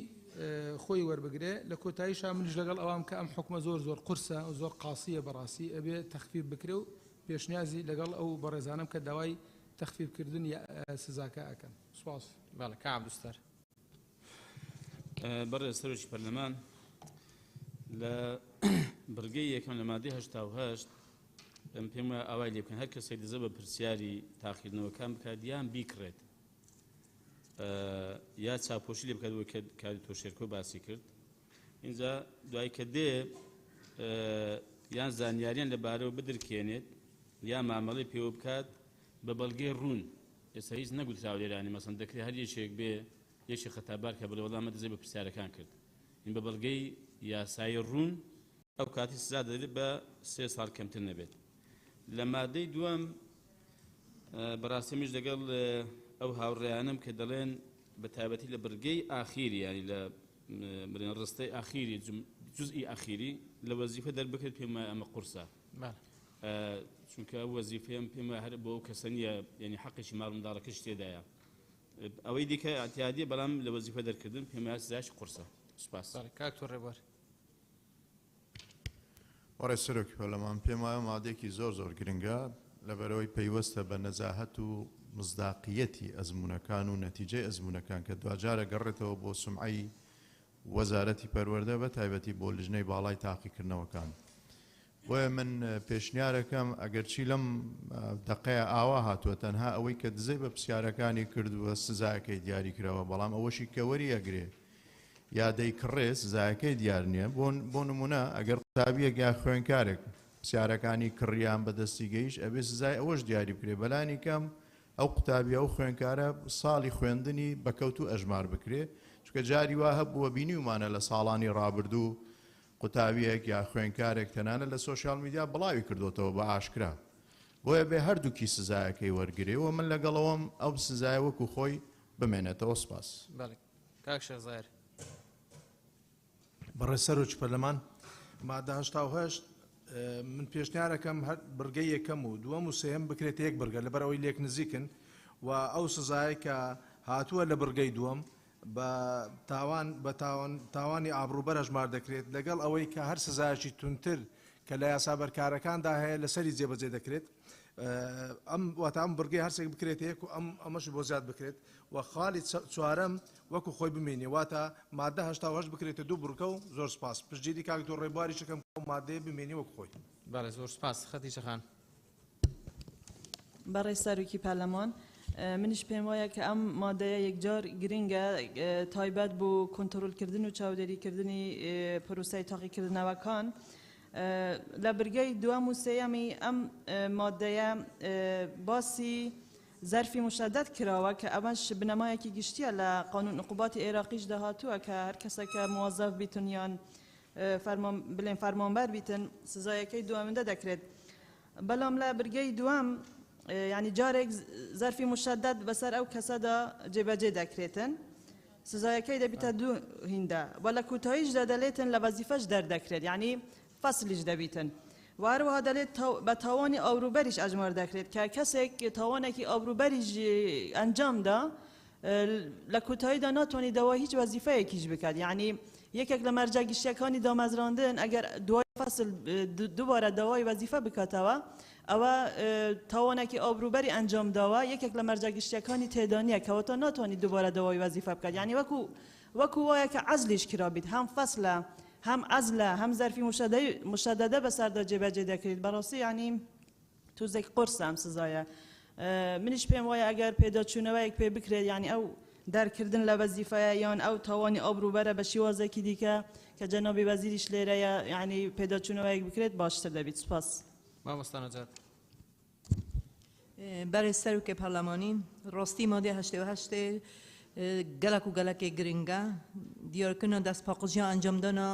خۆی وەربگرێ لە کۆتاییشا منیش لەگەڵ ئەوام کە ئەم حکومە زۆر زۆر قورسە و زۆر قاسیە بەڕاستی ئەبێ تەخفیف بکرێ و پێشنیازی لەگەڵ ئەو بەڕێزانم کە داوای تەخفیفکردن سزاکە ئەکەن. سوپاس. بەڵێ کاک عەبدولستار. بەڕێز سەرۆکی پەرلەمان لە بڕگەی یەکەم لە مادەی 88 پێم وایە ئاوای لێ بکەن هەر کەسێک دزە بە پرسیاری تاقیکردنەوەکان بکات یان بیکڕێت یا چاپۆشی لێ بکات کە کاری تۆ شێرکۆ باسی کرد اینجا دوای کە دێ یان زانیاریان لەبارەوە بدرکێنێت یا مامەڵەی پێوە بکات بە بەڵگەی ڕوون. ئێستا هیچ نەگوتراوە لێرانی مەسەن دەکرێت هەر یەکێک بێ یەکی خەتابار کە بڵێ وەڵامە دزەی بە پرسیارەکان کرد این بە بەڵگەی یاسایی ڕوون ئەو کاتی سزا دەدرێت بە 3 ساڵ کەمتر نەبێت. لە مادەی دووەم بەڕاستی میش لەگەڵ ئەو هاوڕێیانم کە دەڵێن بە تایبەتی لە بڕگەی ئاخیری ینی لە برێن ڕستەی ئاخیری جزئی ئاخیری لە وەزیفە دەربکرێت پێم وایە ئەمە قورسە چونکە وەزیفەیەم پێم هەر بۆ ئەو کەسە نییە ینی حەقیشی ماڵ منداڵەکەش تێدایە ئەوەی دیکە ئەتیادیە بەڵام لە وەزیفە دەرکردن پێم وایە سزایش قورسە سوپاس کاکتۆر ڕێبەر وەڕێ سەرۆکی پەرلەمان پێم وایە مادێکی زۆر زۆر گرنگە لەبەرەوەی پەیوەستە بە نەزاهەت و مزداقیەتی ئەزمونونەکان و نەتیجەی ئەزمونونەکان کە دوجارە گەڕێتەوە بۆ سومعی وەزارەتی پەروەردە بە تایبەتی بۆ لیژنەی باڵای تاقیکردنەوەکان بۆیە من پێشنیارەکەم ئەگەرچی لەم دەقەیە ئاوا هاتووە تەنها ئەوەی کە دزەی بە پرسیارەکانی کردووە سزایەکەی دیاری کراوە بەڵام ئەوەشی کە وەریەگرێ یا دەیکڕێ سزایەکەی دیار نییە بۆ نمونە ئەگەر قوتابیەک یا خوێنکارێک پرسیارەکانی کڕیان بەدەستی گەیشت ئەبێ سزای ئەوەش دیاری بکرێ بەلانی کەم ئەو قوتابیە ئەو خوێنکارە ساڵی خوێندنی بەکەوت و ئەژمار بکرێ چونکە جاری وا هەبووە بینیومانە لە ساڵانی ڕابردوو قوتابیەک یا خوێنکارێک تەنانەت لە سۆشیال میدیا بڵاوی کردوتەوە بە ئاشکرا بۆیە بێ هەردووکی سزایەکەی وەرگرێەوە من لەگەڵەوەم ئەو سزای وەکو خۆی بمێنێتەوە سپاس کاک شێخزایر بەڕێسەر و پەرلەمان مادە 88 من پێشنیارەکەم بڕگەی یەکەم و دووەم و سێم بکرێت یەک بڕگە لەبەرەوەی لێک نزیکن و ئەو سزای کە هاتووە لە بڕگەی دووەم بە تاوانی ئابروبەر ژمار دەکرێت لەگەڵ ئەوەی کە هەر سزایشی تونتر کە لە یاسا بەرکارەکاندا هەیە لەسەری جێبەجێ دەکرێت ئەم واتام بڕگەی هەرسێک بکرێت یەک و ئەمەش بۆ زیاد بکرێت و خاڵی چوارەم وەکو خۆی بمێنێ واتە مادە 88 بکرێتە دوو بڕکە و زۆر سپاس پشتگیری کاکتۆر ڕێبواری شەکەم مادەیە بمێنی وەکو خۆی بەڵێ زۆر سپاس خەتیجە خان بەڕێ سەرۆکی پەرلەمان منیش پێم وایە کە ئەم مادەیە یەکجار گرنگە تایبەت بۆ کۆنتڕۆلکردن و چاودێریکردنی پرۆسەی تاقیکردنەوەکان لە بڕگەی دووەم و سێەمی ئەم مادەیە باسی زەرفی مشەدەد کراوە کە ئەوەش بنەمایەکی گشتیە لە قانون عقوباتی عێراقیش داهاتووە کە هەر کەسێکە موظف بیتن یان بڵێن فەرمانبەر بیتن سزایەکەی دووەمەندە دەکرێت بەڵام لە بڕگەی دووەم ینی جارێک زەرفی مشەدەد بەسەر ئەو کەسەدا جێبەجێ دەکرێتن سزایەکەی دەبیتە دوو هیندە بە لە کوتاییشدا دەلێتن لە وەزیفەش دەردەکرێت یعنی فەسلیش دەبیتن واروها دەلێت بە تاوانی ئەوروبەریش ئەژمار دەکرێت کە کەسێک تاوانێکی ئەوروبەریش ئەنجامدا لە کوتاییدا ناتوانێت دەوا هیچ وەزیفەیەکیش بکات یعنی یەکێک لە مەرجە گشتیەکانی دامەزراندن ئەگەر دوای فەسل دووبارە داوای وەزیفە بکاتەوە ئەوە تاوانێکی ئەوروبەری ئەنجام داوە یەکێک لە مەرجە گشتیەکانی تێدانیە کەواتە ناتوانێت دووبارە داوای وەزیفە بکات یعنی وەکو وایە کە عەزلیش کرابیت هەم فەسلە هەم عەزلە هەم زەرفی مشەدەدە بەسەردا جێبەجێ دەکرێت بەڕاستی ینی توزێک قورسە ئەم سزایە منیش پێم وایە ئەگەر پێداچوونەوەیەک پێ بکرێت ینی ئەو دەرکردن لە وەزیفەیە یان ئەو تاوانی ئەوروبەرە بە شێوازێکی دیکە کە جەنابی وەزیریش لێرەیە یعنی پێداچوونەوەیەک بکرێت باشتر دەبیت سوپاس مامۆستانەجات بەڕێ سەرۆکێ پەرلەمانی ڕاستی مادەی 88 gelek û gelekê giring e diyarkirina destpaqijiya encamdana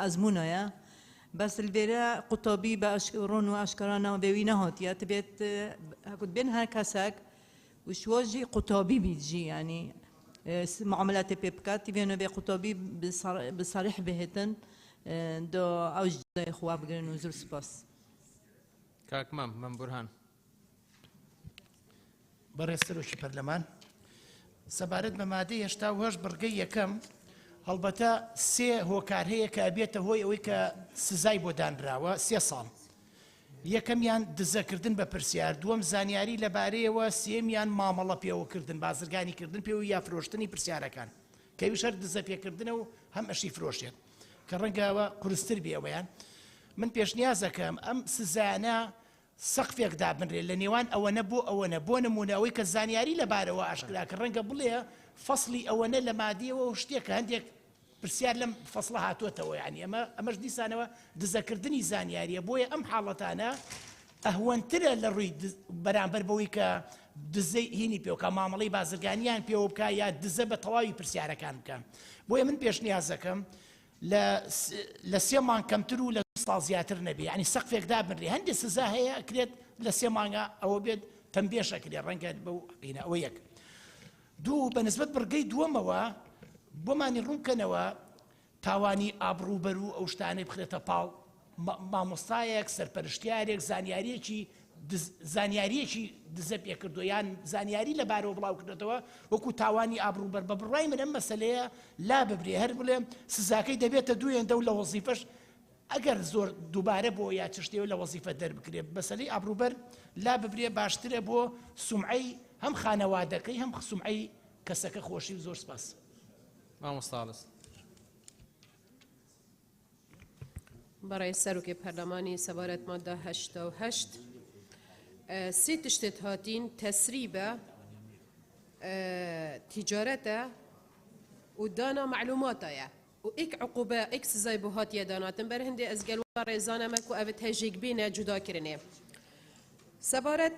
ezmûna ye bes li vêre qutabî bi ron û eşkarana vê wî nehatiye tibêt hekutbên her kesek û şiwa jî qutabî bît jî yanî muamelatê pê biket tîvêne vê qutabî bi serîh bihêtin da ew ji dayê xwe bigirin û zûr spas کاک مەم بورهان بەڕێز سەرۆکی پەرلەمان سەبارەت بە مادەی 88 بڕگەی یەکەم هەڵبەتە سێ هۆکار هەیە کە ئەبێتە هۆی ئەوەی کە سزای بۆ دانراوە 3 ساڵ یەکەمیان دزەکردن بە پرسیار دووەم زانیاری لەبارەیەوە سێمیان مامەڵە پێوەکردن بازرگانیکردن پێ و یا فرۆشتنی پرسیارەکان کەویش هەر دزە پێکردنە و هەم ئەشی فرۆشێت کە ڕەنگەوە قورستر بێ ئەوەیان من پێشنیازەکەم ئەم سزانە سەقفێک دابنرێت لە نێوان ئەوەنە بۆ ئەوەنە بۆ نمونەوەی کە زانیاری لەبارەوە ئاشکرا کە ڕەنگە بڵێ فەصلی ئەوەنە لە مادیەوە و شتێکە هەندێک پرسیار لەم فەصلە هاتووەتەوە یعنی ئەمەش دیسانەوە دزەکردنی زانیاریە بۆیە ئەم حاڵەتانە ئەهوەنترە لە ڕووی بەرامبەر بەوەی کە دزەی هینی پێوکە مامەڵەی بازرگانیان پێوە بکە یا دزە بە تەواوی پرسیارەکان بکە بۆیە من پێشنیازەکەم لە 3 مانگ کەمتر و لە 2 ساڵ زیاتر نەبێ ینی سەقفێک دابنرێ هەندێک سزا هەیە کرێت لە 3 مانگە ئەوە بێت تەنبێشە کرێت ڕەنگە بەو قینە ئەوە یەک دوو بەنسبەت بڕگەی دووەمەوە بۆمانی ڕوونکەنەوە تاوانی ئابروبەر و ئەو شتانەی بخرێتە پاڵ مامۆستایەک سەرپەرشتیارێک زانیاریەکی دزە پێکردو یان زانیاری لەبارەوە بڵاوکردێتەوە وەکو تاوانی ئابروبەر بە بڕای من ئەم مەسەلەیە لا ببرێ هەر بڵێ سزاکەی دەبێتە دوێندە و لە وەزیفەش ئەگەر زۆر دووبارە بۆ یا چشتێ لە وەزیفە دەربکرێت مەسەلەی ئابروبەر لا ببرێ باشترە بۆ سومعەی هەم خانەوادەکەی هەم سومعەی کەسەکە خۆشی و زۆر سپاس. مامۆستاڵس. برای سەرۆکی پەرلەمانی سەبارەت مادە 88 سێ تشتت هاتین تەسریبە تیجارەتە و دانا معلوماتایە و ئیک عقوبە ئیک سزای بۆ هاتیە داناتن بەر هەندێ ئەزگەل ڕێزانەمە و ئەوێت هەژێک بینە جوداکردنێ سەبارەت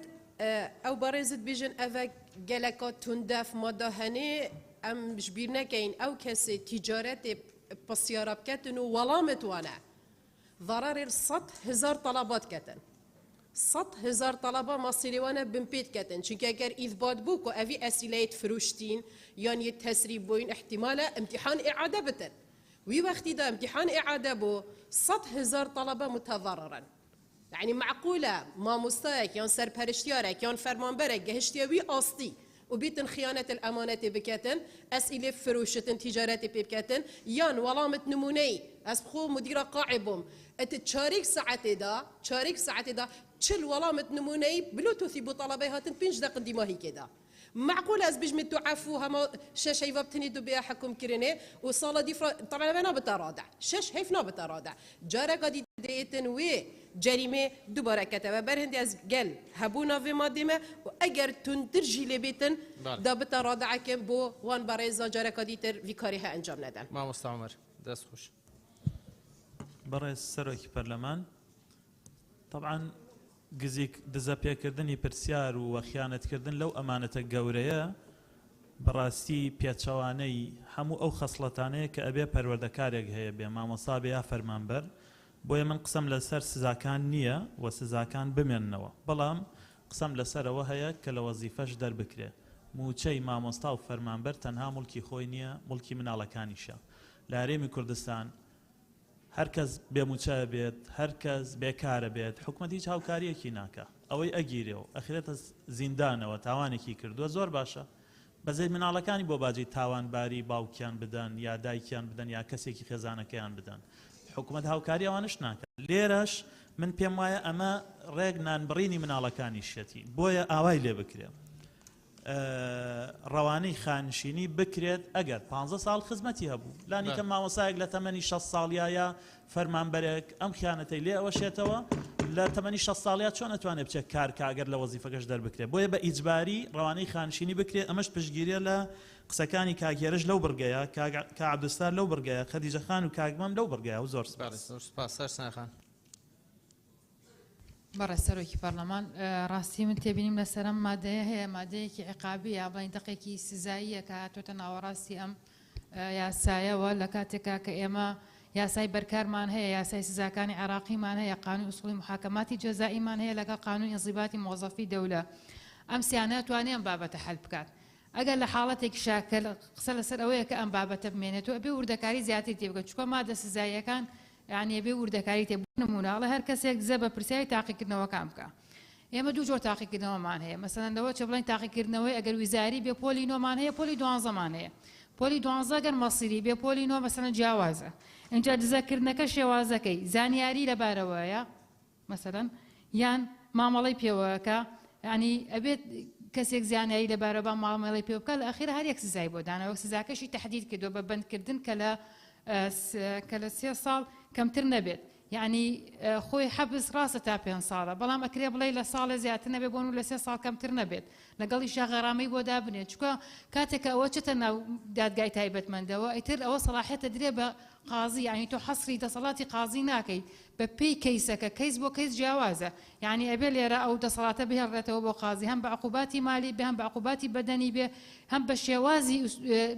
ئەو بەڕێزت بێژن ئەvە geleka tundef mada henê em ji bîr nekeyin ew kesê tîcaretê pisyara biketin û welamet wan e zararê 100,000 talabat ketin 100,000 talaba masîrê wan e bin pê diketin çunki eger îthbat bû ku evî esîleyê firûştîn yan yê tesrîb bûyîn ihtimal e imtîhan îade bitin wî wextî da imtîhan îade bû 100,000 talaba mutezarririn يعني معقولة ما مستاك يان سرپرشتيارك يان فرمانبرك جهشتيا وي أصلي وبيتن خيانة الأمانة بكتن أسئلة فروشة تجارة بكتن يان ولامت نموني أسبخو مدير قاعبهم تشارك ساعة دا تشل ولامت نموني بلوتوثي بطلبي هاتن بينج دا قديماهي كده معقول از بيجمد تعفو هما شش هيفا بتنيدو بها حكم كرني وصالة دي طبعا انا بترادع شش هيفنا بترادع جارة قد ديتن وي جريمه دوباره كتبه برهندي از قال هبونا في مادمه واجر تنترجي لبيتن دا بترادع كم بو وان بريزا جارة قد يتر فيكاريها انجام ندن ما مستعمر دست خوش برای سەرۆکی پەرلەمان طبعا گزیک دزەپێکردنی پرسیار و وەخیانەتکردن لەو ئەمانەتە گەورەیە بەڕاستی پێچەوانەی هەموو ئەو خەسڵەتانەیە کە ئەبێ پەروەردەکارێک هەیە بێ مامۆستا بێ یا فەرمانبەر بۆیە من قسەم لەسەر سزاکان نییە و سزاکان بمێننەوە بەڵام قسەم لەسەرەوە هەیە کە لە وەزیفەش دەربکرێ موچەی مامۆستا و فەرمانبەر تەنها مڵکی خۆی نییە مڵکی مناڵەکانیشە لە هەرێمی کوردستان هەرکەس بێموچە بێت هەرکەس بێکارە بێت حکومەت هیچ هاوکاریەکی ناکە ئەوەی ئەگیرێەوە ئەخرێتە زیندانەوە تاوانێکی کردووە زۆر باشە بەزەی مناڵەکانی بۆ باجی تاوانباری باوکیان بدەن یا دایکیان بدەن یا کەسێکی خێزانەکەیان بدەن حکومەت هاوکاری ئەوانش ناکە لێرەش من پێم وایە ئەمە ڕێک نانبڕینی مناڵەکانی شێتی بۆیە ئاوای لێ بکرێ ڕەوانەی خانشینی بکرێت ئەگەر 15 ساڵ خزمەتی هەبوو لانی کە مامۆسایەک لە تەمەنی 6 ساڵیایە فەرمانبەرێک ئەم خیانەتەی لێ ئەوەشێتەوە لە تەمەنی 6 ساڵیا چۆن نەتوانێت بچێت کارکاگەر لە وەزیفەکەش دەربکرێت بۆیە بە ئیجباری ڕەوانەی خانشینی بکرێت ئەمەش پشتگیریە لە قسەکانی کاگێرش لەو بڕگەیە کا عەبدولستار لەو بڕگەیە خەدیجە خان و کاگمەم لەو بڕگەیە و زۆر سپاس سەرسانخان بەڕێ سەرۆکی پەرلەمان ڕاستی من تێبینیم لەسەرم مادەیە هەیە مادەیەکی عقابیە بڵین دقێکی سزاییە کە هاتوۆتە ناوەڕاستی ئەم یاسایەوە لە کاتێکا کە ئێمە یاسای بەرکارمان هەیە یاسای سزاکانی عراقیمان هەیە قانون ئوسوڵی محاکەماتی جەزائیمان هەیە لەگەڵ قانون ئینضیباتی مۆزەفی دەولە ئەم سیانە توانێ ئەم بابەتە حەل بکات ئەگەر لە حاڵەتێکی شاکەل قسە لەسەر ئەوەیە کە ئەم بابەتە بمێنێتەوە ئەبێ وردەکاری زیاتر تێبگەن چکۆ مادە سزاییەکان یعنی ئەبێ وردەکاری تێ نموناڵە هەر کەسێک دزە بە پرسیاری تاقیکردنەوەکان بکە ئێمە دوو جۆر تاقیکردنەوەمان هەیە مەسەڵەن لەوە چە بڵین تاقیکردنەوەی ئەگەر ویزاری بێ پۆلی نۆمان هەیە پۆلی 12مان هەیە پۆلی 12 گەر مەسیری بێ پۆلی نۆ مەسەڵەن جیاوازە اینجا دزەکردنەکە شێوازەکەی زانیاری لەبارەوەیە مەسەڵەن یان مامەڵەی پێوەکە ینی ئەبێت کەسێک زیانیاری لەبارە بە مامەڵەی پێ بکە لە ئەخیرە هەر یەک سزای بۆ دانەوە سزاکەشی تەحدید کردووە بە بەندکردن کە لە 3 ساڵ کەمتر نەبێت یعنی خۆی حەبس ڕاستە تا 5 ساڵە بەڵام ئەکرێ بڵێ لە ساڵە زیاتر نەبێ بۆن و لە 3 ساڵ کەمتر نەبێت لەگەڵی شاغەرامەی بۆ دابنێت چکە کاتێکە ئەوە چتە ناو دادگای تایبەتمەندەوە ئیتر ئەوە سەلاحیەتە درێ بە قازی یعنی تۆ حەسری دەسەڵاتی قازی ناکەی بە پێی کەیسەکە کەیس بۆ کەیس جیاوازە یعنی ئەبێ لێرە ئەو دەسەڵاتە بهێڵێتەوە بۆ قازی هەم بە عقوباتی مالی بێ هەم بە عقوباتی بەدەنی بێ هەم بە شێوازی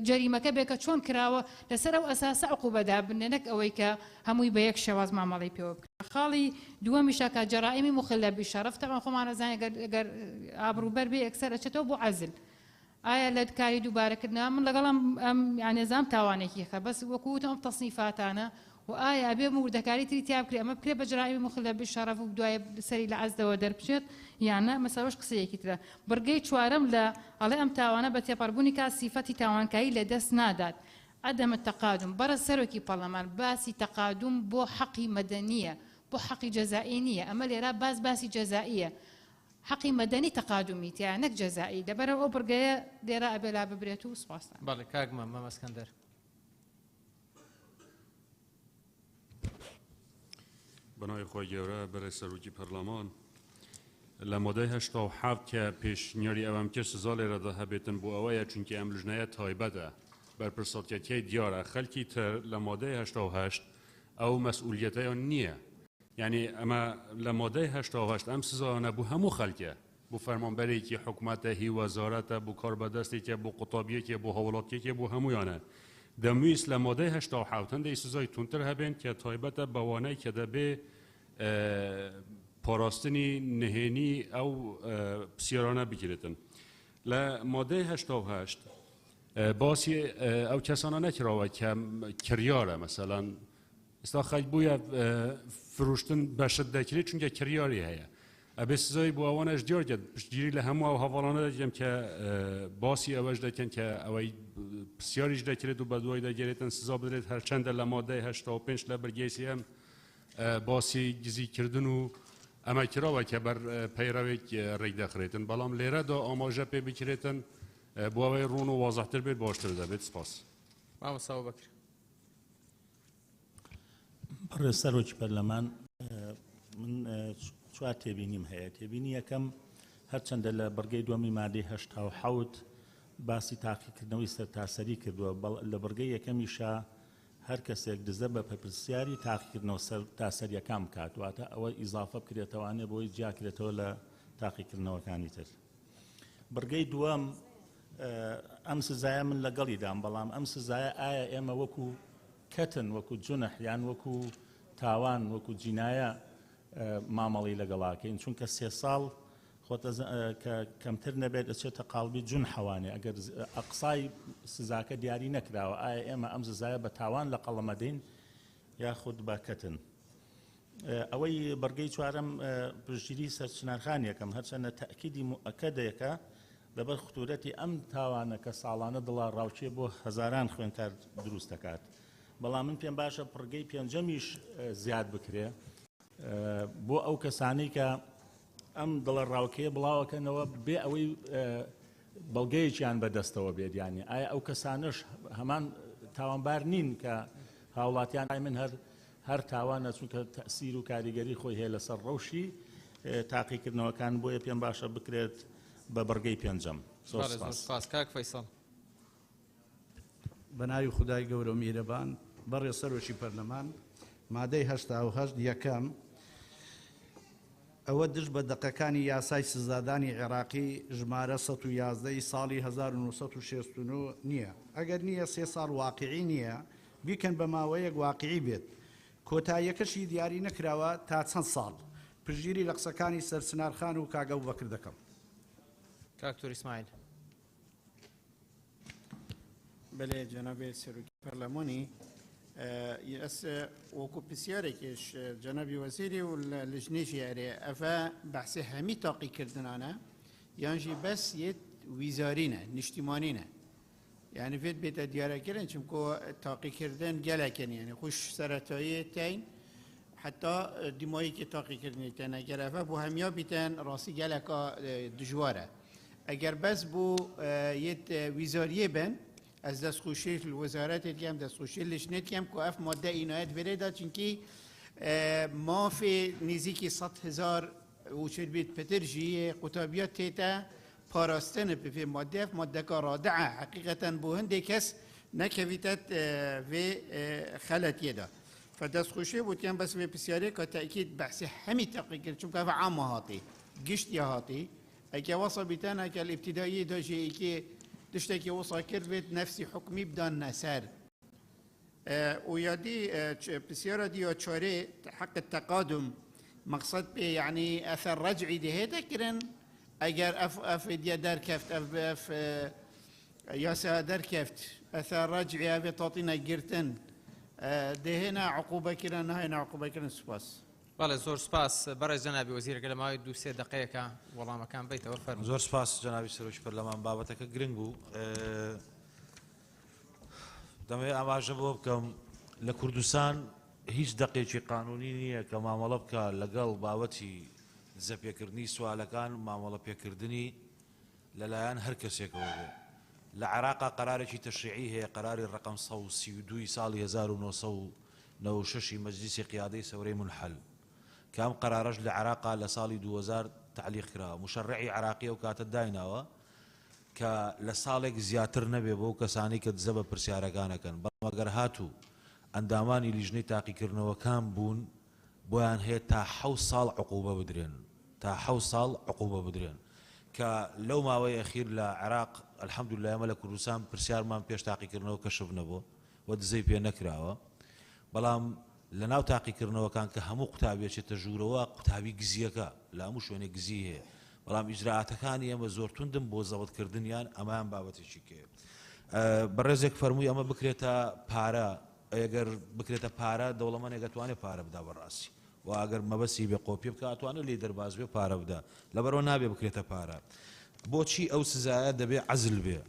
جەریمەکە بێ کە چۆن کراوە لەسەر ئەو ئەساسە عقوبەدا بنێنەک ئەوەی کە هەمووی بە یەک شێواز مامەڵەی پێوە بکە خاڵی دووەمیشە کە جەرائیمی مخلە بشەرف تەمان خۆمان ئەزانین ئەگەر ئابروبەر بێ ئەکسەر ئەچێتەوە بۆ عەزل ئایا لە کاری دووبارەکردنەوە من لەگەڵ ئەم یانێزام تاوانێکی خە بەس وەکوتم ئەم تەصنیفاتانە و ئایا ئەبێ وردەکاری تری تیا بکرێ ئەمە بکرێ بە جرائمی مخلە بشارەف و دوایە سەری لە عەزدەوە دەربچێت یانە مەسەڵەش قسەیەکی ترە بڕگەی چوارەم لە ئەڵێ ئەم تاوانە بە تێپەڕبوونی کا سیفەتی تاوانکایی لە دەست نادات عدم التقادم بەرە سەرۆکی پەرلەمان باسی تەقادم بۆ حەقی مەدەنیە بۆ حەقی جەزائی نییە ئەمە لێرە باسی جەزائیە حەقی مەدەنی تەقادمی تیا نەک جەزائی لەبەرەوە ئەو بڕگەیە لێرە ئەبێ لا ببرێت و سوپاسان بەڵێ کاکمە مەمە ئەسکەندەر بەناوی خۆی گەورە بەرەی سەرۆکی پەرلەمان لە مۆدەی 1970 کە پێشنیاری ئەوەم کرد سزا لێرەدا هەبێتن بۆ ئەوەیە چونکە ئەم لیژنەیە تایبەتە بەرپرسەتیەتی دیارە خەلکی تر لە مۆدەی 1970 ئەو مەسئولیەتەیان نییە یعنی ئەمە لە مۆدەی 1970 ئەم سزانە بوو هەموو خەلکە بوو فەرمانبەرێکی حکوومەتە هی وەزارەتە بوو کاربەدەستێکە بۆ قوتابیەکێ بۆ هەوڵاتیەکێ بۆ هەمویانە دەمویست لە مۆدەی 1970 هەندێک سزای تونتر هەبێن کە تایبەتە بەوانەی کە دەبێ پاراستنی نهێنی ئەو پرسیارانە بگرێتن لە مۆدەی 1970 باسی ئەو کەسانە نەکراوە کە کریارە مەسەلەن ئێستا خەڵک بوویە فروشتن بەشت دەکرێت چونکە کریاری هەیە ئەبێ سزای بۆ ئەوانەش دیار کرد پشتگیری لە هەموو ئەو هەواڵانە دەکەم کە باسی ئەوەش دەکەن کە ئەوەی پرسیاریش دەکرێت و بەدوای دەگەرێتن سزا بدرێت هەرچەندە لە مۆدەی 85 لە بەرگەی سێم باسی گزیکردن و ئەمە کراوە کە بەر پەیڕەوێک ڕێک دەخرێتن بەڵام لێرەدا ئاماژە پێ بکرێتن بۆ ئەوەی ڕوون و وازەحتر بێت باشتر دەبێت سپاس مامۆستا بەکر بەڕێ سەرۆکی پەرلەمان من چوار تێبینیم هەیە تێبینی یەکەم هەرچەندە لە بەرگەی دووەمی مادەی 1970 باسی تاقیکردنەوەی سەرتاسەری کردووە لە بەرگەی یەکەمیشە هەر کەسێک دزە بە پرسیاری تاقیکردنەوە تاسەریەکان بکات واتە ئەوە ئیزافە بکرێتەوانێ بۆی جیاکرێتەوە لە تاقیکردنەوەکانی تر بەرگەی دووەم ئەم سزایە من لەگەڵیدام بەڵام ئەم سزایە ئایا ئێمە وەکو کەتن وەکو جونح یان وەکو تاوان وەکو جینایە مامەڵی لەگەڵاکەین چونکە 3 ساڵ خۆتە کەمتر نەبێت دەچێتە قاڵبی جون حەوانێ ئەگەر ئەقسای سزاکە دیاری نەکراوە ئایا ئێمە ئەم سزایە بە تاوان لە قەڵەمە دەین یاخود بە کەتن ئەوەی بەرگەی چوارەم پشتگیری سەرچنارخان یەکەم هەرچەندە تەئکیدی مؤکەدەیەکە لەبەر خطورەتی ئەم تاوانە کە ساڵانە دڵا ڕاوچێ بۆ هەزاران خوێندکار دروست دەکات بەڵام من پێم باشە پڕگەی پێنجەمیش زیاد بکرێ بۆ ئەو کەسانی کە ئەم دڵە ڕاوکەیە بڵاوەکەنەوە بێ ئەوەی بەڵگەیەکیان بەدەستەوە بێت یانی ئایا ئەو کەسانش هەمان تاوانبار نین کە هاوڵاتیان من هەر تاوانە چونکە تەسیر و کاریگەری خۆی هەیە لەسەر ڕەوشی تاقیکردنەوەکان بۆیە پێم باشە بکرێت بە بەرگەی پێنجەم سپاس کاک فەیسەڵ بەناوی خودای گەورە و میرەبان بەڕێ سەرۆکی پەرلەمان مادەی 1970 یەکەم ئەوە دژ بە دەقەکانی یاسای سزادانی عێراقی ژمارە 111 ساڵی 1969 نییە ئەگەر نییە 3 ساڵ واقعی نییە بیکەن بە ماوەیەک واقعی بێت کۆتاییەکەشی دیاری نەکراوە تا چەند ساڵ پشگیری لە قسەکانی سەرچنارخان و کاگە بەکر دەکەم کاکتۆر ئیسماعیل بەڵێ جەنابێ سەرۆکی پەرلەمانی وەکو پرسیارێکیش جەنابی وەزیری و لژنێژی ئەرێ ئەڤە بەحسی هەمی تاقیکردنانە یانژی بەس یەت ویزارینە نیشتیمانینە یعنی فێت بێتە دیارەکردن چونکە تاقیکردن گەلەکەن یعنی خوش سەرەتایی تین حتا دیمایێکی تاقیکردنی ئەگەر ئەڤە بۆ هەمیا بیتەن ڕاستی گەلەکە دژوارە ئەگەر بەس بۆ یەت ویزاریە بن از دستخوشی الوزارت دیم دستخوشی لجنت دیم که اف ماده اینایت بره داد چونکی ما فی نزدیکی 100,000 وچر بیت پترجی قطابیات تیتا پاراستن به ماده که رادعه حقیقتا بوهنده کس نکویتت و خلطیه دا فدستخوشی بود کم بس به بسیاری که تأکید بحثی همی تحقیق چونکه اف عام هاتی گشت یا هاتی اگه وصل بیتن اگه الابتدایی داجی که تشتكي وصاكر بيت نفسي حكمي بدان نسار ويادي بسيارة دي وشوري حق التقادم مقصد يعني أثر رجعي دي هيدا كرن أجر أف دي دار كفت أف ياسا دار كفت أثر رجعي أبي تعطينا جرتن دهێنا عقوبەکردن نهێنا عقوبەکردن سوپاس. بەڵێ زۆر سپاس بەڕێز جەنابی وەزیرەکە لە ماوەی 2-3 دقەیەکە وەڵامەکان بیتەوە فەرموو. زۆر سپاس جەنابی سەرۆکی پەرلەمان بابەتەکە گرنگ بوو. دەمەوێت ئاماژە بۆ بکەم لە کوردستان هیچ دقێکی قانونی نییە کە مامەڵە بکە لەگەڵ بابەتی دزەپێکردنی سوالەکان مامەڵە پێکردنی لەلایەن هەر کەسێکەوە بێ. لە عێراقا قەرارێکی تەشریعی هەیە قەراری ڕقم 132 ساڵی 1996 مەجلیسی قیادەی سەورەی منحل کە ئەم قەرارەش لە عێراقا لە ساڵی 2000 تعلیق کراوە. مشەڕعی عێراقی ئەو کاتە دایناوە کە لە ساڵێک زیاتر نەبێ بۆ کەسانی کە دزە بە پرسیارەکانەکەن، بەڵام ئەگەر هاتوو ئەندامانی لیژنەی تاقیکردنەوەکان بوون بۆیان هەیە تا 7 ساڵ عقوبە بدرێن، تا 7 ساڵ عقوبە بدرێن کە لەو ماوەی ئەخیر لە عێراق الحەمدولله ئێمە لە کوردستان پرسیارمان پێش تاقیکردنەوە کەشف نەبووە و دزەی پێ نەکراوە. بەڵام لە ناو تاقیکردنەوەکان کە هەموو قوتابێکێتە ژوورەوە قوتابی گزیەکە لە هەموو شوێنێک گزی هەیە، بەڵام ئیجراعاتەکانی ئێمە زۆر توندن بۆ زەوتکردنیان ئەمان بابەتێکی کێ. بەڕێزێک فەرمووی ئەمە بکرێتە پارە، ئەگەر بکرێتە پارە دەوڵەمەندێک دەتوانێت پارە بدا بەڕاستی و ئەگەر مەبەستی بێ قۆپی بکە ئەتوانێت لێ دەرباز بێ پارە بدا، لەبەرەوە نابێ بکرێتە پارە. بۆچی ئەو سزایە دەبێ عەزل بێ؟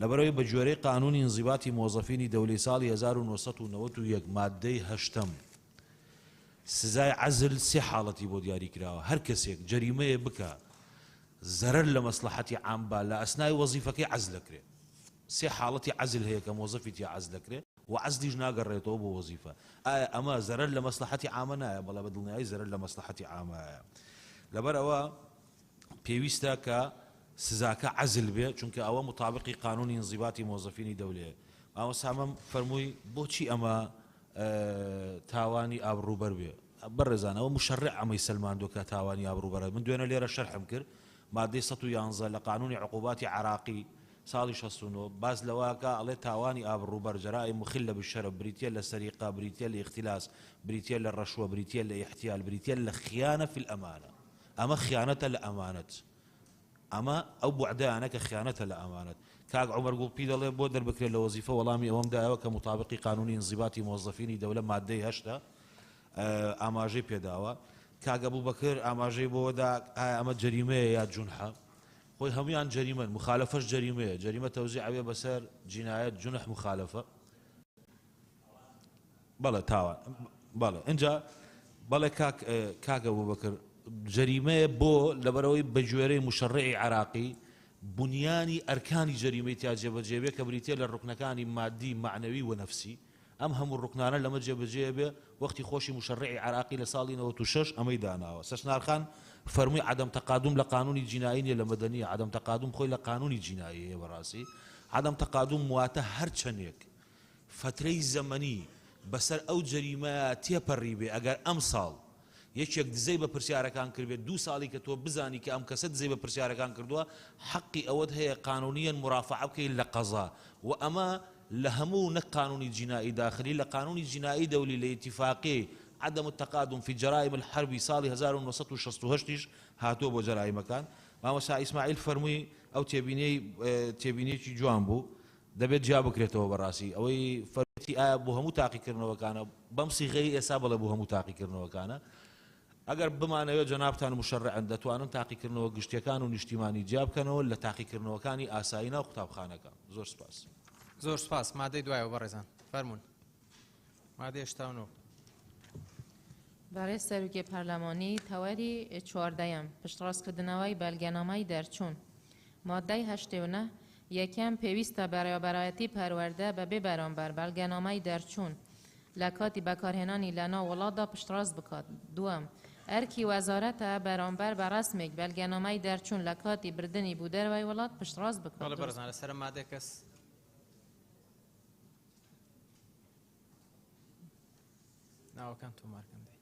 لەبەرەوەی بە گوێرەی قانونی انضباطی موظفینی دەوڵەی ساڵی 1991 مادەی 8 سزای عەزل سێ حاڵەتی بۆ دیاری کراوە. هەر کەسێک جەریمەیە بکە زەرەر لە مەسلحەتی عامبا لە ئەسنای وەزیفەکەی عەزل دەکرێت. سێ حاڵەتی عەزل هەیە کە مۆزەفی تیا عەزل دەکرێت و عەزلیش ناگەڕێتەوە بۆ وەزیفە. ئایا ئەمە زەرەر لە مەسلحەتی عامە نایە؟ بەڵام بە دڵنیایی زەرەر لە مەسلحەتی عامەیە. لەبەر ئەوە پێویستە کە سزاکە عەزل بێ، چونکە ئەوە مطابقی قانونی انضباطی موظفینی دەولێ. مامۆستا فەرمووی بۆچی ئەمە تاوانی ئابڕووبەر بێ؟ بەڕێزان ئەوە مشەڕع ئەمەی سەلماندوو کە تاوانی ئابڕووبەرە. من دوێنە لێرە شەرحم کرد مادەی 111 لە قانونی عقوباتی عراقی ساڵی 69 باز لەواکە ئەڵێ تاوانی ئابڕووبەر جەرائم مخلة بالشرف بریتە لە سەریقا، بریتە لە اختلاس، بریتە لە ڕەشوە، بریتە لە احتیال، بریتە لە خیانە فی الأمانة. ئەمە خیانەتە لە ئەمانەت، ئەمە ئەو بوعدانە کە خیانەتە لە ئەمانەت. کاک عومەر گوڵپی دەڵێ بۆ دەربکرێت لە وەزیفە، وەڵامی ئەوەم دایەوە کە مطابقی قانونی انضباطی موظفینی دەولە مادەی 8 ئاماژەی پێداوە. کاک ئەبوبەکر ئاماژەی بۆدا ئەمە جەریمەیە یا جونحە؟ خۆی هەمویان جەریمەن، مخالفەش جەریمەیە، جەریمە تەوزیعەوێ بەسەر جینایەت جونح مخالفە. بەڵێ تاوان بەڵێ اینجا بەڵێ کاک ئەبوبەکر جەریمەیە بۆ لەبەرەوەی بە گوێرەی مشەڕعی عراقی بنیانی ئەرکانی جەریمەی تیا جێبەجێبێ کە بریتە لە ڕوکنەکانی مادی معنەوی و نەفسی. ئەم هەموو ڕوکنانە لەمە جێبەجێ بێ. وەختی خۆشی مشەڕعی عراقی لە ساڵی 96 ئەمەی داناوە. سەسنارخان فەرمووی عدم تەقادم لە قانونی جینایی نیە، لە مەدەنیە. عدم تەقادم خۆی لە قانونی جینایی هەیە بەڕاستی. عدم تەقادم واتە هەر چەندێک فترەی زەمەنی بەسەر ئەو جەریمە تێپەڕی بێ. ئەگەر ئەم ساڵ یەکێک دزەی بە پرسیارەکان کردبێت 2 ساڵی کە تۆ بزانی کە ئەم کەسە دزەی بە پرسیارەکان کردووە حەقی ئەوەت هەیە قانونیەن مرافعە بکەیت لە قەزا. و ئەمە لە هەموو نەک قانونی جینایی داخلی لە قانونی جینایی دەولی لە ئیتیفاقی عدم التقادم في جرائم الحرب ساڵی 1968 هاتووە بۆ جەرایمەکان. مامۆستا ئیسماعیل فەرمووی ئەو تێبینیەکی جوان بوو دەبێت جیا بکرێتەوە بەڕاستی. ئەوەی فەرمووی ئایا بۆ هەموو تاقیکردنەوەکانە بەم سیغەی ئێستا بڵێ بۆ هەموو تاقیکردنەوەکانە ئەگەر بمانەوێت جەنابتان مشەڕعن دەتوانن تاقیکردنەوە گشتیەکان و نیشتیمانی جیا بکەنەوە لە تاقیکردنەوەکانی ئاسایی ناو قوتابخانەکان. زۆر سپاس. زۆر سپاس. مادەی دوایەوە بەڕێزان فەرموون. مادەی 89. بەڕێز سەرۆکی پەرلەمانی تەوەری 14 پشتڕاستکردنەوەی بەڵگەنامەی دەرچوون. مادەی 89 یەکەم پێویستە بەڕێوەبەرایەتی پەروەردە بەبێ بەرامبەر بەڵگەنامەی دەرچوون لە کاتی بەکارهێنانی لە ناو وڵاتدا پشتڕاست بکات. دووەم ئەرکی وەزارەتە بەرامبەر بە ڕەسمێک بەڵگەنامەی دەرچوون لە کاتی بردننی بوو دەرەوەی وڵات پشتڕاست بکات. بەڵێ بەڕێزان لەسەر مادەی کەس ناوەکان تۆمارکەن دەی.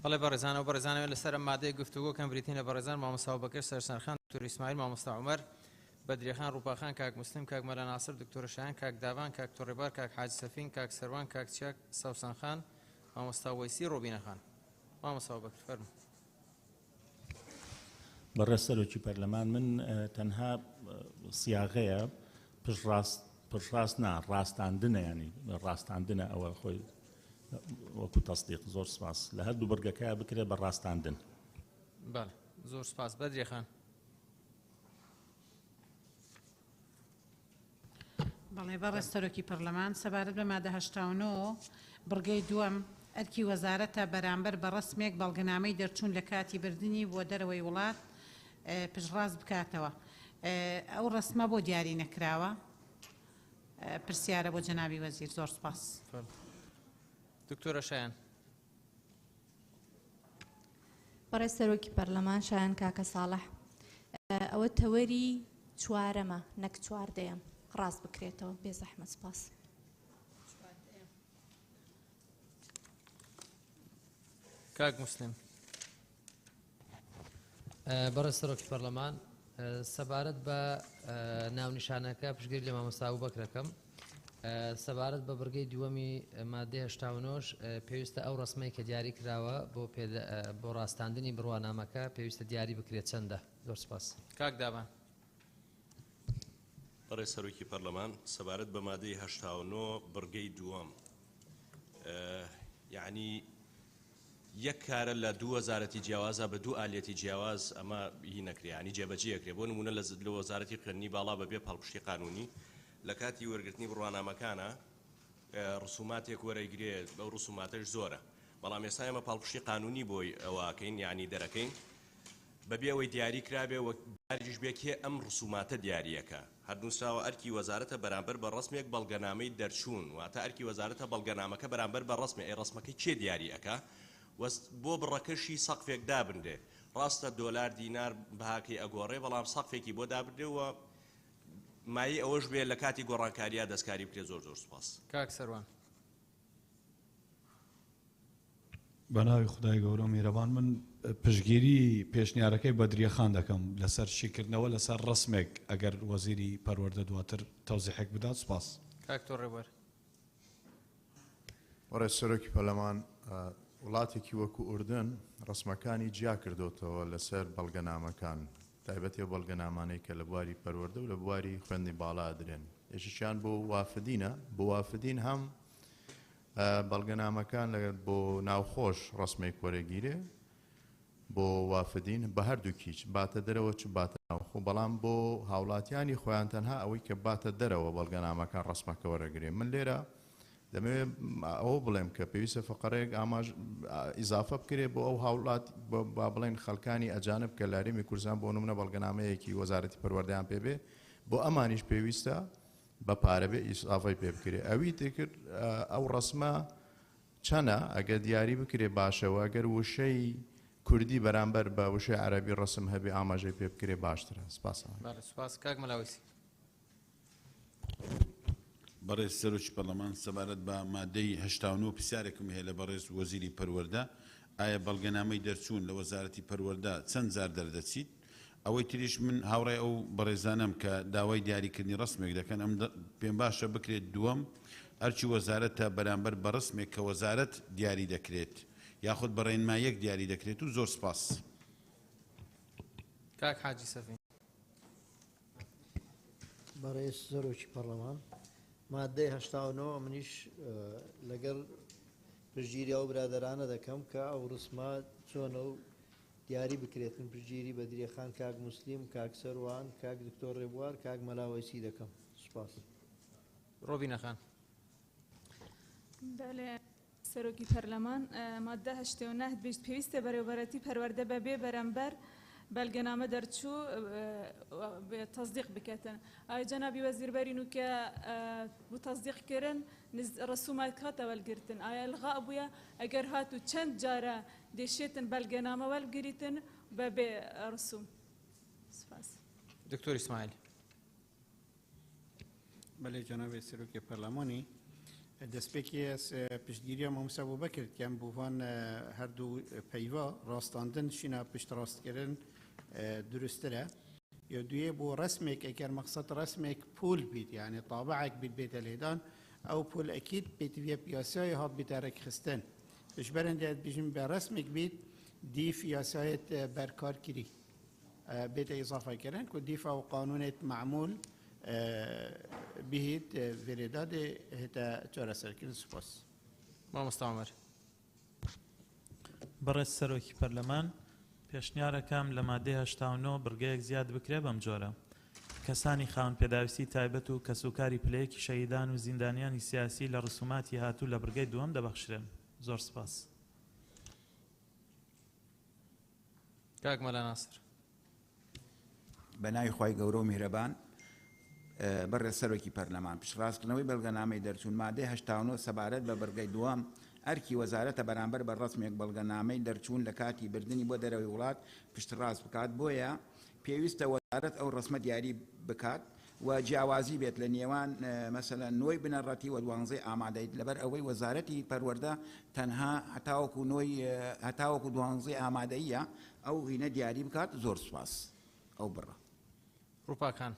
بەڵێ بەڕێزانە و بەڕێزانەوە لەسەر ئەم مادەی گفتوگۆ کەم بریتین لە بەڕێزان مامۆستا بەکر سەرسەرخان دکتۆر ئیسماعیل مامۆستا عومەر بەدرێخان ڕووپاخان کاک مسلم کاک مەلا ناسر دکتۆر شایان کاک داوان کاک تۆڕێبار کاک حاجی سەفین کاک سەروان کاک چیاک سەوسان خان مامۆستا وەیسی ڕۆبینەخان مامۆستا بەکر فەرمو بەڕێز سەرۆکی پەرلەمان من تەنها سیاغەیە پشڕاست نا ڕاستاندنە ینی ڕاستاندنە ئەوە خۆی وەکو تەصدیق زۆر سپاس لە هەردوو بەرگەکەیە بکرێت بە ڕاستاندن. بەڵێ زۆر سپاس بەدرێخان. بەڵێ بەڕێز سەرۆکی پەرلەمان سەبارەت بە مادە 89 بڕگەی دووەم ئەرکی وەزارەتە بەرامبەر بە ڕسمێک بەڵگەنامەی دەرچوون لە کاتی بردننی بۆ دەرەوەی وڵات پشڕاست بکاتەوە. ئەو ڕسمە بۆ دیاری نەکراوە پرسیارە بۆ جەنابی وەزیر. زۆر سپاس. دکتۆرە شایان. بەڕێز سەرۆکی پەرلەمان شایان کاکە ساڵح ئەوە تەوەری چوارەمە نەک چواردەیەم ڕاست بکرێتەوە بێ زەحمەت. سپاس. کاک مسلم. بەڕێز سەرۆکی پەرلەمان سەبارەت بە ناونیشانەکە پشتگیری لە مامۆستا بەکرەکەم سەبارەت بە بڕگەی دووەمی مادەی 89 پێویستە ئەو ڕسمەی کە دیاری کراوە بۆ ڕاستاندنی بڕوانامەکە پێویستە دیاری بکرێت چەندە. زۆر سپاس. کاک داوان. بەڕێز سەرۆکی پەرلەمان سەبارەت بە مادەی 89 بڕگەی دووەم یعنی یەک کارە لە دوو وەزارەتی جیاوازە بە دوو ئالێتی جیاواز ئەمە هی نەکرێ ینی جێبەجێ بۆ نمونە لە وەزارەتی خوێندنی باڵا بەبێ پاڵپشتی قانونی لە کاتی وەرگرتنی بڕوانامەکانە ڕسوماتێک وەرەگرێت بەو ڕسوماتەش زۆرە بەڵام ئێستا ئێمە پاڵپشتی قانونی بۆی ئەوەکەین یعنی دەرەکەین بەبێ ئەوەی دیاری کرابێ وە دیاریش بێکێ ئەم ڕسوماتە دیاریەکە هەردووسراوە ئەرکی وەزارەتە بەرامبەر بە ڕسمێک بەڵگەنامەی دەرچوون واتە ئەرکی وەزارەتە بەڵگەنامەکە بەرامبەر بە ڕسمێ ڕسمەکەی چێ دیاریەکە بۆ بڕەکەشی سەقفێک دابندێ ڕاستە دۆلار دینار بەهاکەی ئەگۆڕێ بەڵام سەقفێکی بۆ دابردێەوە مایی ئەوەش بێ لە کاتی گۆڕانکاریە دەستکاری بکرێت. زۆر زۆر سپاس. کاک سەروان. بە ناوی خدای گەورە میرەبان من پشتگیری پێشنیارەکەی بەدریەخان دەکەم لەسەر شیکردنەوە لەسەر ڕسمێک ئەگەر وەزیری پەروەردە دواتر تەوزیحێک بدات. سپاس. کاک تۆڕێبەر. وەڕێز سەرۆکی پەرلەمان وڵاتێکی وەکو ئوردن ڕسمەکانی جیا کردوتەوە لەسەر بەڵگەنامەکان تایبەتی بەڵگەنامانەی کە لە بواری پەروەردە و لە بواری خوێندنی باڵا درێن یەکیشیان بۆ وافدینە بۆ وافدین هەم بەڵگەنامەکان بۆ ناوخۆش ڕسمێک وەرەگیرێ بۆ وافدین بە هەردووکیچ باتە دەرەوە چ باتە ناوخۆ بەڵام بۆ هاوڵاتیانی خۆیان تەنها ئەوەی کە باتە دەرەوە بەڵگەنامەکان ڕسمەکە وەرەگرێ. من لێرە دەمەوێت ئەوە بڵێم کە پێویستە فقڕێک ئاماژ ئیزافە بکرێ بۆ ئەو هاوڵات با بڵێن خەڵکانی ئەجانب کە لاریمی کوردستان بۆ نمونە بەڵگەنامەیەکی وەزارەتی پەروەردەیان پێبێ بۆ ئەمانیش پێویستە بە پارەبێ ئیسافای پێ بکرێ. ئەوی تێکرد ئەو ڕسمە چەنە ئەگە دیاری بکرێ باشەوە ئەگەر وشەی کوردی بەرامبەر بە وشەی عەرەبی ڕسم هەبێ ئاماژەی پێ بکرێ باشترە. سپاس. سپاس. کاک مەلاوسی. بەڕێز سەرۆکی پەرلەمان سەبارەت بە مادەی 89 پرسیارێکم هەیە لە بەڕێز وەزیری پەروەردە ئایا بەڵگەنامەی دەرچوون لە وەزارەتی پەروەردە چەند جار دەردەچیت؟ ئەوەی تریش من هاوڕێ ئەو بەڕێزانم کە داوای دیاریکردنی ڕسمێک دەکەن ئەم پێم باشە بکرێت دووەم ئەرچی وەزارەتە بەرامبەر بە ڕسمێک کە وەزارەت دیاری دەکرێت یاخود بەڕێنماییەک دیاری دەکرێت و زۆر سپاس. کاک حاجی سەفین. بەڕێز سەرۆکی پەرلەمان مادەی 89 منیش لەگەڵ پشتگیری ئەو برادەرانە دەکەم کە ئەو ڕسمە چۆنە و دیاری بکرێتن پشتگیری بەدرێخان کاک مسلیم کاک سەروان کاک دکتۆر ڕێبوار کاک مەلاوەیسی دەکەم. سپاس. ڕۆبینەخان. بەڵێ سەرۆکی پەرلەمان مادە 89 پێویستە بەرەوبەرەتی پەروەردە بەبێ بەرامبەر بەڵگەنامە دەرچوو تەصدیق بکەتن. ئایا جەنابی وەزیربەرین و کە بۆ تەصدیقکردن ڕسومات هاتە وەلگرتن ئایا ئەلغا بووە ئەگەر هاتوو چەند جارە دێشێتن بەڵگەنامە وەلگریتن بەبێ ڕسوم. سپاس. دکتۆر ئیسماعیل. بەڵێ جەنابی سەرۆکی پەرلەمانی دەستپێکی پشتگیری مامۆستا بۆ بەکردیان بۆوان هەردوو پەیوە ڕاستاندن شینە پشت ڕاستکردن دروسترە یا دوێ بۆ ڕسمێک ئەگەر مەقسەد ڕسمێک پول بیت یعنی طابعێک بیت بێتە لێدان ئەو پول ئەکید پێتویە پیاسایی هات بێتە ڕێکخستن پشبەرن دێت بژین بە ڕسمێک بیت دیف یاسایەت بەرکارکردی بێتە ئیزافەکردن و دیف ئەو قانونێت معمول بهیت وێرێداد هێتە چارەسەرکردن سوپاس مامۆستا عومەر بەڕێز سەرۆکی پەرلەمان پێشنیارەکەم لە مادەی 89 بڕگەیەک زیاد بکرێ بەم جۆرە کەسانی خاون پێداویستی تایبەت و کەسوکاری پلەیەکی شەهیدان و زیندانیانی سیاسی لە ڕسوماتی هاتوو لە بڕگەی دووەم دەبەخشرێن زۆر سپاس کاک مەلا ناسر بەناوی خی گەورە و میهرەبان بەڕێز سەرۆکی پەرلەمان پشتڕاستکردنەوەی بەڵگەنامەی دەرچوون مادەی 89 سەبارەت بە بەرگەی دووەم ئەرکی وەزارەتە بەرامبەر بە ڕسمێک بەڵگەنامەی دەرچوون لە کاتی بردننی بۆ دەرەوەی وڵات پشتڕاست بکات بۆیە پێویستە وەزارەت ئەو ڕسمە دیاری بکات و جیاوازی بێت لە نێوان مەسەلەن نۆی بنەڕەتی و دوانزەی ئامادەیت لەبەر ئەوەی وەزارەتی پەروەردە تەنها هەتاوەکو دوانزەی ئامادەیە ئەو هینە دیاری بکات زۆر سوپاس ئەو بڕە ڕووپاکان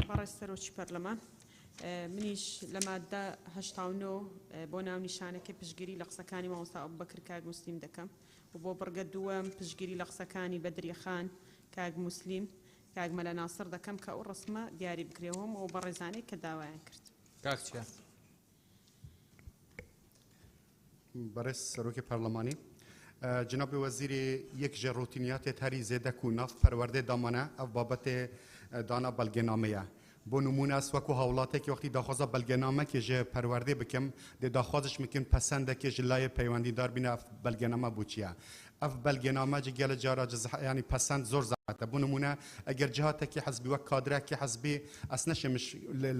بەڕێز سەرۆکی پەرلەمان منیش لە مادە 89 بۆ ناو نیشانەکەی پشتگیری لە قسەکانی مامۆستا ئەبوبەکر کاک موسلیم دەکەم و بۆ بڕگە دووەم پشتگیری لە قسەکانی بەدریخان کاک موسلیم کاک مەلا ناسر دەکەم کە ئەو ڕسمە دیاری بکرێەوەم و بە ڕێزانەی کە داوایان کرد کاک چیە بەڕێز سەرۆکی پەرلەمانی جناب وەزیری یەک ژە ڕوتینیاتێت هەری زێدەک و ناف پەروەردەی دامانە ئەو بابەتێ دانا بەڵگەنامەیە بۆ نمونە وەکو هاوڵاتێکی وەختی داخوازە بەڵگەنامەکێ ژێ پەروەردەی بکەم دێ داخوازش ممکن پەسەندێکی ژ لایە پەیوەندیدار بینە ئەف بەڵگەنامە بوو ئەف بەڵگەنامە جگەلە جارا ینی پەسەند زۆر زەحمەتە بۆ نمونە ئەگەر جهاتێکی حەزبی وەک کادرێکی حەزبی ئەس نەشمش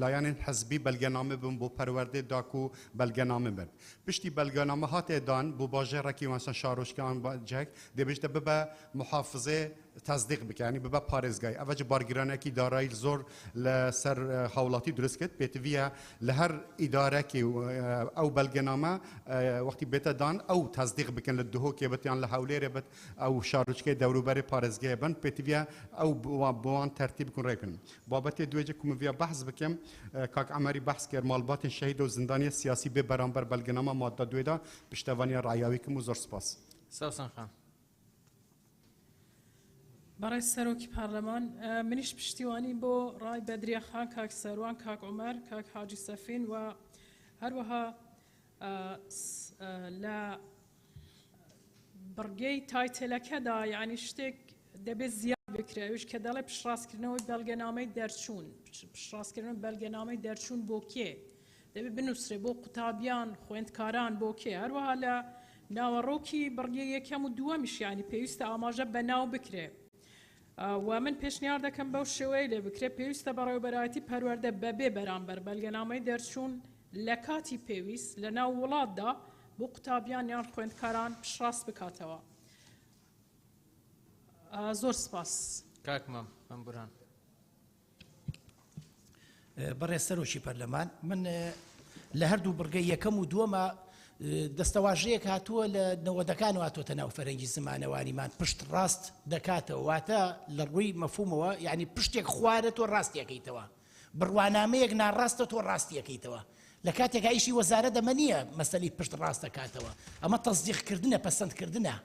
لایەنین حەزبی بەڵگەنامە بم بۆ پەروەردەی داک و بەڵگەنامە بن پشتی بەڵگەنامە هاتێدان بۆ باژێڕێکی مەسەن شارۆچکەوان جێک دەبێتە ببە محافظێ تەزدیق بکەنی ببە پارێزگای ئەوە بارگیرانێکی دارایی زۆر لەسەر هاوڵاتی دروست کرد پێتویە لە هەر ئیدارێکی ئەو بەڵگەنامە وەختی بێتە دان ئەو تەزدیق بکەن لە دهۆکێ بەتیان لە هەولێرە بێت ئەو شارۆچکەی دەوروبەری پارێزگای بن پێتویە ئەو بۆوان تەرتیب بکن ڕێکن بابەتێ دوێجە کومڤیا بەحث بکەم کاک ئەمەری بەحث کرد ماڵباتین شەهید و زندانی سیاسی بێ بەرامبەر بەڵگەنامە مادە دوێدا پشتەوانی ڕایاویکم و زۆر سپاس ساوسان خان بەڕێز سەرۆکی پارلەمان منیش پشتیوانی بۆ ڕای بەدریەخان کاک سەروان کاک عومەر کاک حاجی سەفین و هەروەها لە بڕگەی تایتلەکەدا یعنی شتێک دەبێت زیاد بکرێوش کە دەڵێ پشتڕاستکردنەوەی بەڵگەنامەی دەرچوون پشتڕاستکردن بەڵگەنامەی دەرچوون بۆ کێ دەبێت بنووسرێ بۆ قوتابیان خوێندکاران بۆ کێ هەروەها لە ناوەڕۆکی بڕگەی یەکەم و دووەمیش ینی پێویستە ئاماژە بەناو بکرێ و من پێشنیار دەکەم بەو شێوەیە لێ بکرێت پێویستە بەڕێوەبەرایەتی پەروەردە بەبێ بەرامبەر بەڵگەنامەی دەرچوون لە کاتی پێویست لە ناو وڵاتدا بۆ قوتابیان یان خوێندکاران پشتڕاست بکاتەوە زۆر سپاس کاکمەم مەمبوران بەڕێز سەرۆکی پەرلەمان من لە هەردوو بڕگەی یەکەم و دووەمە دەستەواژەیەک هاتووە لە نەوەدەکان و هاتوۆتە ناو فەرەنگی زمانەوانیمان پشت ڕاست دەکاتەوە واتە لە ڕووی مەفهومەوە یعنی پشتێک خوارە تۆ ڕاستیەکەیتەوە بڕوانامەیەک ناڕاستە تۆ ڕاستیەکەیتەوە لە کاتێکا ئیشی وەزارە دەمە نییە مەسەلی پشت ڕاست دەکاتەوە ئەمە تەزدیقکردنە پەسەندکردنە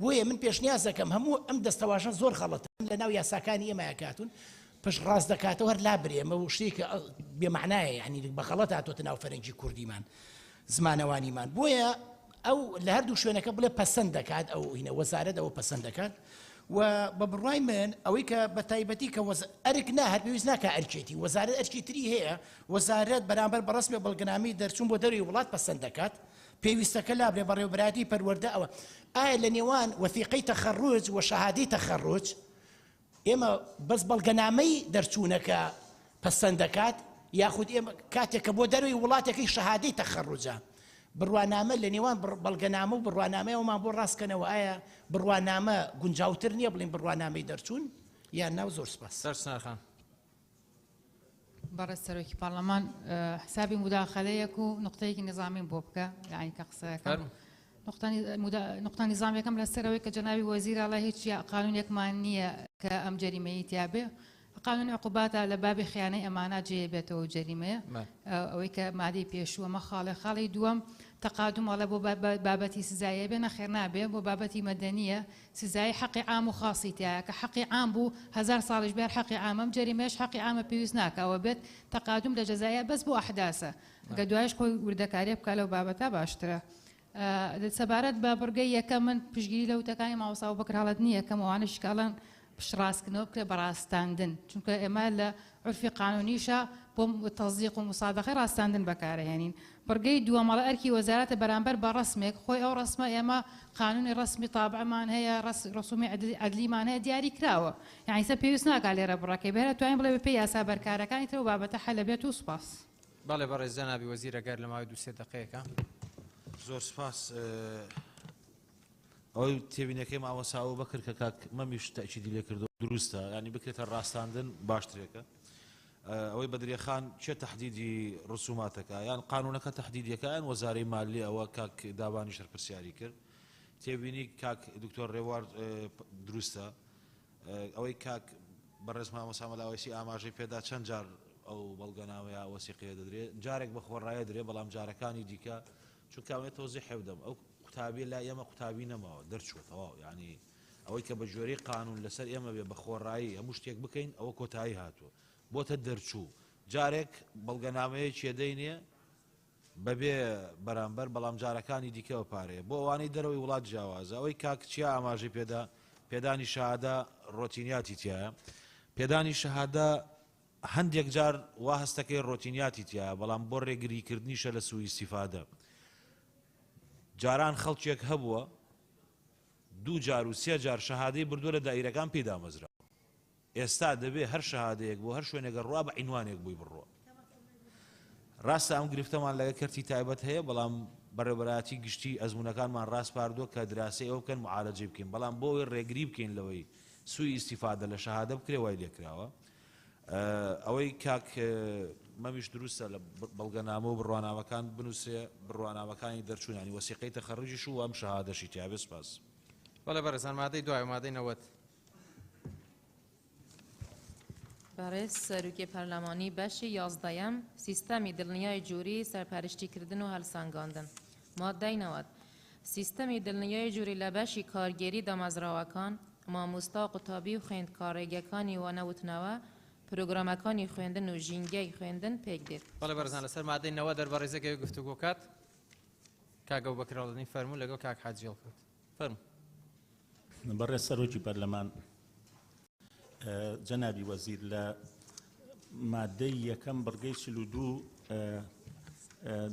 بۆیە من پێشنیاز دەکەم هەموو ئەم دەستەواژە زۆر غەڵەتە لە ناو یاساکانی ئێمەیەکاتون پشت ڕاست دەکاتەوە هەر لابرێ ئەمە شتێکە بێمەعنایە یعنی بە غەڵەت هاتوۆتە ناو فەرەنگی کوردیمان زمانەوانیمان بۆیە ئەو لە هەردوو شوێنەکە بڵێ پەسەند دەکات ئەو هینە وەزارەت ئەوە پەسەند دەکات و بە بڕای من ئەوەی کە بە تایبەتی کە ئەرک هەر پێویست ناکە ئەرکێتی وەزارەت ئەرکی تری هەیە وەزارەت بەرامبەر بە ڕسمی بەڵگەنامەی دەرچوون بۆ دەروی وڵات پەسەند دەکات پێویستەکە لابرێ بەڕێوەبەرایەتی پەروەردە ئەوە ئایا لە نێوان وەثیقەی تەخەڕوج و شەهادەی تەخەڕوج ئێمە بەس بەڵگەنامەی دەرچوونەکە پەسەند دەکات یاخود ئێمە کاتێکە بۆ دەروی وڵاتێکی شەهادەی تەخەڕوجە بڕوانامە لە نێوان بەڵگەنامە و بڕوانامەیەوەمان بۆ ڕاستکەنەوە ئایا بڕوانامە گونجاوتر نییە بڵین بڕوانامەی دەرچوون یان ناو زۆر سپاس سەرسناخان برا السروكي برلمان حسابي مداخليك ونقطيك نظامي بوبكا يعني كقصة نقطة نظامية كم للسروي كجنابي وزير الله هيك قانون يكمانية كأم جريمة تابع قانون عقوبات على باب خيانة أمانات جيبته وجريمة أو كمادي بيشو ما خالي دوم تقادم على بابتي سزايا بين خيرنا به وبابتي مدنية سزاي حقي عام وخاصي تاعك كحقي عام بو 1000 صالح بير حقي عام جريمة حقي عام بيوزناك أو بيت تقادم لجزايا بس بو أحداثه قدواش خوي وردكاري بكالو بابتا باشترا سبارت بابرقية كمن بشجي لو تكاني مع وصاو بكر هالدنيا كم وانا شكالن بشراس كنوب براستاندن چونك إمال عرفي قانونيشا بوم تصديق ومصادقة راستاندن بكاره يعني برقي دوا مال أركي وزارة برامبر برسمك خوي أو رسمة إما قانون رسمي طابع مان هي رسومي عدلي مان هي دياري كراوة يعني سبيوسنا قال لي رب راكي بهلا توين بلا بياسا بركاره كان يترو بابا حل بيتو سباس بله برای جنابی وزیر اگر لما دو سه دقیقه زۆر سپاس ئەوەی تێبینەکەی ماوەساوە بەکرد کە کاک مەمیش تاکیدی لێ کردو دروستە ینی بکرێتە ڕاستاندن باشترێکە ئەوەی بەدرێخان چێ تەحدیدی ڕسوماتەکە یان قانونەکە تەحدیدیەکە یان وەزارەی مالی ئەوە کاک دابانی شەرپرسیاری کرد تێبینی کاک دکتۆر ڕێوار دروستە ئەوەی کاک بەڕێز مامۆستا مەلاوێسی ئاماژەی پێدا چەند جار ئەو بەڵگەنامەیە وەسیقەیە دەدرێت جارێک بە خۆڕایە درێ بەڵام جارەکانی دیکە چونکە ئەوێت تۆزی حێودەم ئەو قوتابی لا ئێمە قوتابی نەماوە دەرچووەتەوە ینی ئەوەی کە بە ژێری قانون لەسەر ئێمە بێ بە خۆڕایی هەموو شتێک بکەین ئەوە کۆتایی هاتووە بۆتە دەرچوو جارێک بەڵگەنامەیە چێدەینێ بەبێ بەرامبەر بەڵام جارەکانی دیکەوە پارەیە بۆ ئەوانەی دەرەوەی وڵات جیاوازە ئەوەی کاکچیا ئاماژەی پێدا پێدانی شەهادە ڕۆتینیاتی تایە پێدانی شەهادە هەندێک جار وا هەستەکەی ڕۆتینیاتی تایە بەڵام بۆ ڕێگریکردنیشە لە سووی ئیستیفادە جاران خەڵکێک هەبووە دوو جار و سێ جار شەهادەی بردووە لە دائیرەکان پێی دامەزرا ئێستا دەبێ هەر شەهادەیەک بۆ هەر شوێنێگە ڕوا بە عینوانێک بووی بڕوە ڕاستە ئەم گرفتەمان لەگە کەرتی تایبەت هەیە بەڵام بەڕێوەبەرایەتی گشتی ئەزمونەکانمان ڕاست پاردووە کە دراسی ئەو بکەن معالەجێ بکەین بەڵام بۆ ڕێگری بکەین لەوەی سووی ئیستیفادە لە شەهادە بکرێ وای لێکراوە ئەوەی کاک مەمیش دروستە لە بەڵگەنامە و بڕواناوەکان بنووسێ بڕواناوەکانی دەرچوونانی وەسیقەی تەخەڕجیش و ئەم شەهادەشی تیابێ سپاس بەڵێ بەرەزان مادەی دوای مادەی نەوەت برای سروکی پارلمانی بخش 11 سیستمی دڵنیای جووری سەرپەرشتیکردن و هەڵسەنگاندن مادەی 90 سیستمی دڵنیای جووری لە بەشی کارگێری دامەزراوەکان مامۆستا قوتابی و خوێندکارێگەکانی وانەوتنەوە پرۆگرامەکانی خوێندن و ژینگەی خوێندن پێک دێت بەڵێ بەرزان لەسەر مادەی نەوە دەربارەی ڕێزەکەی گفتوگۆ کات کاگە و بەکراوەڵنی فەرموو لەگەڵ کاک حاجیڵ کرد فەرموو بەڕێز سەرۆکی پەرلەمان جەنابی وەزیر لە مادەی یەکەم بڕگەی 42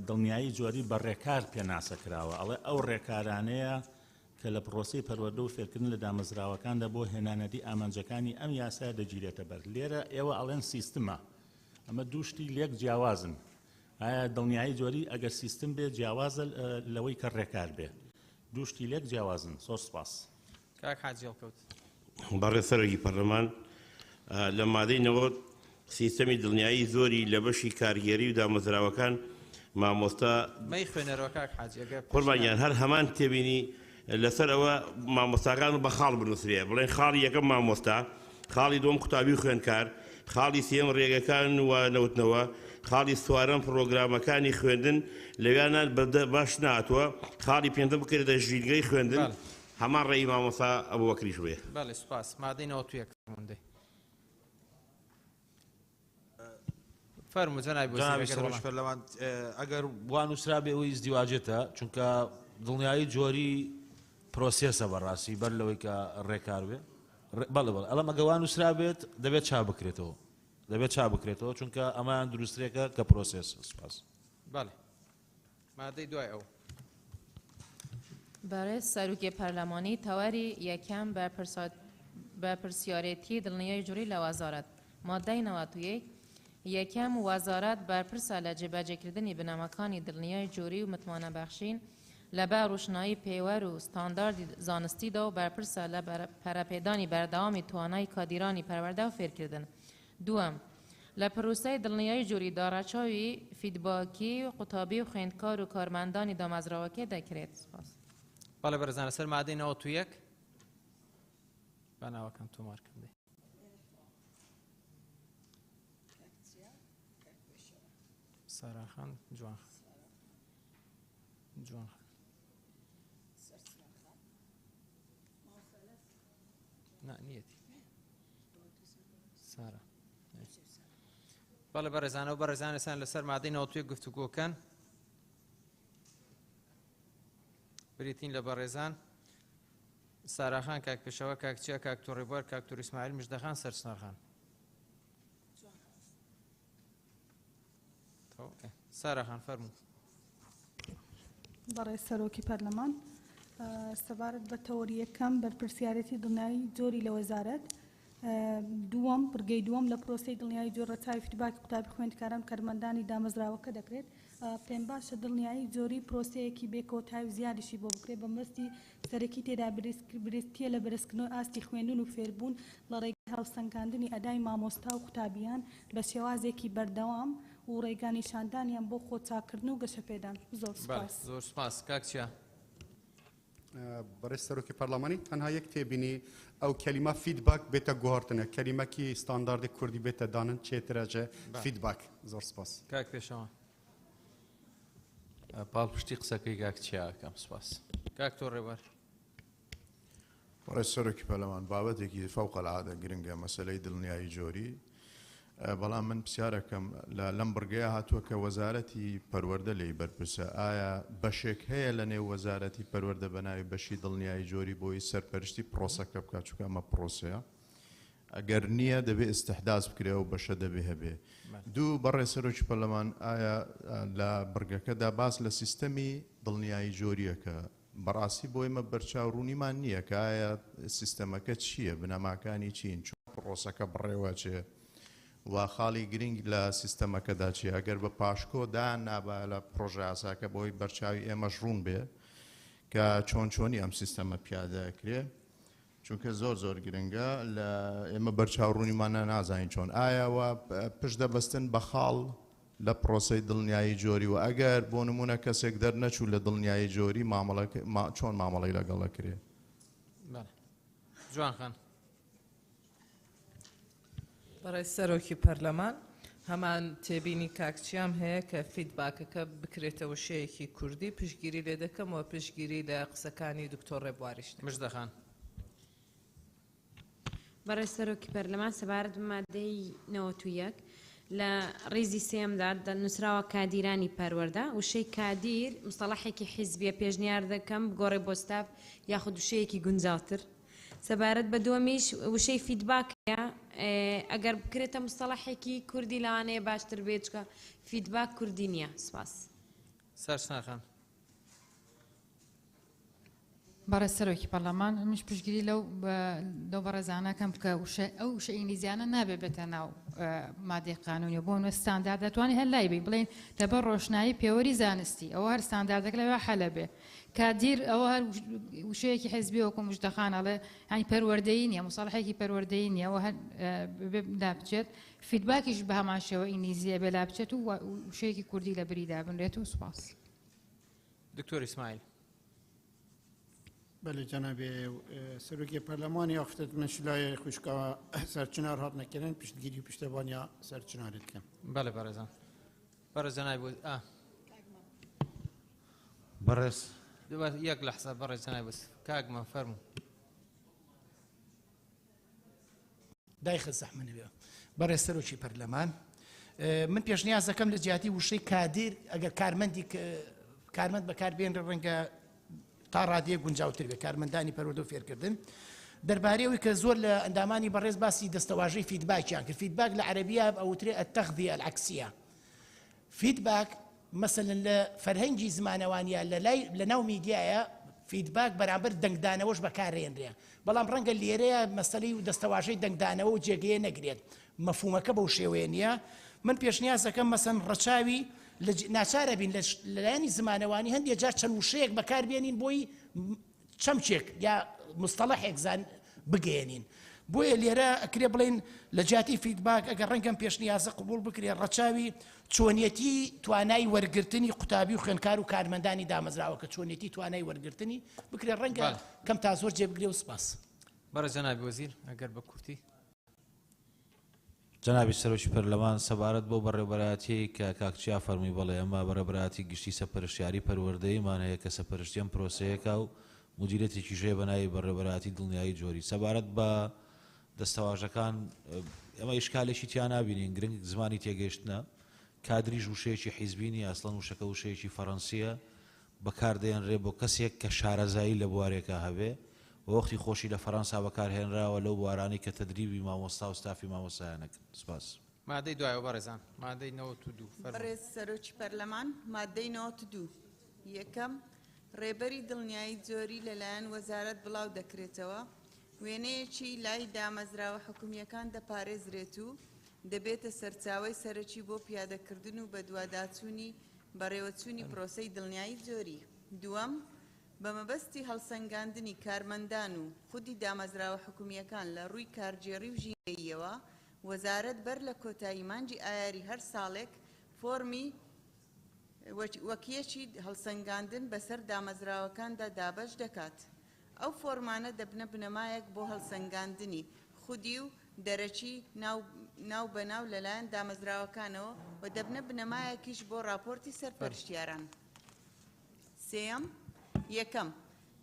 دڵنیایی جۆری بە ڕێکار پێناسە کراوە ئەڵێ ئەو ڕێکارانەیە کە لە پرۆسی پەروەردە و فێرکردن لە دامەزراوەکاندا بۆ هێنانەتی ئامانجەکانی ئەم یاسا دەگیرێتە بەر لێرە ئێوە ئەڵێن سیستمە ئەمە دووشتی لێک جیاوازن ئایا دڵنیایی جۆری ئەگەر سیستم بێ جیاوازە لەوەی کە ڕێکار بێ دووشتی لێک جیاوازن زۆر سپاس کاک حاجیڵ کەوت بەڕێز سەرۆکی پەرلەمان لە مادەی نەوە سیستەمی دڵنیایی زۆری لە بەشی کارگێری و دامەزراوەکان مامۆستا مەی خوێنەرەوە کاک حاجی قوربانیان هەر هەمان تێبینی لەسەر ئەوە مامۆستاکان بە خاڵ بنووسرێ بڵێن خاڵی یەکەم مامۆستا خاڵی دووەم قوتابی و خوێندکار خاڵی سێم ڕێگەکان و نەوتنەوە خاڵی سوارەم پرۆگرامەکانی خوێندن لەویانان باش ناتوە خاڵی پێنجەم بکرێتە ژینگەی خوێندن هەمان ڕێی مامۆستا ئەبوبەکریش بێ بەڵێ سوپاس مادەی نەوە توی یەکەموندەی فەرموو جەنابی وەزیر پەرلەمان ئەگەر وان وسرا بێ ئەوەی ازدیواجێتە چونکە دڵنیایی جۆری پرۆسێسە بەڕاستی بەر لەوەی کە ڕێکار بێ بەڵێ بەڵێ ئەڵەم ئەگە وان وسرا بێت دەبێت چا بکرێتەوە دەبێت چا بکرێتەوە چونکە ئەمان دروسترێکە کە پرۆسێس سپاس بەڵێ مادەی دوای ئەو برای سروکی پارلمانی تەوەری یەکەم بە پرسیارەتی دڵنیای جووری لە وەزارەت مادەی 91 یەکەم وەزارەت بەرپرسە لە جێبەجێکردنی بنەماکانی دڵنیای جووری و متمانەبەخشین لەبەر ڕۆشنایی پێوەر و ستانداردی زانستیدا و بەرپرسە لە پەرەپێدانی بەردەوامی توانای کادیرانی پەروەردە و فێرکردن دووەم لە پرۆسەی دڵنیایی جووری داڕاچاوی فیدباکی و قوتابی و خوێندکار و کارمەندانی دامەزراوەکە دەکرێت. سپاس. بەڵێ بەرزان لەسەر مادەی 91 بەناوەکەم تۆمارکەم دێ. ساراخان جوان جوان نیەتی سارا بەڵێ بەڕێزانە و بەڕێزانەسان لەسەر مادەی 91 گفتوگۆکەن بریتین لە بەڕێزان ساراخان کاک پێشەوە کاکچیا کاک تۆڕێبوار کاک توور ئیسماعیل مژدەخان سەرچنەرخان ساراخان فەرموو. بەڕێز سەرۆکی پەرلەمان سەبارەت بە تەوەریەکەم بەرپرسیارەتی دڵنیایی جۆری لە وەزارەت دووەم بڕگەی دووەم لە پرۆسی دڵنیایی جۆر ڕەچاوی فیدباکی قوتابی خوێندکاران کارمەندانی دامەزراوەکە دەکرێت. پێم باشە دڵنیایی جۆری پرۆسەیەکی بێکەوەتاوی زیادیشی بۆ بکرێت بە مەستی سەرەکی تێدا بریتیە لە بەرزکردنەوە ئاستی خوێندن و فێربوون لە ڕێگەی هەڵسەنگاندنی ئەدای مامۆستا و قوتابیان بە شێوازێکی بەردەوام و ڕێگانی شاندانیان بۆ خۆچاکردن و گەشەپێدان. زۆر سپاس. زۆر سپاس کاکچیا. بەڕێز سەرۆکی پەرلەمانی تەنها یەک تێبینی ئەو کەلیمە فیدباک بێتە گوهارتنە کەلیمەکی ستانداردی کوردی بێتە دانن چێترەجە فیدباک. زۆر سپاس. کاک پێشەوە. پاڵپشتی قسەکەی کاکچیاکەم سپاس. کاک تۆڕێبوار. بەڕێز سەرۆکی پەرلەمان بابەتێکی فەوقەلعادە گرنگە مەسەلەی دڵنیایی جۆری بەڵام من پرسیارەکەم لەم بڕگەیە هاتووە کە وەزارەتی پەروەردە لێی بەرپرسە ئایا بەشێک هەیە لە نێو وەزارەتی پەروەردە بە ناوی بەشی دڵنیایی جۆری بۆی سەرپەرشتی پرۆسەکە بکات چونکە ئەمە پرۆسەیە ئەگەر نییە دەبێت ئستحداز بکرێ و بەشە دەبێ هەبێ. دوو بەڕێز سەرۆکی پەرلەمان ئایا لە بڕگەکەدا باس لە سیستەمی دڵنیایی جۆریەکە بەڕاستی بۆ ئێمە بەرچاوڕوونیمان نییە کە ئایا سیستەمەکە چییە بنەماکانی چین چۆن پرۆسەکە بڕێوە چێ و خاڵی گرنگ لە سیستەمەکەدا چی ئەگەر بە پاشکۆ دان نابا لە پرۆژە ئاساکە بۆی بەرچاوی ئێمەش ڕوون بێ کە چۆن چۆنی ئەم سیستەمە پیادەکرێ چونکە زۆر زۆر گرنگە لە ئێمە بەرچاوڕوونیمانە نازانین چۆن ئایاوە پشت دەبەستن بە خاڵ لە پرۆسەی دڵنیایی جۆری و ئەگەر بۆ نمونە کەسێک دەرنەچوو لە دڵنیایی جۆری چۆن مامەڵەی لەگەڵەکرێ. جوانخان. بەڕێز سەرۆکی پەرلەمان هەمان تێبینی کاکچیام هەیە کە فیدباکەکە بکرێتەوە شەیەکی کوردی پشتگیری لێ دەکەمەوە پشتگیری لە قسەکانی دکتۆر ڕێبواریش. مژدەخان. بەڕێز سەرۆکی پەرلەمان سەبارەت بە مادەی 91 لە ڕێزی سێمدا دەنووسراوە کادیرانی پەروەردە وشەی کادیر مستەڵەحێکی حیزبیە پێشنیار دەکەم بگۆڕێ بۆ ستاف یاخود وشەیەکی گونجاوتر. سەبارەت بە دووەمیش وشەی فیدباکە ئەگەر بکرێتە مستەڵەحێکی کوردی لەوانەیە باشتر بێت چکە فیدباک کوردی نییە. سپاس. سەرچنەرخان. بەڕێز سەرۆکی پەرلەمان منش پشتگیری لەو بەڕێزانەکەم بکە ئەو وشە ئینگلیزیانە نابێ بێتە ناو مادەی قانونی بۆ نوێ ستاندارد دەتوانێت هەر لای بین بڵێن لەبەر ڕۆشنایی پێوەری زانستی ئەوە هەر ستانداردەکە لەوێ حەلە بێ کادیر ئەوە هەر وشەیەکی حیزبی وەکو مژدەخانەڵێ ینی پەروەردەیی نییە مصالحێکی پەروەردەیی نییە ئەوە هەر لا بچێت فیدباکیش بە هەمان شێوە ئینگلیزیە بێ لا بچێت و وشەیەکی کوردی لە بریدا بنرێت و سوپاس. دکتۆر ئیسماعیل. بله جناب سروکی پارلمانی افتاد مشلای خوشگاه سرچنار هات نکردن پشتگیری و پشتوانیا سرچنارت کن. بله برزان. برزان بود. برز. یک لحظه برزان بس. کاغ ما فرمو. دایخ زحمت بیا. برای سروکی پارلمان من پیشنهاد دکم لجهتی وشی کادیر اگر کارمند بکار بین رنگا تا ڕادیە گونجاوتر بێ کارمەندانی پەروەردە و فێرکردن دەربارەیەوەی کە زۆر لە ئەندامانی بەڕێز باسی دەستەواژەی فیدباکیان کرد فیدباک لە عەرەبیە ئەوترێ التەغذیە العەکسیە فیدباک مەسەلەن لە فەرهەنگی زمانەوانیە لە ناو میدیایە فیدباک بەرامبەر دەنگدانەوەش بەکارهێنرێ بەڵام ڕەنگە لێرەیە مەسەلەی دەستەواژەی دەنگدانەوە و جێگەیە نەگرێت مەفهومەکە بەو شێوەیە نییە من پێشنیاز دەکەم مەسەن ڕەچاوی ناچارە بین لە لایانی زمانەوانی هەندێک جار چەند وشەیەک بەکاربێنین بۆی چەمچێک یا مستەڵەحێک زان بگەێنین بۆیە لێرە ئەکرێ بڵێن لە جاتی فیدباک ئەگەر ڕەنگەم پێشنیازە قبول بکرێ ڕەچاوی چۆنیەتی توانای وەرگرتنی قوتابی و خوێندکار و کارمەندانی دامەزراوە کە چۆنیەتی توانای وەرگرتنی بکرێ ڕەنگە کەم تا زۆر جێبگرێ و سپاس. بەڕێز جەنابی وەزیر ئەگەر بە کورتی. جەنابی سەرۆکی پەرلەمان سەبارەت بۆ بەڕێوەبەرایەتی کە کاکچیا فەرمی بەڵێ ئەمە بەڕێوەبەرایەتی گشتی سەرپەرشتیاری پەروەردەیمان هەیە کە سەرپەرشتیان پرۆسەیەکە و مدیرێتێکی ژێ بەناوی بەڕێوەبەرایەتی دڵنیایی جۆری سەبارەت بە دەستەواژەکان ئەمە ئیشکالێکی تیا نابینین گرنگ زمانی تێگەیشتنە کادریش وشەیەکی حیزبینی ئەسڵەن وشەکە وشەیەکی فەڕەنسیە بەکاردێنرێ بۆ کەسێک کە شارەزایی لە بوارێکە هەبێ وەختی خۆشی لە فەڕەنسا بەکارهێنراوە لەو بوارانی کە تەدریبی مامۆستا و ستافی مامۆستایانەکەن. سپاس. مادەی دوایەوە بەڕێزان مادەی 92 بەڕێز سەرۆکی پەرلەمان مادەی 92 یەکەم ڕێبەری دڵنیایی جۆری لەلایەن وەزارەت بڵاو دەکرێتەوە وێنەیەکی لای دامەزراوە حکومیەکان دەپارێزرێت و دەبێتە سەرچاوەی سەرەکی بۆ پیادەکردن و بەدواداچوونی بەڕێوەچوونی پرۆسەی دڵنیایی جۆری. دووەم بە مەبەستی هەڵسەنگاندنی کارمەندان و خودی دامەزراوە حکومیەکان لە ڕووی کارجێڕی و ژینگەییەوە وەزارەت بەر لە کۆتایی مانجی ئایاری هەر ساڵێک فۆرمی وەکیەکی هەڵسەنگاندن بەسەر دامەزراوەکاندا دابەش دەکات. ئەو فۆرمانە دەبنە بنەمایەک بۆ هەڵسەنگاندنی خودی و دەرەکی ناو بەناو لەلایەن دامەزراوەکانەوە و دەبنە بنەمایەکیش بۆ راپۆرتی سەرپەرشتیاران. سێەم یەکەم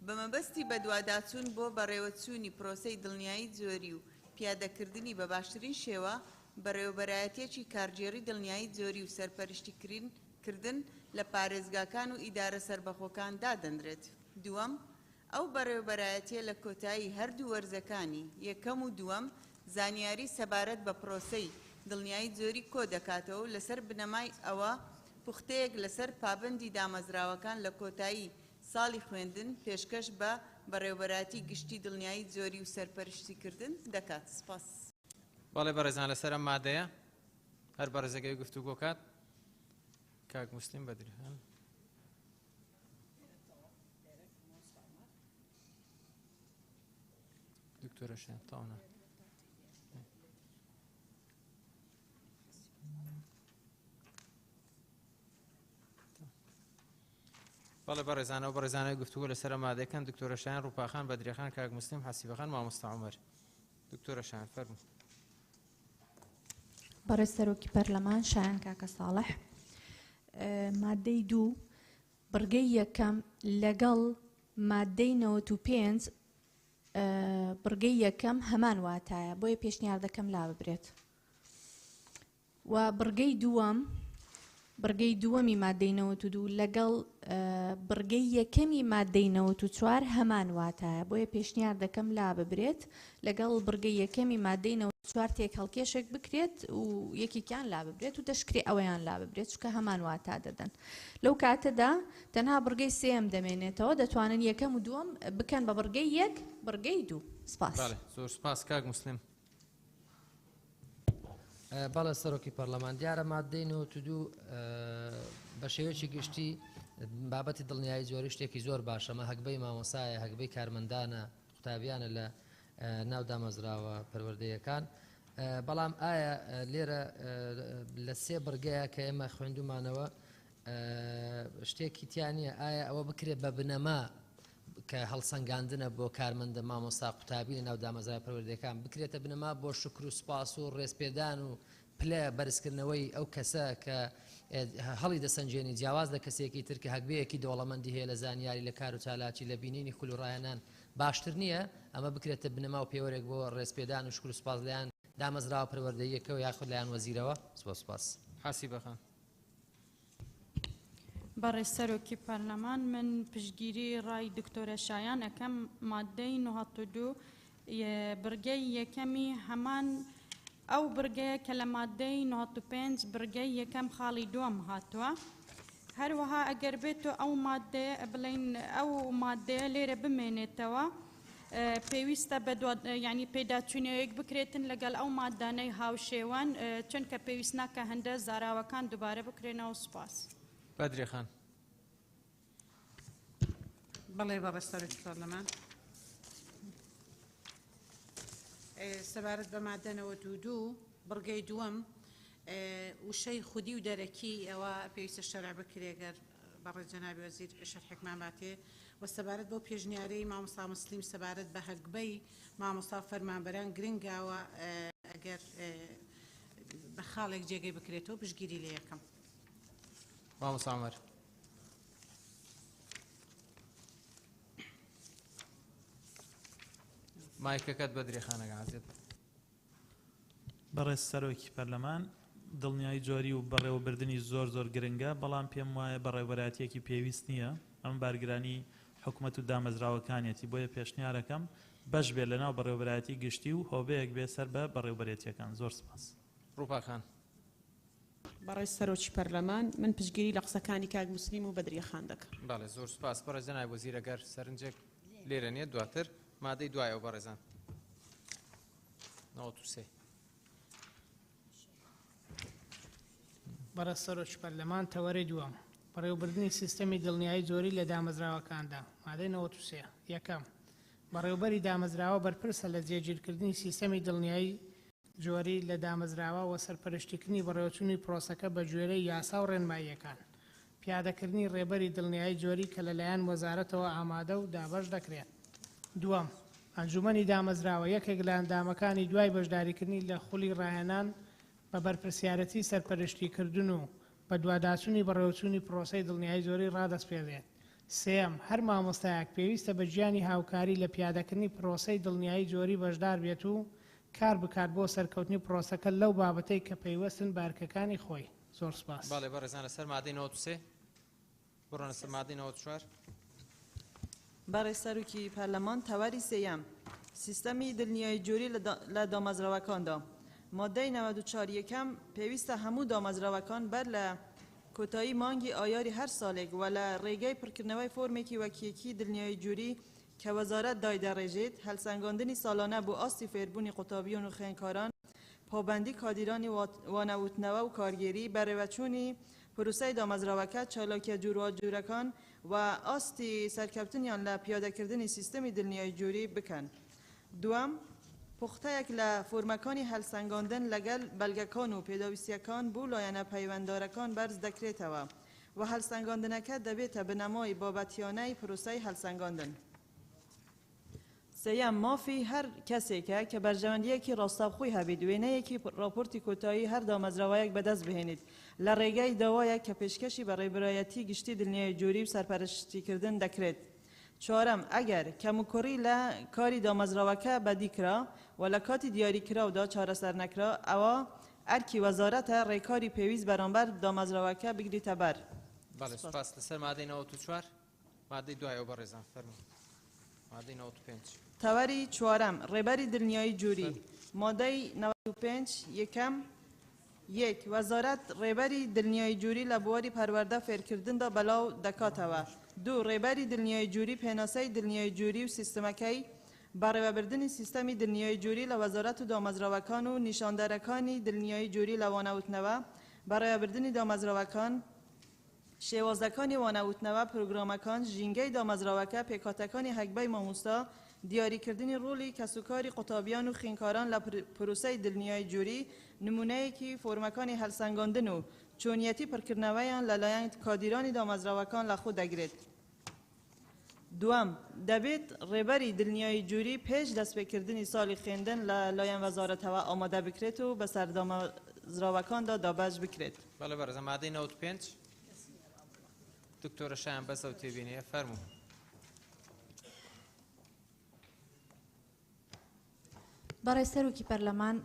بە مەبەستی بەدواداچوون بۆ بەڕێوەچوونی پرۆسەی دڵنیایی جۆری و پیادەکردنی بە باشترین شێوە بەڕێوەبەرایەتێکی کارجێڕی دڵنیایی جۆری و سەرپەرشتیکردن لە پارێزگاکان و ئیدارە سەربەخۆکان دادەنرێت. دووەم ئەو بەڕێوەبەرایەتیە لە کۆتایی هەردوو وەرزەکانی یەکەم و دووەم زانیاری سەبارەت بە پرۆسەی دڵنیایی جۆری کۆ دەکاتەوە و لەسەر بنەمای ئەوە پوختەیەک لەسەر پابەندی دامەزراوەکان لە کۆتایی ساڵی خوێندن پێشکەش بە بەڕێوەبەراتی گشتی دڵنیایی جۆری و سەرپەرشتیکردن دەکات. سپاس. بەڵێ بەڕێزان لەسەر ئەم مادەیە هەر بەڕێزەکەی گفتوگۆ کات کاک موسلیم بەدرخان. دکتۆرە شێن تاونە. بەڵێ بەڕێزانە و بەڕێزانەی گفتوگۆ لەسەر مادەکەن دکتۆرە شایان ڕووپاخان بەدرێخان کاک موسلیم حەسیبەخان مامۆستا عومەر. دکتۆرە شایان فەرموو. بەڕێز سەرۆکی پەرلەمان شایان کاکە ساڵح مادەی 2 بڕگەی یەکەم لەگەڵ مادەی 95 بڕگەی یەکەم هەمان واتایە بۆیە پێشنیار دەکەم لا ببرێت و بڕگەی دووەمی مادەی 92 لەگەڵ بڕگەی یەکەمی مادەی 94 هەمان واتایە بۆیە پێشنیار دەکەم لا ببرێت لەگەڵ بڕگەی یەکەمی مادەی 94 تێک هەڵکێشێک بکرێت و یەکێکیان لا ببرێت و دەشکری ئەوەیان لا ببرێت چکە هەمان واتا دەدەن. لەو کاتەدا تەنها بڕگەی سێم دەمێنێتەوە دەتوانن یەکەم و دووەم بکەن بە بڕگەی یەک بڕگەی دوو. سپاس. زۆر سپاس کاک موسلیم. بەڵێ سەرۆکی پەرلەمان دیارە مادەی 92 بە شێوەیەکی گشتی بابەتی دڵنیایی جۆری شتێکی زۆر باشە مە هەکبەی مامۆسایە هەکبەی کارمەندانە قوتابیانە لە ناو دامەزراوە پەروەردەیەکان بەڵام ئایا لێرە لە سێ بڕگەیە کە ئێمە خوێندومانەوە شتێکی تیانە ئایا ئەوە بکرێت بە بنەما کە هەڵسەنگاندنە بۆ کارمەندە مامۆستا قوتابی لە ناو دامەزرای پەروەردەیەکان بکرێتە بنەما بۆ شکر و سپاس و ڕێزپێدان و پلە بەرزکردنەوەی ئەو کەسە کە هەڵی دەسەنجێنی جیاواز لە کەسێکی تر کە هەکبەیەکی دەوڵەمەندی هەیە لە زانیاری لە کار و چالاکی لە بینینی خول و ڕایەنان باشتر نییە ئەمە بکرێتە بنەما و پێوەرێک بۆ ڕێزپێدان و شکر و سپاس لەیان دامەزراوە پەروەردەیەکەوە یاخود لەیان وەزیرەوە. سپاس. حەسیبەخان. بەڕێز سەرۆکی پەرلەمان من پشتگیری ڕای دکتۆرە شایان ئەەکەم مادەی 92 بڕگەی یەکەمی هەمان ئەو بڕگەیە کە لە مادەی 95 بڕگەی یەکەم خاڵی دووەم هاتووە هەروەها ئەگەر بێت و ئەو مادەیە بڵین ئەو مادەیە لێرە بمێنێتەوە پێویستە ینی پێداچوونەوەیەک بکرێتن لەگەڵ ئەو مادانەی هاوشێوان چونکە پێویست ناکە هەندە زاراوەکان دووبارە بکرێنەوە. سوپاس. بەدرێخان. بەڵێ بەڕێز سەرۆکی پەرلەمان سەبارەت بە مادەنەوە دوو بڕگەی دووەم وشەی خودی و دەرەکی ئەوە پێویستە شەرع بکرێگەر بەڕێز جەنابی وەزیر شەرحێکمان باتێ و سەبارەت بۆ پێشنیارەی مامۆستا موسلیم سەبارەت بە هەگبەی مامۆستا فەرمانبەران گرنگاوە ئەگەر بە خاڵێک جێگەی بکرێتەوە پشتگیری لێ یەکەم. مامۆستا عومەر. مایکەکەت بە درێخانەکە حەزێت. بەڕێز سەرۆکی پەرلەمان دڵنیایی جۆری و بەڕێوەبردننی زۆر گرنگە بەڵام پێم وایە بەڕێوەبەراتیەکی پێویست نییە ئەم بارگرانی حکوومەت و دامەزراوەکانێتی بۆیە پێشنیارەکەم بەش بێت لەناو بەڕێوەبەراتی گشتی و هۆبەیەک بێ سەر بە بەڕێوەبەرێتیەکان. زۆر سپاس. ڕووپاخان. بەڕێز سەرۆکی پەرلەمان من پشتگیری لە قسەکانی کاک موسلیم و بەدریەخان دەکەم. بەڵێ زۆر سپاس. بەڕێز جەنابی وەزیر ئەگەر سەرنجێک لێرە نیە دواتر مادەی دوایەوە بەڕێزان. 93. بەڕێز سەرۆکی پەرلەمان تەوەرەی دووەم بەڕێوەبردننی سیستەمی دڵنیایی جۆری لە دامەزراوەکاندا مادەی 93. یەکەم بەڕێوەبەری دامەزراوە بەرپرسە لە جێگیرکردنی سیستەمی دڵنیایی جۆری لە دامەزراوە و سەرپەرشتیکردنی بەڕێوەچوونی پرۆسەکە بە گوێرەی یاسا و ڕێنماییەکان پیادەکردنی ڕێبەری دڵنیایی جۆری کە لەلایەن وەزارەتەوە ئامادە و دابەش دەکرێت. دووەم ئەنجومەنی دامەزراوە یەکێک لە ئەندامەکانی دوای بەشداریکردنی لە خولی ڕاهێنان بە بەرپرسیارەتی سەرپەرشتیکردن و بە دواداچوونی بەڕێوەچوونی پرۆسەی دڵنیایی جۆری ڕادەسپێڵێت. سێم هەر مامۆستایەک پێویستە بە گیانی هاوکاری لە پیادەکردنی پرۆسەی دڵنیایی جۆری بەشدار بێت و کار بکات بۆ سەرکەوتنی پرۆسەکە لەو بابەتەی کە پەیوەستن بارکەکانی خۆی. زۆر سپاس. باڵێ بەڕێزان لەسەر مادەی 93 بڕۆنە سەر مادەی 94. بەڕێز سەرۆکی پەرلەمان تەوەری سێیەم سیستەمی دڵنیایی جۆری لە دامەزراوەکاندا مادەی 94 یەکەم پێویستە هەموو دامەزراوەکان بەر لە کۆتایی مانگی ئایاری هەر ساڵێک و لە ڕێگەی پڕکردنەوەی فۆرمێکی وەکیەکی دڵنیایی جووری کە وەزارەت دایدەڕێژێت هەلسەنگاندنی ساڵانە بۆ ئاستی فێربوونی قوتابیان و خوێندکاران پابەندی کادیرانی وانەوتنەوە و کارگێری بەڕێوەچوونی پروسەی دامەزراوەکە چالاکیە جوورەکان و ئاستی سەرکەوتنیان لە پیادەکردنی سیستەمی دڵنیایی جووری بکەن. دوام پوختەیەک لە فۆرمەکانی هەلسەنگاندن لەگەڵ بەلگەکان و پێداویستیەکان بوو لایەنە پەیوەنددارەکان بەرز دەکرێتەوە و هەلسەنگاندنەکە دەبێتە بنەمای بابەتیانەی پروسەی هەلسەنگاندن. سەیەم مافی هەر کەسێکە کە بەرژەوەندیەکی ڕاستەوخۆی هەبێت وێنەیەکی راپۆرتی کۆتایی هەر دامەزراوەیەک بەدەست بهێنێت لە ڕێگەی داوایە کە پێشکەشی بە ڕێبەرایەتی گشتی دڵنیایی جووری و سەرپەرشتیکردن دەکرێت. چوارم ئەگەر کەموکۆڕی لە کاری دامەزراوەکە بەدیکرا و لە کاتی دیاریکراودا چارەسەر نەکرا ئەوە ئەرکی وەزارەتە ڕێکاری پێویست بەرامبەر دامەزراوەکە بگریتە بەر. بەڵێ سپاس. لەسەر مادەی 94 مادەی دوایەوە بەڕێزان فەرموو. مادەی 95. تەوەری چوارم ڕێبەری دڵنیایی جووری مادەی 95 یەکەم یەک وەزارەت ڕێبەری دڵنیایی جووری لە بواری پەروەردە فێرکردندا بەلاو دەکاتەوە. دوو ڕێبەری دڵنیایی جووری پێناسەی دڵنیایی جووری و سیستەمەکەی بەڕێوەبردننی سیستەمی دڵنیایی جووری لە وەزارەت و دامەزراوەکان و نیشاندەرەکانی دڵنیایی جووری لە وانەوتنەوە بەڕێوەبردننی دامەزراوەکان شێوازەکانی وانەوتنەوە پروگرامەکان ژینگەی دامەزراوەکە پێکاتەکانی هەکبەی مامۆستا دیاریکردنی ڕۆلی کەسوکاری قوتابیان و خوێندکاران لە پروسەی دڵنیایی جووری نمونەیەکی فۆرمەکانی هەلسەنگاندن و چۆنیەتی پڕکردنەوەیان لەلایەن کادیرانی دامەزراوەکان لە خۆ دەگرێت. دوام دەبێت ڕێبەری دڵنیایی جووری پێش دەستپێکردنی ساڵی خوێندن لە لایەن وەزارەتەوە ئامادە بکرێت و بەسەر دامەزراوەکاندا دابەش بکرێت. بەڵێ بەڕێزە مادەی 95 دکتۆرە شایان بەسە و تێبینیە فەرموو. بەڕێز سەرۆکی پەرلەمان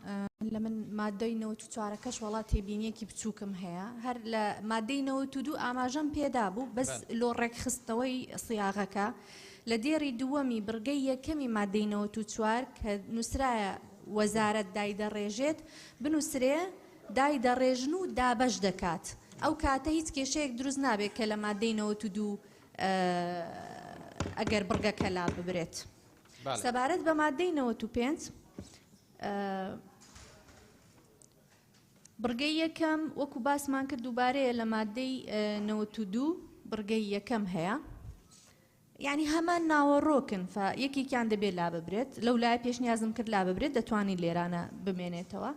لە من مادەی 94کەش وڵات تێبینیەکی بچووکم هەیە هەر لە مادەی 92 ئاماژەم پێدا بوو بەس لۆ ڕێکخستەوەی سیاغەکە لە دێری دووەمی بڕگەی یەکەمی مادەی 94 کە نووسرایە وەزارەت دایدەڕێژێت بنووسرێ دایدەڕێژن و دابەش دەکات. ئەو کاتە هیچ کێشەیەک دروست نابێت کە لە مادەی 92 ئەگەر بڕگەکە لا ببرێت. سەبارەت بە مادەی 95 بڕگەی یەکەم وەکو باسمان کرد دووبارەیە لە مادەی 92 بڕگەی یەکەم هەیە یعنی هەمان ناوەڕۆکن یەکێکیان دەبێت لا ببرێت لەو لای پێشنیازم کرد لا ببرێت دەتوانین لێرانە بمێنێتەوە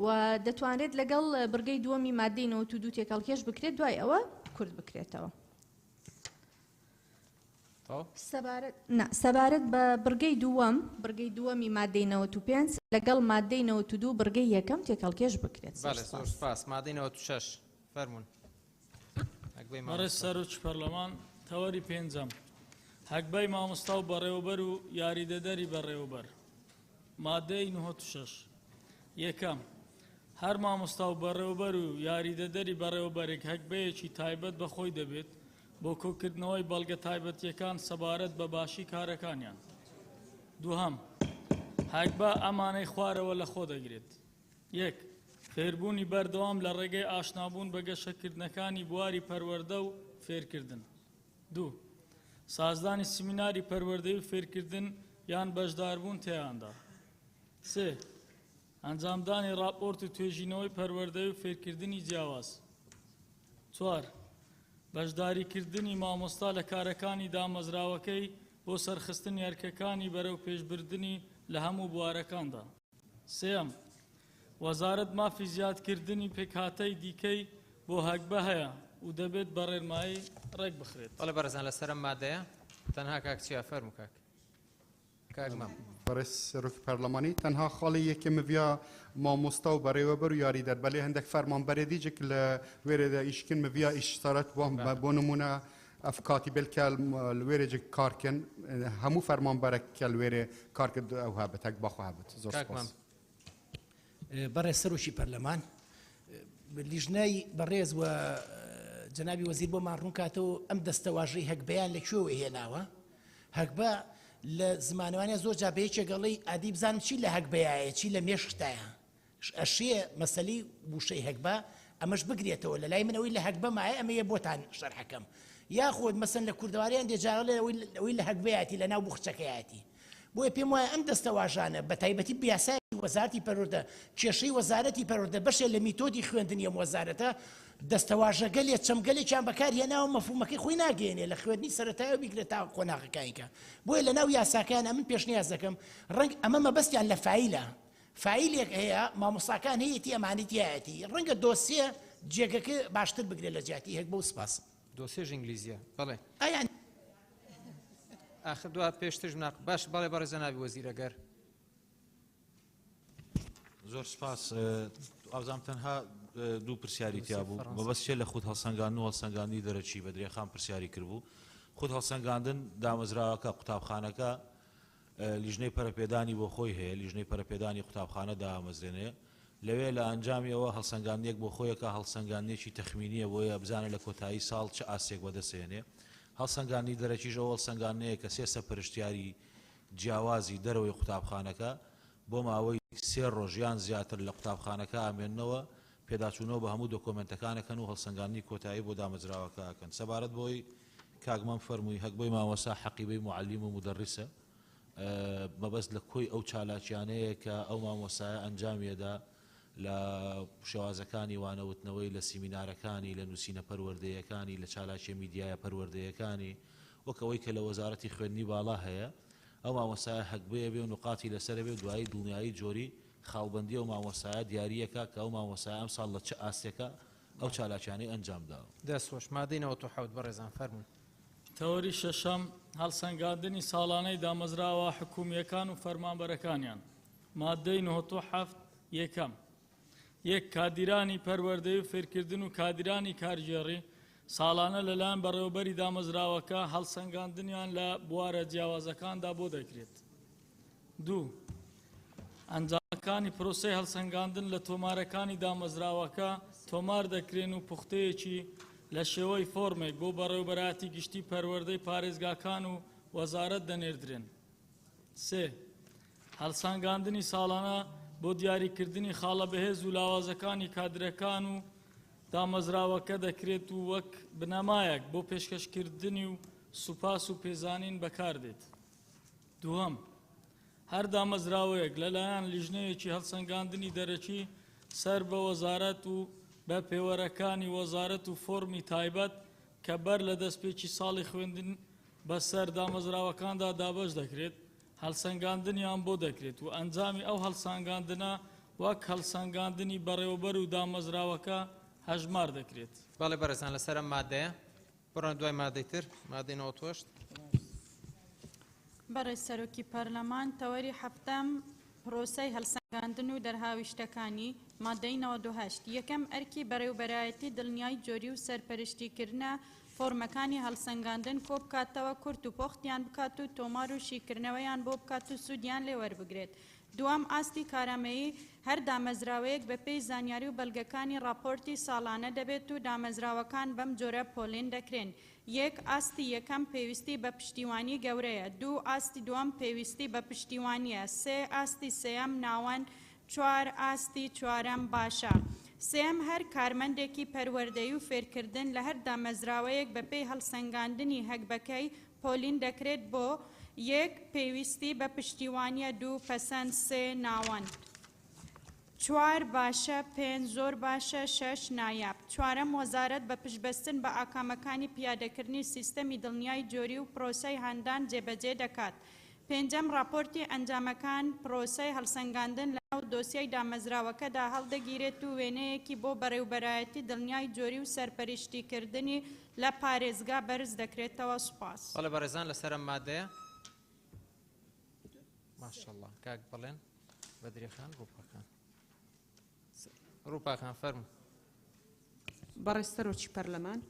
و دەتوانرێت لەگەڵ بڕگەی دووەمی مادەی 92 تێکەڵکێش بکرێت دوای ئەوە کورد بکرێتەوە سەبارەت بە بڕگەی دووەمی مادەی 95 لەگەڵ مادەی 92 بڕگەی یەکەم تێکەڵکێش بکرێت سپاس مادەی 96 فەرموون بەڕێز سەرۆکی پەرلەمان تەوەری پێنجەم هەکبەی مامۆستا و بەڕێوەبەر و یاریدەدەری بەڕێوەبەر مادەی 96 یەکەم هەر مامۆستا و بەڕێوەبەر و یاریدەدەری بەڕێوەبەرێک هەکبەیەکی تایبەت بەخۆی دەبێت بۆ کۆکردنەوەی بەڵگە تایبەتیەکان سەبارەت بە باشی کارەکانیان دووهەم هەکبە ئەمانەی خوارەوە لە خۆ دەگرێت یەک فێربوونی بەردەوام لە ڕێگەی ئاشنابوون بە گەشەکردنەکانی بواری پەروەردە و فێرکردن دوو سازدانی سمیناری پەروەردەی و فێرکردن یان بەشداربوون تێیاندا سێ ئەنجامدانی راپۆرت و توێژینەوەی پەروەردەی و فێرکردنی جیاواز چوار بەشداریکردنی مامۆستا لە کارەکانی دامەزراوەکەی بۆ سەرخستنی ئەرکەکانی بەرەو پێشبردننی لە هەموو بوارەکاندا سێم وەزارەت مافی زیادکردنی پێکهاتەی دیکەی بۆ هەکبە هەیە و دەبێت بە ڕێنمایی ڕێک بخرێت بەڵێ بەرزان لەسەرم مادەیە تەنها کاک چیا فەرموو کاک مام بەڕێز سەرۆکی پەرلەمانی تەنها خاڵی یەکێ مڤیا مامۆستا و بەڕێوەبەر و یاریدەر بەلێ هەندێک فەرمانبەرێ دیجێک لە وێرەدا ئیشکن مڤیا ئیشتارەت وام بۆ نمونە ئەفکاتی بلکە وێرێجێک کارکن هەموو فەرمانبەرێکە وێرێ کارکرد ئەو هابێت هەک بەخوا هابێت زۆر سپاس بەڕێز سەرۆکی پەرلەمان لیژنەی بەڕێز و جەنابی وەزیر بۆمان ڕوون کاتەوە ئەم دەستەواژەی هەکبەیان لەکوێوە هێناوە هەکبە لە زمانوانە زۆر جا بەیەکێ گەڵی ئادی بزانم چی لە هەکبەیە چی لە مێشتایە ئەشێ مەسەلی وشەی هەکبە ئەمەش بگرێتەوە لە لای منەوەی لە هەکبە مایە ئەمەیە بۆتان شەرحەکەم یاخۆت مەسەن لە کوردەواریان دێجارە ئەوەی لە هەکبەیەتی لە ناو بوخچەکەیەتی بۆیە پێم وایە ئەم دەستەواژانە بە تایبەتی بیاسایی وەزارەتی پەروەردە کێشەی وەزارەتی پەروەردە بەشێ لە میتۆدی خوێندنی ئەم وەزارەتە دەستەواژە گەلێ چەمگەلێکیان بەکارهێناوە مەفهومەکەی خۆی ناگەێنێ لە خوێندنی سەرەتایە بیگرێت تا قۆناغەکانیکە بۆیە لە ناو یاساکانە من پێشنیاز دەکەم ڕەنگ ئەمە مەبەستیان لە فایلە فایلێک هەیە مامۆستاکان هەیەتی ئەمانەتیایەتی ڕەنگە دۆسیە جێگەکە باشتر بگرێت لە جیاتی هەک بۆ سپاس دۆسێژ ئینگلیزیە بەڵێ ئەیان آخر دوات پێشتر باش بەڵێ بەڕێ جەنابی وەزیر ئەگەر زۆر سپاس ئازام تەنها دوو پرسیاری تیا بوو مەبەستێ لە خود هەڵسەنگاندن و هەڵسەنگاندنی دەرەچی بە درێخان پرسیاری کردبوو خود هەڵسەنگاندن دامەزراوەکە قوتابخانەکە لیژنەی پەرەپێدانی بۆ خۆی هەیە لیژنەی پەرەپێدانی قوتابخانە دامەزرێنێ لەوێ لە ئەنجامی ئەوە هەڵسەنگاندنێک بۆ خۆیەکە هەڵسەنگاندنێکی تەخمینیە بۆیە بزانە لە کۆتایی ساڵ چه ئاسێک بەدەسێنێ هەڵسەنگاندنی دەرەکیش ئەوە هەڵسەنگاندنەیە کە سێ سەرپەرشتیاری جیاوازی دەرەوەی قوتابخانەکە بۆ ماوەی سێ ڕۆژیان زیاتر لە قوتابخانەکە ئامێننەوە پێداچوونەوە بە هەموو دۆکۆمنتەکانەکەن و هەڵسەنگاندنی کۆتایی بۆ دامەزراوەکەکەن سەبارەت بۆی کاگمەم فەرمووی هەکبەی مامۆستا حەقیبەی معلم و مدەڕیسە مەبەست لە کۆی ئەو چالاکیانەیە کە ئەو مامۆستایە ئەنجامیەدا لە شێوازەکانی وانەوتنەوەی لە سیمینارەکانی لە نووسینە پەروەردەیەکانی لە چالاکی میدیایە پەروەردەیەکانی وەکەوەی کە لە وەزارەتی خوێندنی باڵا هەیە ئەو مامۆستایە هەکبەیە بێ و نقاتی لەسەر بێ دوایی دڵنیایی جۆری خاوبەندی ئەو مامۆستایە دیاریەکە کە ئەو مامۆستایە ئەم ساڵ لە چه ئاستێکە ئەو چالاکیانەی ئەنجامداوە دەستخۆش مادەی 97 بەڕێزان فەرموون تەوەری شەشەم هەڵسەنگاندنی ساڵانەی دامەزراوە حکوومیەکان و فەرمانبەرەکانیان مادەی 97 یەکەم یەک کادیرانی پەروەردەی و فێرکردن و کادیرانی کارژێڕی ساڵانە لەلایەن بەڕێوەبەری دامەزراوەکە هەڵسەنگاندنیان لە بوارە جیاوازەکاندا بۆ دەکرێت دوو ئەنجامەکانی پرۆسەی هەڵسەنگاندن لە تۆمارەکانی دامەزراوەکە تۆمار دەکرێن و پوختەیەکی لە شێوەی فۆرمێک بۆ بەڕێوەبەراتی گشتی پەروەردەی پارێزگاکان و وەزارەت دەنێردرێن سێ هەڵسەنگاندنی ساڵانە بۆ دیاریکردنی خاڵە بەهێز و لاوازەکانی کادرەکان و دامەزراوەکە دەکرێت و وەک بنەمایەک بۆ پێشکەشکردنی و سوپاس و پێزانین بەکاردێت دووەم هەر دامەزراوەیەک لەلایەن لیژنەیەکی هەڵسەنگاندنی دەرەکی سەر بە وەزارەت و بە پێوەرەکانی وەزارەت و فۆرمی تایبەت کە بەر لە دەستپێکی ساڵی خوێندن بەسەر دامەزراوەکاندا دابەش دەکرێت هەڵسەنگاندنیان بۆ دەکرێت و ئەنجامی ئەو هەڵسەنگاندنە وەک هەڵسەنگاندنی بەڕێوەبەر و دامەزراوەکە هەژمار دەکرێت. بەڵێ بەڕێزان لەسەر ئەم مادەیە بڕۆن دوای مادەی تر مادەی 98. بەڕێز سەرۆکی پەرلەمان تەوەری هەفتەم پرۆسەی هەڵسەنگاندن و دەرهاویشتەکانی مادەی 98 یەکەم ئەرکی بەڕێوەبەرایەتی دڵنیای جۆری و سەرپەرشتیکردنە فۆرمەکانی هەڵسەنگاندن کۆ بکاتەوە کورت و پۆختیان بکات و تۆمار و شیکردنەوەیان بۆ بکات و سوودیان لێ وەربگرێت. دوام ئاستی کارامەیی هەر دامەزراوەیەک بەپێی زانیاری و بەڵگەکانی راپۆرتی ساڵانە دەبێت و دامەزراوەکان بەم جۆرە پۆلین دەکرێن. یەک ئاستی یەکەم پێویستی بە پشتیوانی گەورەیە، دوو ئاستی دووەم پێویستی بە پشتیوانیە، سێ ئاستی سێەم ناوەند، چوار ئاستی چوارەم باشە. سێم هەر کارمەندێکی پەروەردەیی و فێرکردن لە هەر دامەزراوەیەک بەپێی هەڵسەنگاندنی هەکبەکەی پۆلین دەکرێت بۆ یەک پێویستی بە پشتیوانیە، دوو پەسەند، سێ ناوەند، چوار باشە، پێنج زۆر باشە، شەش نایاب. چوارەم وەزارەت بە پشتبەستن بە ئاکامەکانی پیادەکردنی سیستەمی دڵنیای جۆری و پرۆسەی هەندان جێبەجێ دەکات. پێنجەم راپۆرتی ئەنجامەکان پرۆسەی هەڵسەنگاندن لە ناو دۆسیای دامەزراوەکەدا هەڵدەگیرێت و وێنەیەکی بۆ بەڕێوەبەرایەتی دڵنیای جۆری و سەرپەرشتیکردنی لە پارێزگا بەرز دەکرێتەوە. سوپاس. بەڵێ بەڕێزان لەسەر ئەم مادەیە ماشەڵڵا کاک بڵێن بەدرێخان ڕووپەکان ڕووپاکان فەرموو. بەڕێز سەرۆکی پەرلەمان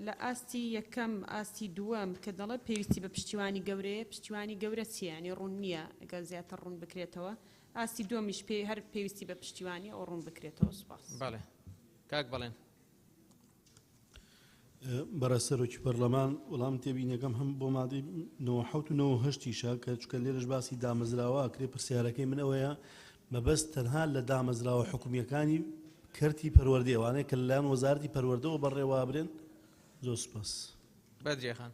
لە ئاستی یەکەم ئاستی دووەم کە دەڵێ پێویستی بە پشتیوانی گەورەیە، پشتیوانی گەورە چیە؟ ینی ڕوون نییە ئەگەر زیاتر ڕوون بکرێتەوە. ئاستی دووەمیش پێ هەر پێویستی بە پشتیوانی ئەو ڕوون بکرێتەوە. سوپاس. بەڵێ کاک بڵێن. بەڕێز سەرۆکی پەرلەمان وەڵام تێبینەکەم هەم بۆ مادەی 97 و 98 کە چکە لێرەش باسی دامەزراوە کرێ پرسیارەکەی من ئەوەیە مەبەست تەنها لە دامەزراوە حکومیەکانی کەرتی پەروەردەیەوانەیە کە لەلایەن وەزارەتی پەروەردەوە بەڕێوابرێن. زۆر سوپاس. بەدرێخان.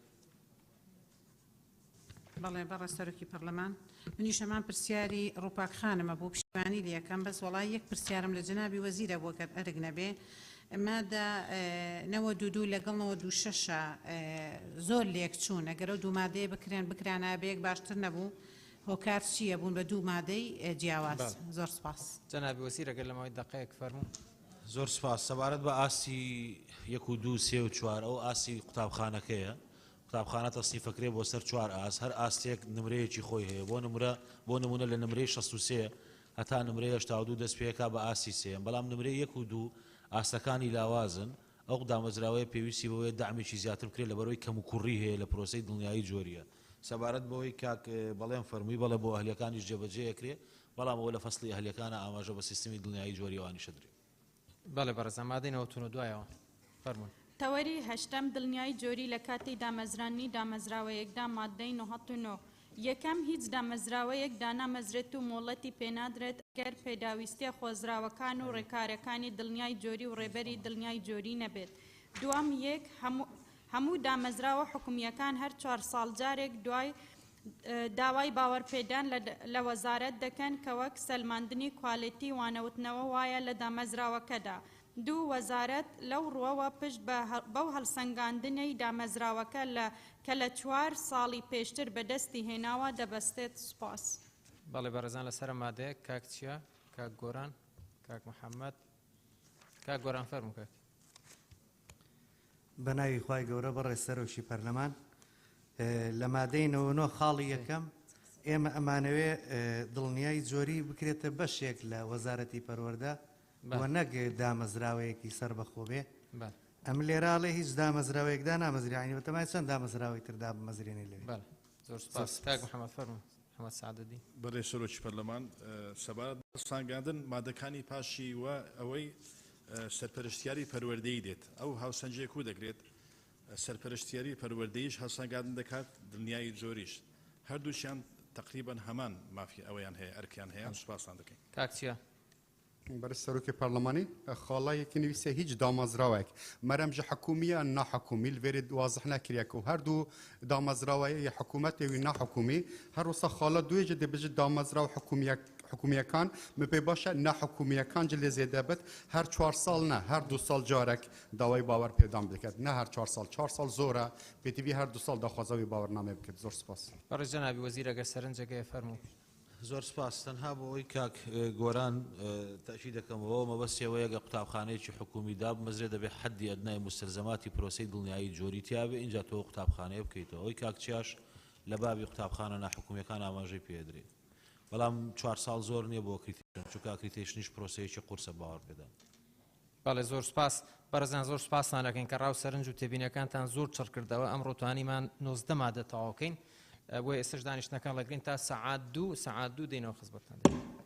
بەڵێ بەڕێز سەرۆکی پەرلەمان منیش هەمان پرسیاری ڕووپاکخانمە بۆ پشتیوانی لە یەکەم بەس وەڵای یەک پرسیارم لە جەنابی وەزیرە بۆ کە ئەرگ نەبێ مادە 92 لەگەڵ 96 زۆر لێک چوون ئەگەر ئەو دوو مادەیە بکرانە بەیەک باشتر نەبوو هۆکار چییە بوون بە دوو مادەی جیاواز. زۆر سپاس. جەنابی وەزیر ئەگەر لەمەوەی دەقەیەک فەرموو. زۆر سپاس. سەبارەت بە ئاسی 1 و 2 3 و 4 ئەو ئاسی قوتابخانەکەیە قوتابخانە تەصنیفەکرێ بۆ سەر 4 ئاس هەر ئاستێک نمرەیەکی خۆی هەیە بۆ نمونە لە نمرەی 63 هەتا نمرەی 82 دەست پێەکە بە ئاسی سێم بەڵام نمرەی 1 و 2 ئاستەکانی لاوازن ئەو دامەزراوەیە پێویستی بەوەیە دامێکی زیاتر بکرێت لە بەرەوەی کەم و کوڕی هەیە لە پرۆسەی دڵنیایی جۆریە. سەبارەت بەوەی کاک بەڵێن فەرمووی بەڵێ بۆ ئەهلیەکانیش جێبەجێیەکرێ بەڵام ئەوە لە فەسڵی ئەهلیەکانە ئاماژە بە سیستەمی دڵنیایی جۆریەوانی شەدرێ. بەڵێ بەڕێزان مادەی 92 دوایەوە فەرموون. تەوەری هەشتەم دڵنیای جۆری لە کاتی دامەزرانی دامەزراوەیەکدا مادەی 99 یەکەم هیچ دامەزراوەیەک دانامەزرێت و مۆڵەتی پێنادرێت ئەگەر پێداویستیە خۆزراوەکان و ڕێکارەکانی دڵنیای جۆری و ڕێبەری دڵنیای جۆری نەبێت. دوام یەک هەموو دامەزراوە حکومیەکان هەر 4 ساڵ جارێک دوای داوای باوەڕپێدان لە وەزارەت دەکەن کە وەک سەلماندنی کواڵیتی وانەوتنەوە وایە لە دامەزراوەکەدا. دوو وەزارەت لەو ڕوەوە پشت بەو هەڵسەنگاندنەی دامەزراوەکە کە لە 4 ساڵی پێشتر بەدەستی هێناوە دەبەستێت. سوپاس. بەڵێ بەڕێزان لەسەر مادەیە کاک چییە؟ کاک گۆران، کاک محەممەد، کاک گۆران فەرموو کاک. بە ناوی خوای گەورە بەڕێز سەرۆکی پەرلەمان لە مادەی 99 خاڵی یەکەم ئێمە ئەمانەوێ دڵنیای جۆری بکرێتە بەشێک لە وەزارەتی پەروەردە وە نەک دامەزراوەیەکی سەر بەخۆ بێ. ئەم لێراڵێ هیچ دامەزراوەیەکدا نامەزرانی بەتەمای چەند دامەزراوەی تردا بمەزرێنی لێ. زۆر سپاس. کاک محەممەد فەرموو. محەممەد سعدەدی. بەڕێز سەرۆکی پەرلەمان سەبارەت بە هەڵسەنگاندن مادەکانی پاشی وە ئەوەی سەرپەرشتیاری پەروەردەیی دێت ئەو هاوسەنجێک و دەگرێت سەرپەرشتیاری پەروەردەییش هەڵسەنگاندن دەکات دڵنیایی جۆریش هەردووشیان تقریبا هەمان مافی ئەوەیان هەیە ئەرکیان هەیە. سوپاسان دەکەین. کاک چییە؟ بەرز سەرۆکی پەرلەمانی خاڵایەکی نویسە هیچ دامەزراوەیەک مەرەمجە حکومیە ناحکومی لێرێ وازح نەکرێکە و هەردوو دامەزراوەیە یە حکوومەتێوی ناحکومی هەروسە خاڵە دوێژە دەبێژێت دامەزراو حکومیەکان من پێی باشە نەحکومیەکان لێ زێدەبێت هەر 4 ساڵ نە هەر 2 ساڵ جارێک داوای باوەڕ پێدام بکات نه هەر 4 ساڵ 4 ساڵ زۆرە پێتیوی هەر 2 ساڵ داخوازەوەی باوەڕنامە بکات زۆر سپاس بەڕێز جەنابی وەزیر ئەگەر سەرنجەکەی فەرموو زۆر سپاس تەنها بۆ ئەوەی کاک گۆران تاکی دەکەمەوە مەبەستیەوەی ئەگە قوتابخانەیەکی حکومی دابمەزرێ دەبێت حەدی ئەدنای مستلزەماتی پرۆسەی دڵنیایی جۆری تیاابێ اینجا تۆ قوتابخانەیە بکەیتەوە ئەوەی کاکچیاش لە بابی قوتابخانە ناحکومیەکان ئاماژەی پێدرێت بەڵام 4 ساڵ زۆر نییە بۆ کریتیشن چونکە کریتیشنیش پرۆسەیەکی قورسە باوەڕ پێدا بەڵێ زۆر سپاس بەڕێزان زۆر سپاسان دەکەین کە ڕاو سەرنج و تێبینەکانتان زۆر چڕ کردەوە ئەمڕۆ توانیمان 19 مادە تەواوکەین بۆ ئێستش دانیشتنەکان لەگرین تا سەعات 2 دەینەوە خزمەتتان دەین